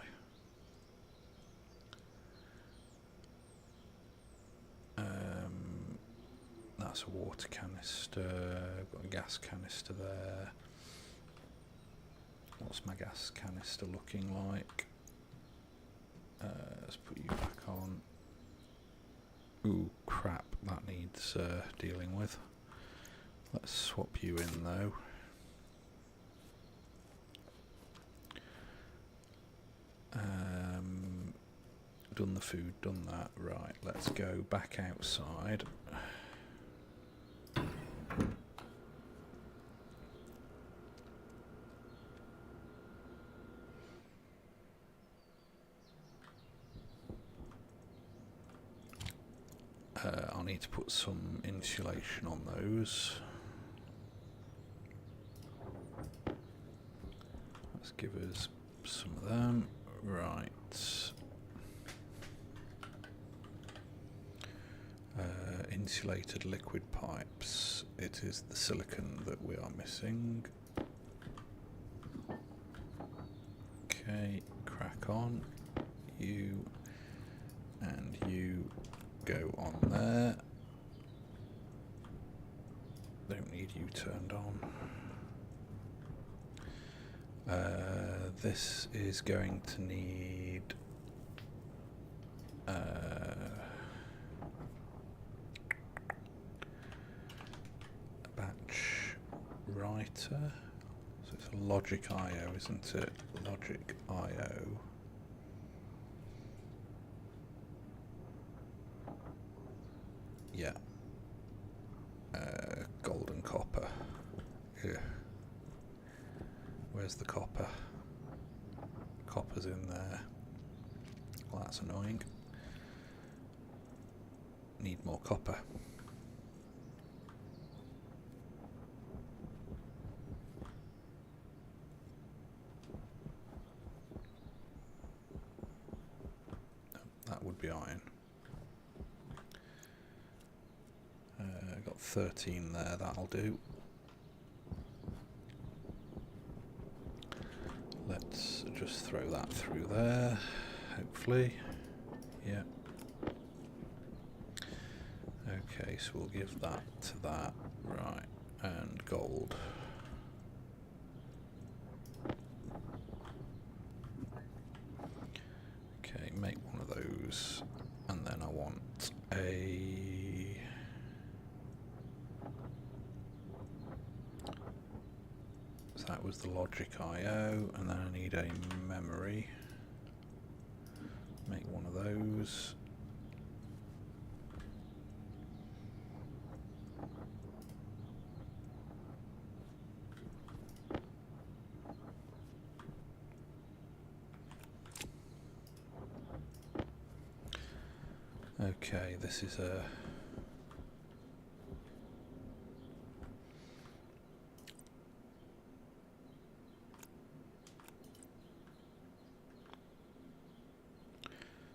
That's a water canister, I've got a gas canister there. What's my gas canister looking like? Let's put you back on. Ooh, crap, that needs dealing with. Let's swap you in though. Done the food, done that. Right, let's go back outside. I'll need to put some insulation on those. Let's give us some of them. Right. Insulated liquid pipes. It is the silicon that we are missing. Okay, crack on. You and you go on there. Don't need you turned on. This is going to need a batch writer. So it's a logic IO, isn't it? Logic IO. Yeah. Gold and copper. Yeah. Where's the copper? Copper's in there. Well, that's annoying. Need more copper. That would be iron. Got 13 there, that'll do. Let's just throw that through there, hopefully. Yeah. Okay, so we'll give that to that. Right, and gold. Okay, make one of those. And then I want a... So that was the logic IO, and then I need a memory. Make one of those. Okay, this is a...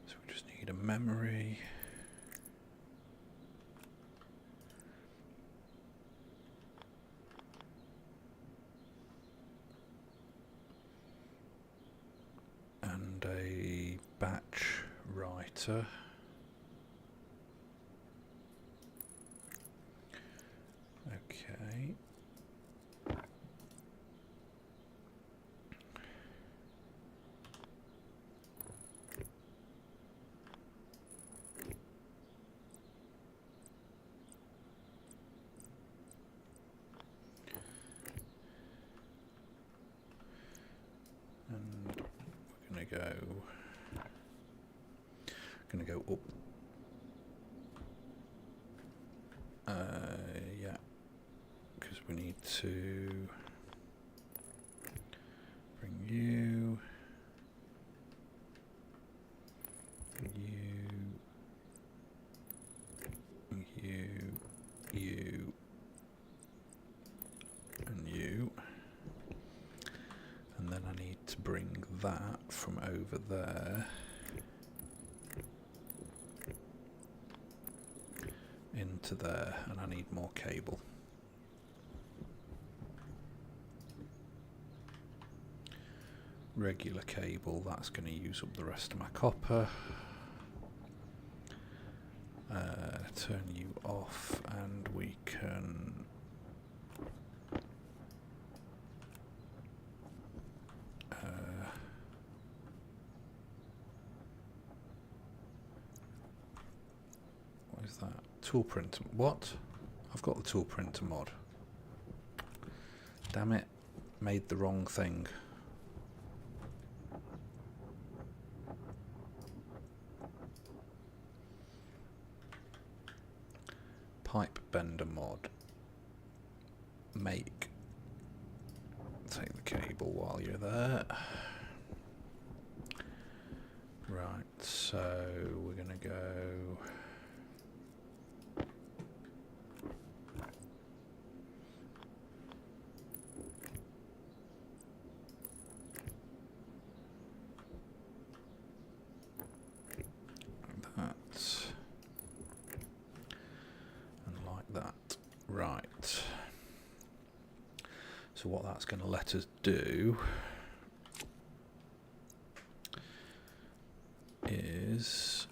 So we just need a memory. And a batch writer. Okay. And we're gonna go up. Yeah, because we need to bring you, you, and you. And then I need to bring that from over there into there, and I need more cable. Regular cable, that's going to use up the rest of my copper. Turn you off, and we can what is that? Tool printer. What? I've got the tool printer mod. Damn it, made the wrong thing. pipe bender mod. Make. Take the cable while you're there. Right, so we're going to go... Right. So what that's going to let us do is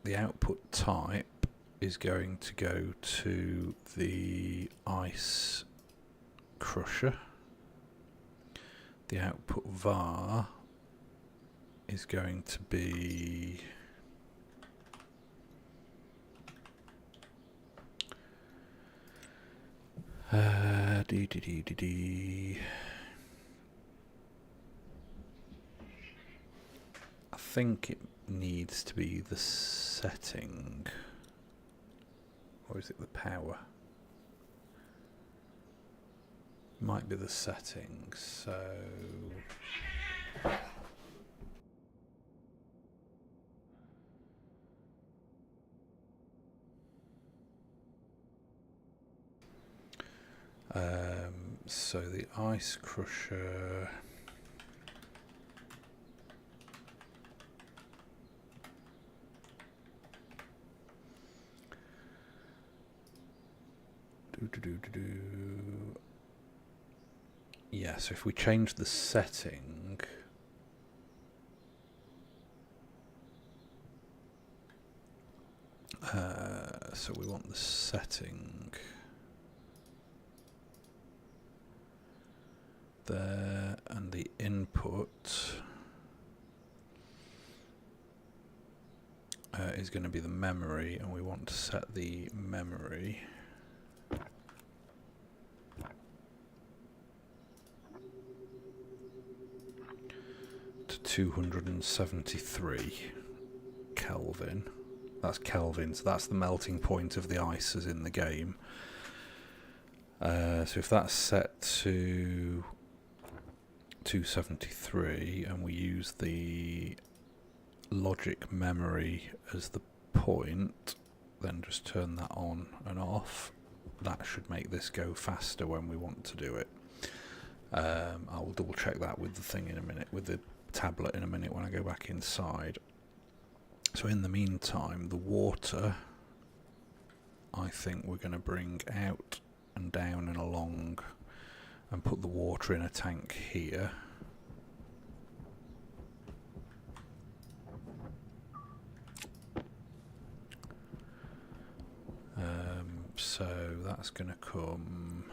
the output type is going to go to the ice crusher. The output var is going to be I think it needs to be the setting, or is it the power? Might be the setting, so so the ice crusher yeah, so if we change the setting, so we want the setting there, and the input is going to be the memory, and we want to set the memory to 273 Kelvin. That's Kelvin, so that's the melting point of the ices in the game. So if that's set to 273 and we use the logic memory as the point, then just turn that on and off. That should make this go faster when we want to do it. I will double check that with the thing in a minute, with the tablet in a minute when I go back inside. So in the meantime, the water, I think we're going to bring out and down and along and put the water in a tank here. So that's going to come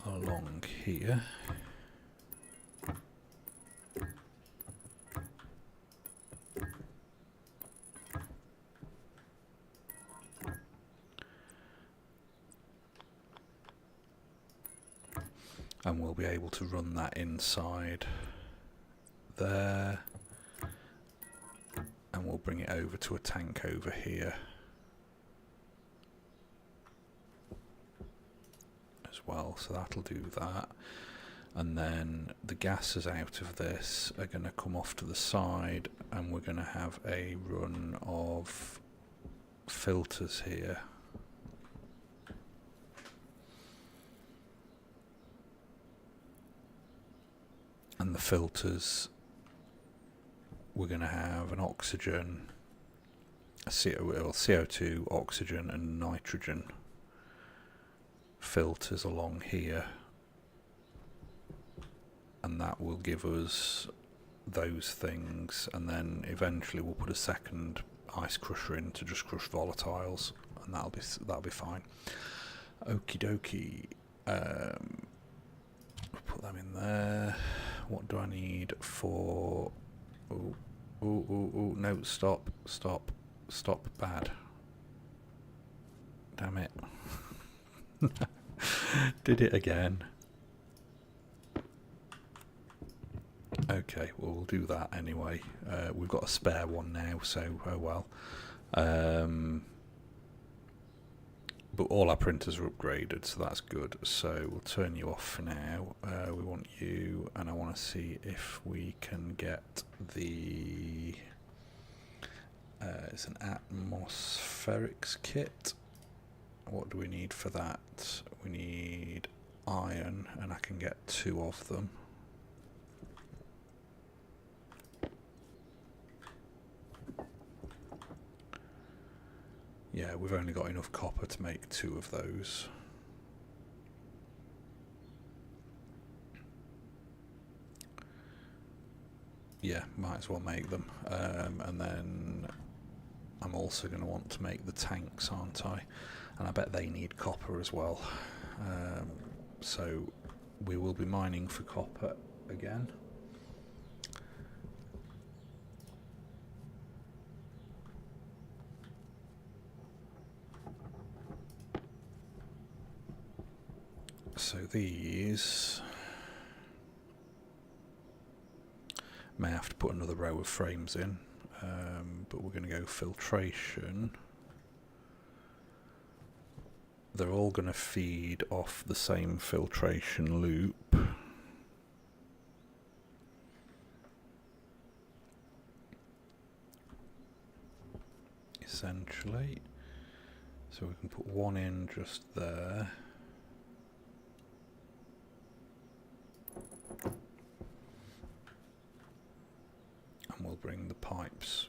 along here. And we'll be able to run that inside there, and we'll bring it over to a tank over here as well, so that'll do that. And then the gases out of this are going to come off to the side, and we're going to have a run of filters here. And the filters, we're going to have an oxygen, CO2, oxygen and nitrogen filters along here, and that will give us those things, and then eventually we'll put a second ice crusher in to just crush volatiles, and that'll be fine. Okie dokie. Put them in there. What do I need for... no, stop, bad. Damn it. Did it again. Okay, well, we'll do that anyway. We've got a spare one now, so oh well. But all our printers are upgraded, so that's good. So we'll turn you off for now. We want you, and I want to see if we can get the... it's an atmospherics kit. What do we need for that? We need iron, and I can get 2 of them. Yeah, we've only got enough copper to make 2 of those. Yeah, might as well make them. And then I'm also going to want to make the tanks, aren't I? And I bet they need copper as well. So we will be mining for copper again. So these may have to put another row of frames in, but we're going to go filtration. They're all going to feed off the same filtration loop. Essentially. So we can put one in just there. And we'll bring the pipes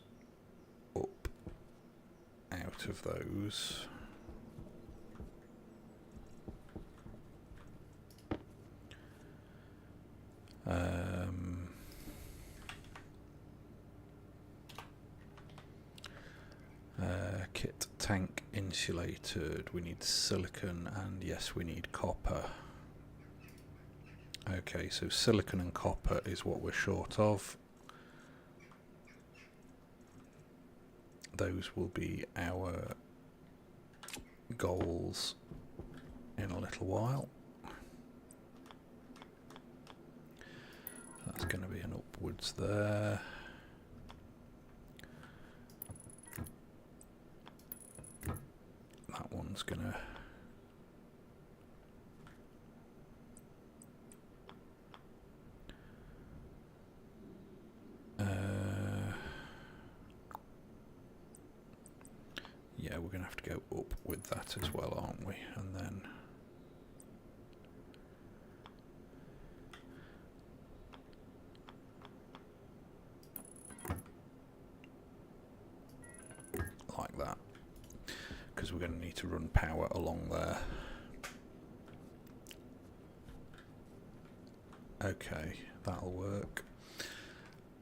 up out of those. Kit tank insulated. We need silicon, and yes, we need copper. Okay, so silicon and copper is what we're short of. Those will be our goals in a little while. That's going to be an upwards there. That one's going to... yeah, we're going to have to go up with that as well, aren't we? And then... like that. Because we're going to need to run power along there. Okay, that'll work.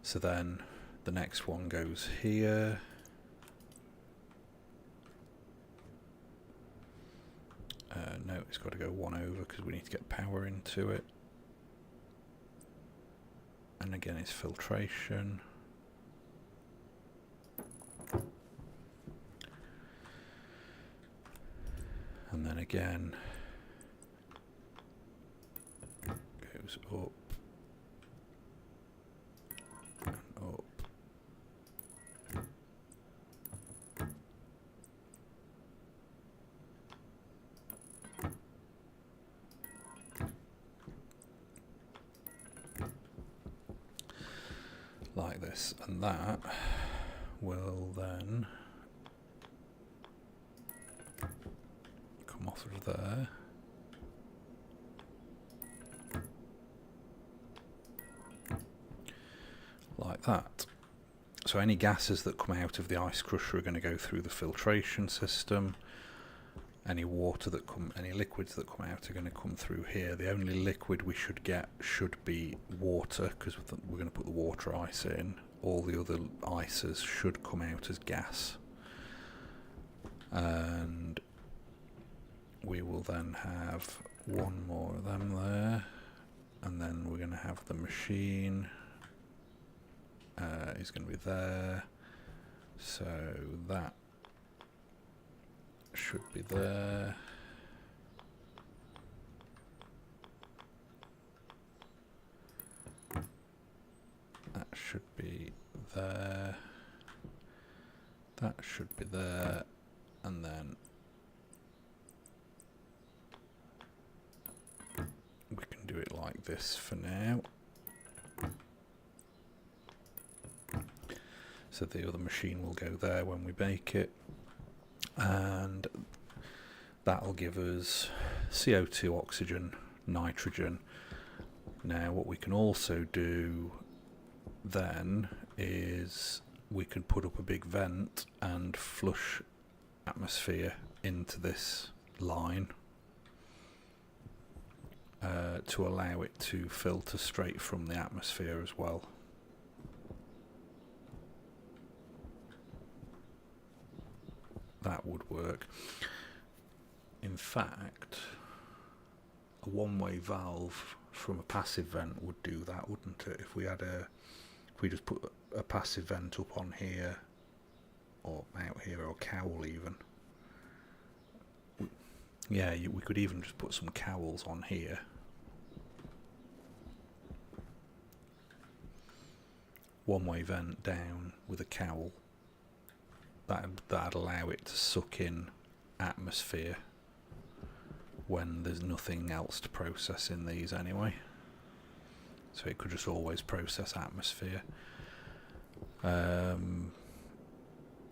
So then the next one goes here. No, it's got to go one over because we need to get power into it. And again, it's filtration. And then again, goes up and up. Like this, and that will then come off of there. Like that. So any gases that come out of the ice crusher are going to go through the filtration system. Any water that any liquids that come out are going to come through here. The only liquid we should get should be water, because we're going to put the water ice in. All the other ices should come out as gas. And we will then have one more of them there. And then we're going to have the machine is going to be there. So that should be there. should be there. That should be there. And then we can do it like this for now. So the other machine will go there when we bake it. And that'll give us CO2, oxygen, nitrogen. Now what we can also do then is we can put up a big vent and flush atmosphere into this line to allow it to filter straight from the atmosphere as well. That would work. In fact, a one-way valve from a passive vent would do that, wouldn't it? If we just put a passive vent up on here, or out here, or cowl even. Yeah, we could even just put some cowls on here. One-way vent down with a cowl. That'd allow it to suck in atmosphere when there's nothing else to process in these anyway. So it could just always process atmosphere.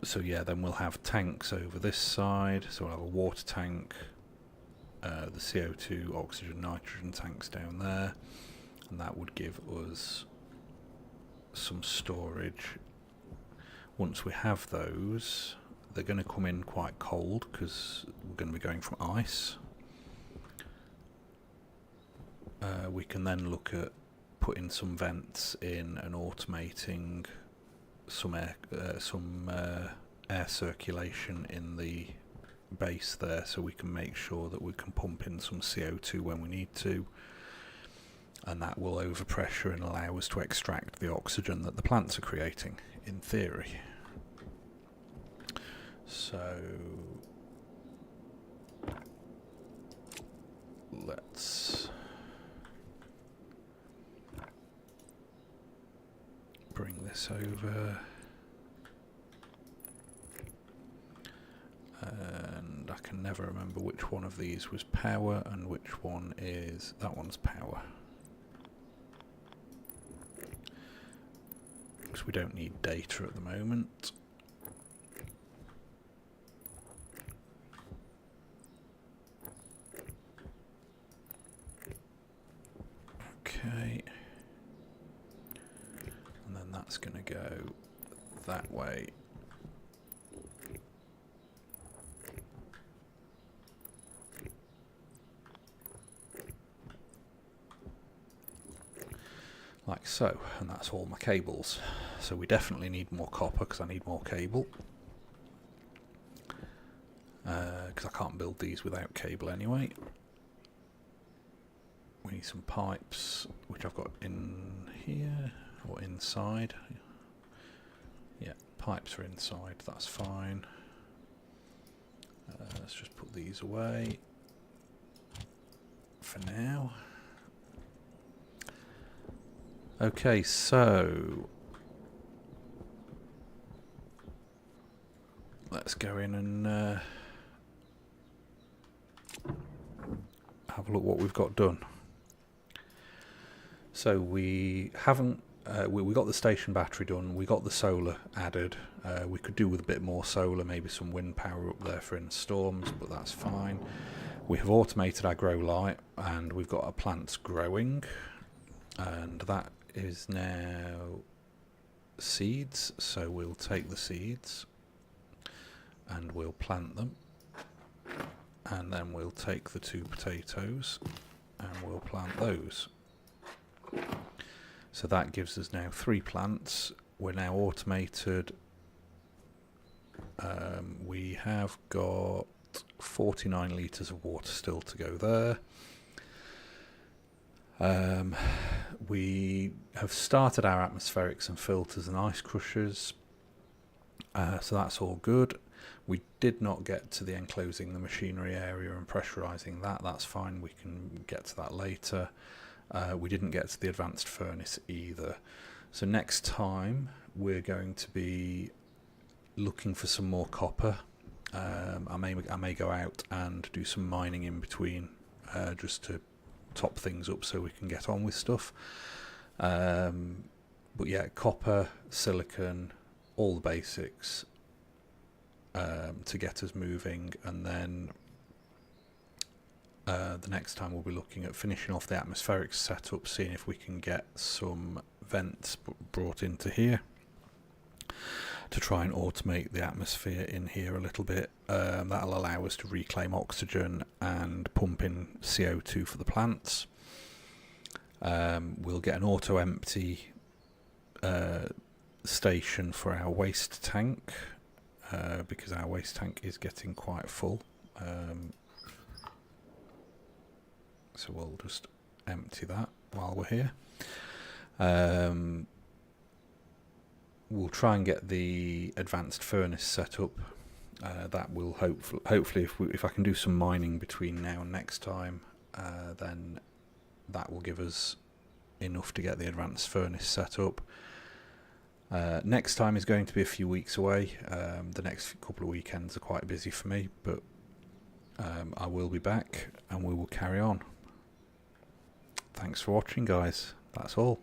So yeah, then we'll have tanks over this side. So we'll have a water tank, the CO2, oxygen, nitrogen tanks down there, and that would give us some storage. Once we have those, they're going to come in quite cold because we're going to be going from ice. We can then look at putting some vents in and automating some air circulation in the base there, so we can make sure that we can pump in some CO2 when we need to, and that will overpressure and allow us to extract the oxygen that the plants are creating, in theory. So let's bring this over, and I can never remember which one of these was power and which one is, that one's power, because we don't need data at the moment. Okay, and then that's going to go that way. Like so, and that's all my cables. So we definitely need more copper because I need more cable. Because I can't build these without cable anyway. We need some pipes, which I've got in here, or inside. Yeah, pipes are inside, that's fine. Let's just put these away for now. Okay, so let's go in and have a look what we've got done. So we haven't, we got the station battery done, we got the solar added. We could do with a bit more solar, maybe some wind power up there for in storms, but that's fine. We have automated our grow light, and we've got our plants growing, and that is now seeds. So we'll take the seeds and we'll plant them, and then we'll take the 2 potatoes and we'll plant those. So that gives us now 3 plants. We're now automated. We have got 49 litres of water still to go there. We have started our atmospherics and filters and ice crushers, so that's all good. We did not get to the enclosing the machinery area and pressurising that. That's fine, we can get to that later. We didn't get to the advanced furnace either, So next time we're going to be looking for some more copper. I may go out and do some mining in between, just to top things up so we can get on with stuff. But yeah, copper, silicon, all the basics, to get us moving, and then the next time we'll be looking at finishing off the atmospheric setup, seeing if we can get some vents brought into here to try and automate the atmosphere in here a little bit. That'll allow us to reclaim oxygen and pump in CO2 for the plants. We'll get an auto-empty station for our waste tank, because our waste tank is getting quite full. So we'll just empty that while we're here. We'll try and get the advanced furnace set up. That will hopefully, if I can do some mining between now and next time, then that will give us enough to get the advanced furnace set up. Next time is going to be a few weeks away. The next couple of weekends are quite busy for me, but I will be back and we will carry on. Thanks for watching, guys. That's all.